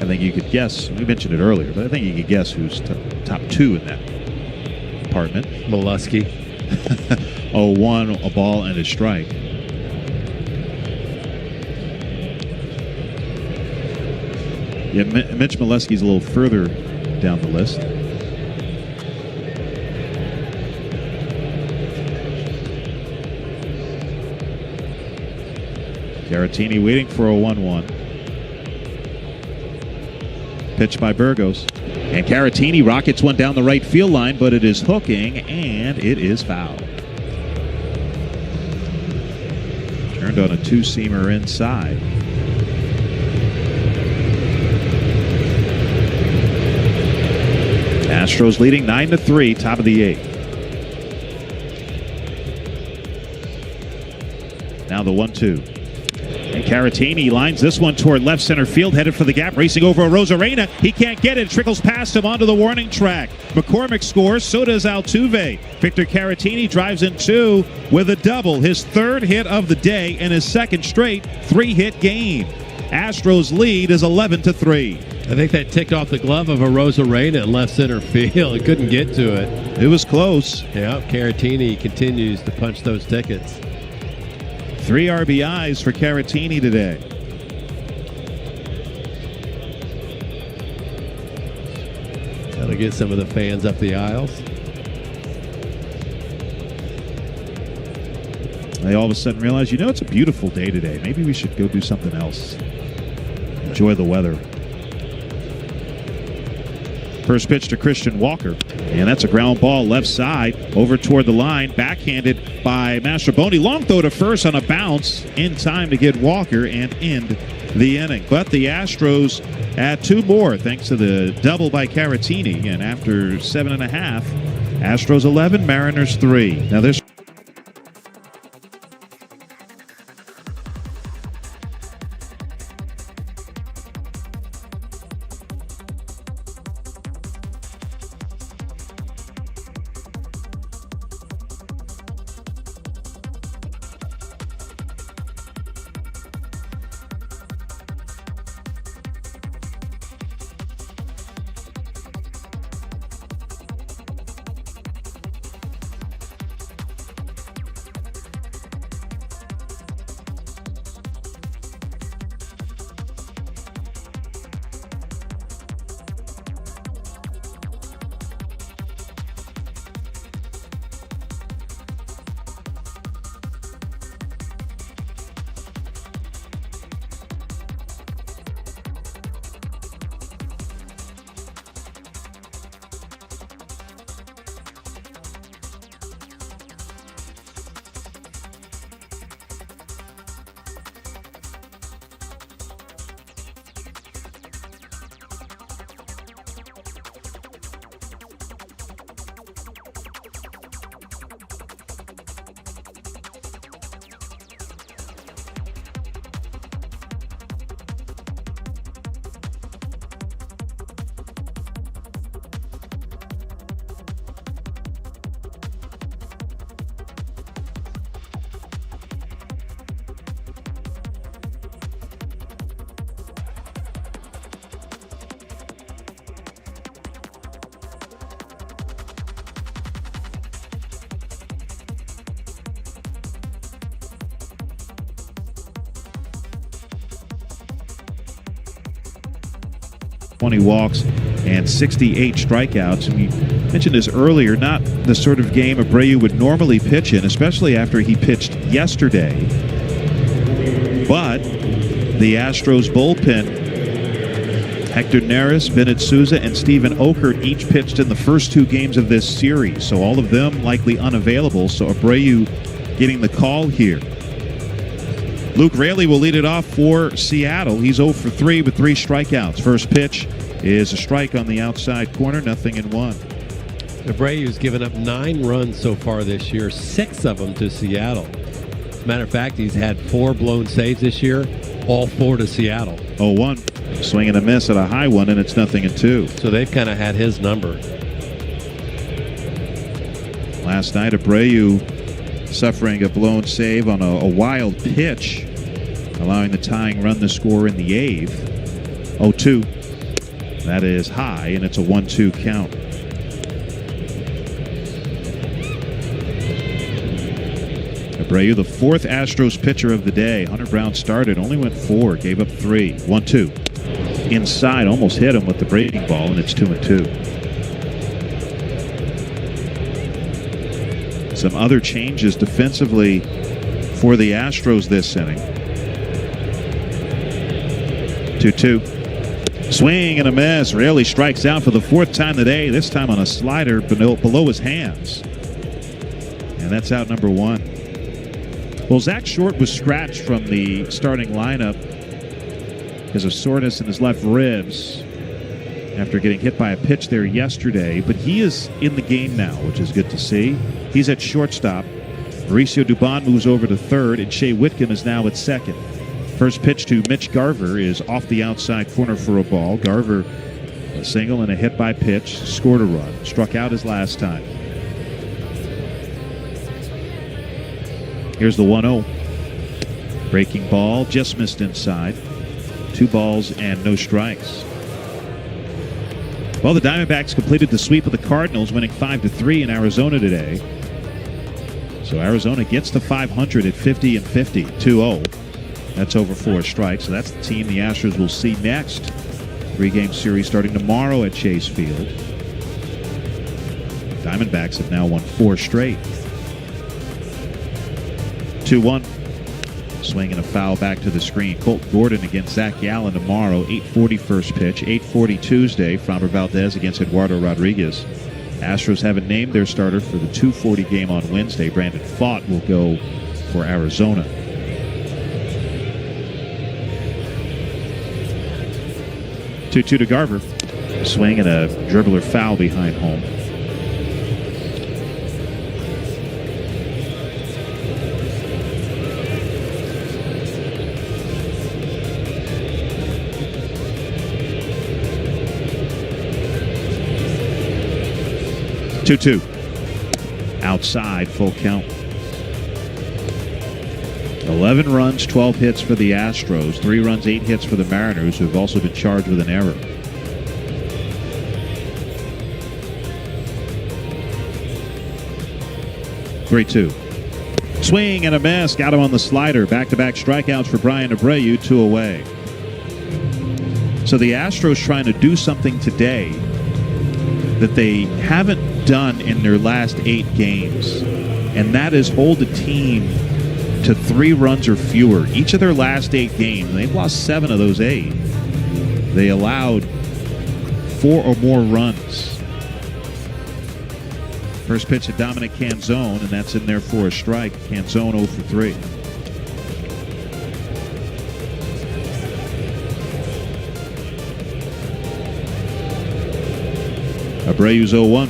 I think you could guess, we mentioned it earlier, but I think you could guess who's top 2 in that department. Molesky. 0-1, a ball and a strike. Yeah, Mitch Molesky's a little further down the list. Caratini waiting for a 1-1. Pitch by Burgos. And Caratini rockets one down the right field line, but it is hooking, and it is foul. Turned on a two-seamer inside. Astros leading 9-3, top of the 8th. Now the 1-2. And Caratini lines this one toward left center field, headed for the gap, racing over Rosarena. He can't get it. Trickles past him onto the warning track. McCormick scores. So does Altuve. Victor Caratini drives in 2 with a double. His 3rd hit of the day and his 2nd straight 3-hit game. Astros lead is 11-3. I think that ticked off the glove of a Rosarena in left center field. He couldn't get to it. It was close. Yeah, Caratini continues to punch those tickets. 3 RBIs for Caratini today. That'll get some of the fans up the aisles. They all of a sudden realize, it's a beautiful day today. Maybe we should go do something else. Enjoy the weather. First pitch to Christian Walker. And that's a ground ball left side over toward the line. Backhanded by Mastrobuoni. Long throw to first on a bounce in time to get Walker and end the inning. But the Astros add 2 more thanks to the double by Caratini. And after 7.5, Astros 11, Mariners 3. Now there's walks and 68 strikeouts. And we mentioned this earlier, not the sort of game Abreu would normally pitch in, especially after he pitched yesterday. But the Astros bullpen, Hector Neris, Bennett Souza, and Steven Okert each pitched in the first 2 games of this series. So all of them likely unavailable. So Abreu getting the call here. Luke Raley will lead it off for Seattle. He's 0 for 3 with 3 strikeouts. First pitch is a strike on the outside corner, 0-1. Abreu's given up 9 runs so far this year, 6 of them to Seattle. As a matter of fact, he's had 4 blown saves this year, all 4 to Seattle. 0-1. Swing and a miss at a high one, and it's 0-2. So they've kind of had his number. Last night, Abreu suffering a blown save on a wild pitch, allowing the tying run to score in the 8th. 0-2. That is high, and it's a 1-2 count. Abreu, the 4th Astros pitcher of the day. Hunter Brown started, only went 4, gave up 3. 1-2. Inside, almost hit him with the breaking ball, and it's 2-2. Some other changes defensively for the Astros this inning. 2-2. Swing and a miss. Rarely strikes out for the 4th time today, this time on a slider below his hands. And that's out number 1. Well, Zach Short was scratched from the starting lineup because of soreness in his left ribs after getting hit by a pitch there yesterday. But he is in the game now, which is good to see. He's at shortstop. Mauricio Dubon moves over to third, and Shea Whitcomb is now at second. First pitch to Mitch Garver is off the outside corner for a ball. Garver, a single and a hit by pitch, scored a run, struck out his last time. Here's the 1-0. Breaking ball, just missed inside. 2 balls and no strikes. Well, the Diamondbacks completed the sweep of the Cardinals, winning 5-3 in Arizona today. So Arizona gets to 500 at 50 and 50, 2-0. That's over 4 strikes. So that's the team the Astros will see next. 3-game series starting tomorrow at Chase Field. Diamondbacks have now won 4 straight. 2-1. Swing and a foul back to the screen. Colt Gordon against Zach Gallen tomorrow. 8:40 first pitch. 8:40 Tuesday. Framber Valdez against Eduardo Rodriguez. Astros haven't named their starter for the 2:40 game on Wednesday. Brandon Pfaadt will go for Arizona. 2-2 to Garver. Swing and a dribbler foul behind home. Two. Outside, full count. 11 runs, 12 hits for the Astros. 3 runs, 8 hits for the Mariners, who have also been charged with an error. Three, 2. Swing and a miss. Got him on the slider. Back-to-back strikeouts for Brian Abreu, 2 away. So the Astros trying to do something today that they haven't done in their last 8 games, and that is hold a team to 3 runs or fewer. Each of their last 8 games, they've lost 7 of those 8. They allowed 4 or more runs. First pitch to Dominic Canzone, and that's in there for a strike. Canzone 0 for 3. Abreu's 0-1.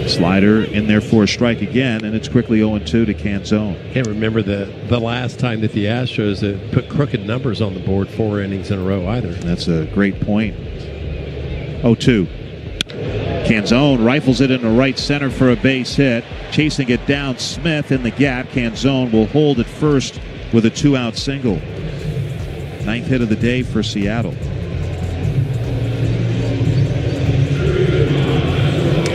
Slider in there for a strike again, and it's quickly 0-2 to Canzone. Can't remember the last time that the Astros put crooked numbers on the board 4 innings in a row either. That's a great point. 0-2. Canzone rifles it into right center for a base hit. Chasing it down, Smith in the gap. Canzone will hold at first with a 2-out single. 9th hit of the day for Seattle.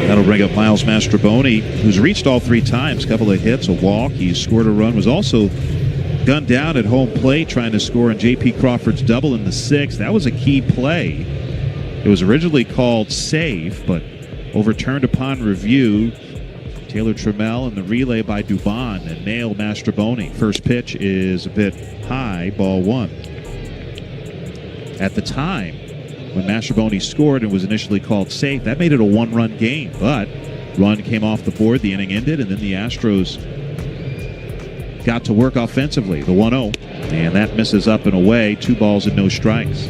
That'll bring up Miles Mastrobuoni, who's reached all 3 times. A couple of hits, a walk. He scored a run. Was also gunned down at home plate trying to score on J.P. Crawford's double in the 6th. That was a key play. It was originally called safe, but overturned upon review. Taylor Trammell and the relay by Dubon and nailed Mastrobuoni. First pitch is a bit high, ball 1. At the time, when Mastrobuoni scored and was initially called safe, that made it a 1-run game. But run came off the board, the inning ended, and then the Astros got to work offensively. The 1-0, and that misses up and away. 2 balls and no strikes.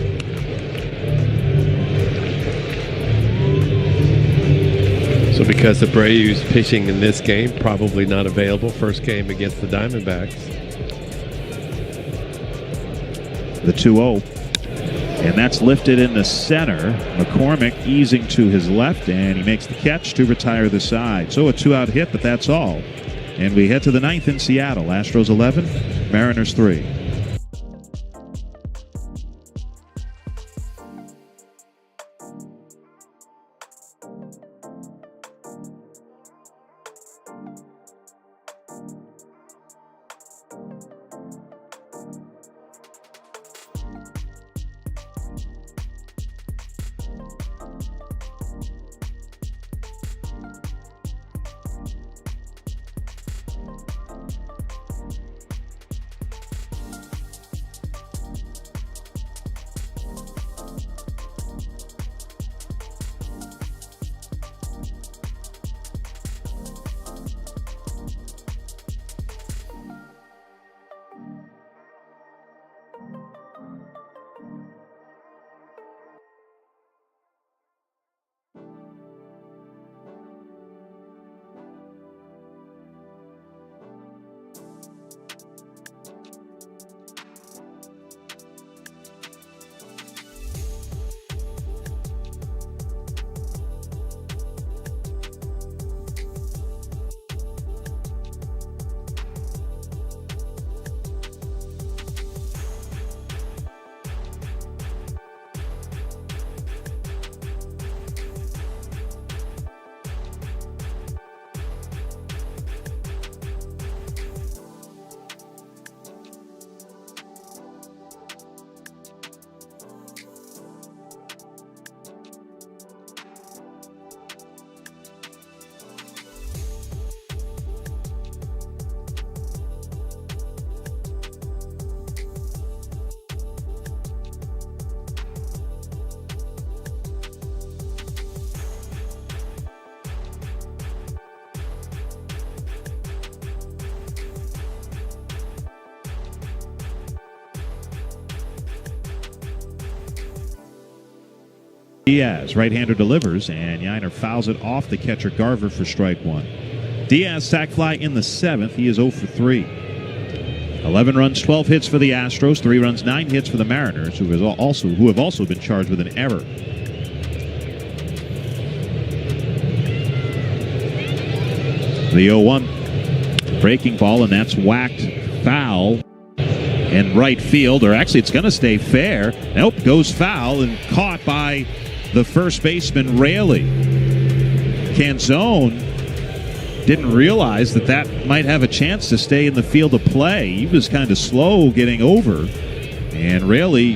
So because Abreu's pitching in this game, probably not available. First game against the Diamondbacks. The 2-0. And that's lifted in the center. McCormick easing to his left, and he makes the catch to retire the side. So a 2-out hit, but that's all. And we head to the 9th in Seattle. Astros 11, Mariners 3. Diaz, right-hander, delivers, and Yiner fouls it off the catcher Garver for strike one. Diaz sac fly in the 7th. He is 0 for 3. 11 runs, 12 hits for the Astros. 3 runs, 9 hits for the Mariners, who have also been charged with an error. The 0-1 breaking ball, and that's whacked foul in right field, or actually it's going to stay fair. Nope, goes foul and caught by the first baseman Raley. Canzone didn't realize that might have a chance to stay in the field of play. He was kind of slow getting over, and Raley,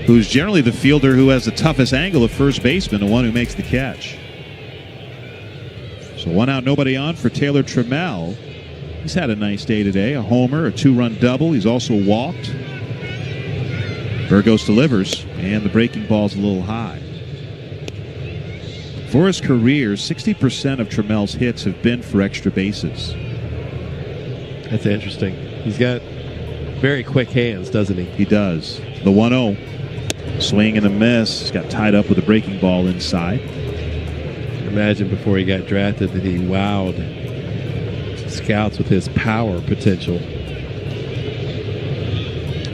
who's generally the fielder who has the toughest angle of first baseman, the one who makes the catch. So 1 out, nobody on for Taylor Trammell. He's had a nice day today. A homer, a 2-run double. He's also walked. Burgos delivers, and the breaking ball's a little high. For his career, 60% of Trammell's hits have been for extra bases. That's interesting. He's got very quick hands, doesn't he? He does. The 1-0. Swing and a miss. Got tied up with a breaking ball inside. Imagine before he got drafted that he wowed scouts with his power potential.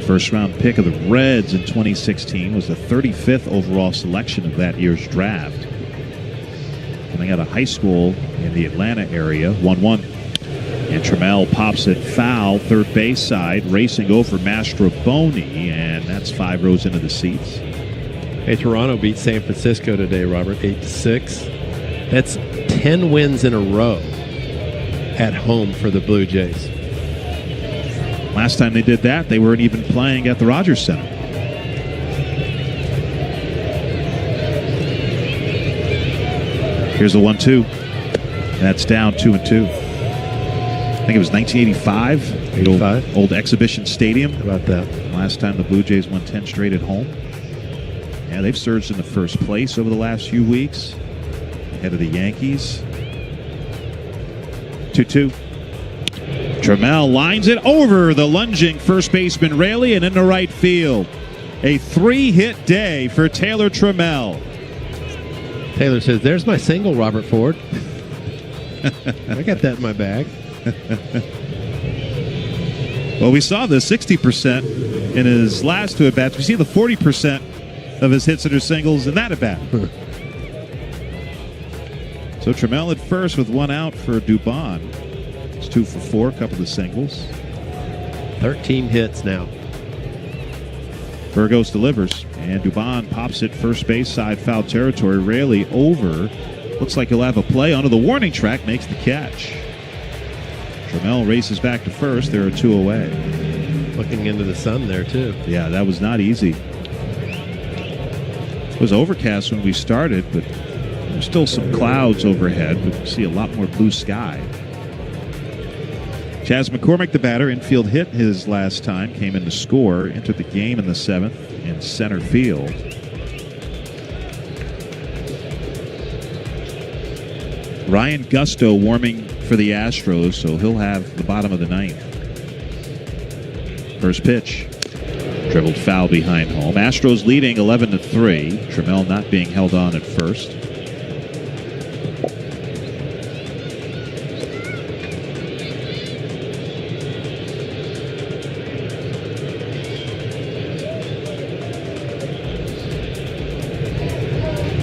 First round pick of the Reds in 2016, was the 35th overall selection of that year's draft. Coming out of high school in the Atlanta area. 1-1. And Trammell pops it foul, third base side, racing over Mastroboni, and that's 5 rows into the seats. Hey, Toronto beat San Francisco today, Robert, 8-6. That's 10 wins in a row at home for the Blue Jays. Last time they did that, they weren't even playing at the Rogers Center. Here's the 1-2. That's down 2-2. I think it was 1985. Old Exhibition Stadium. How about that? Last time the Blue Jays won 10 straight at home. Yeah, they've surged into first place over the last few weeks. Ahead of the Yankees. 2-2. Trammell lines it over the lunging first baseman Raley and into right field. A 3-hit day for Taylor Trammell. Taylor says, "There's my single, Robert Ford." I got that in my bag. Well, we saw the 60% in his last 2 at-bats. We see the 40% of his hits that are singles in that at-bat. So Trammell at first with 1 out for Dubon. It's 2 for 4, a couple of singles. 13 hits now. Burgos delivers, and Dubon pops it first base side, foul territory. Raley over. Looks like he'll have a play onto the warning track, makes the catch. Trammell races back to first. There are 2 away. Looking into the sun there, too. Yeah, that was not easy. It was overcast when we started, but there's still some clouds overhead. We can see a lot more blue sky. Chas McCormick, the batter, infield hit his last time, came in to score, entered the game in the 7th in center field. Ryan Gusto warming for the Astros, so he'll have the bottom of the 9th. First pitch. Dribbled foul behind home. Astros leading 11-3. Trammell not being held on at first.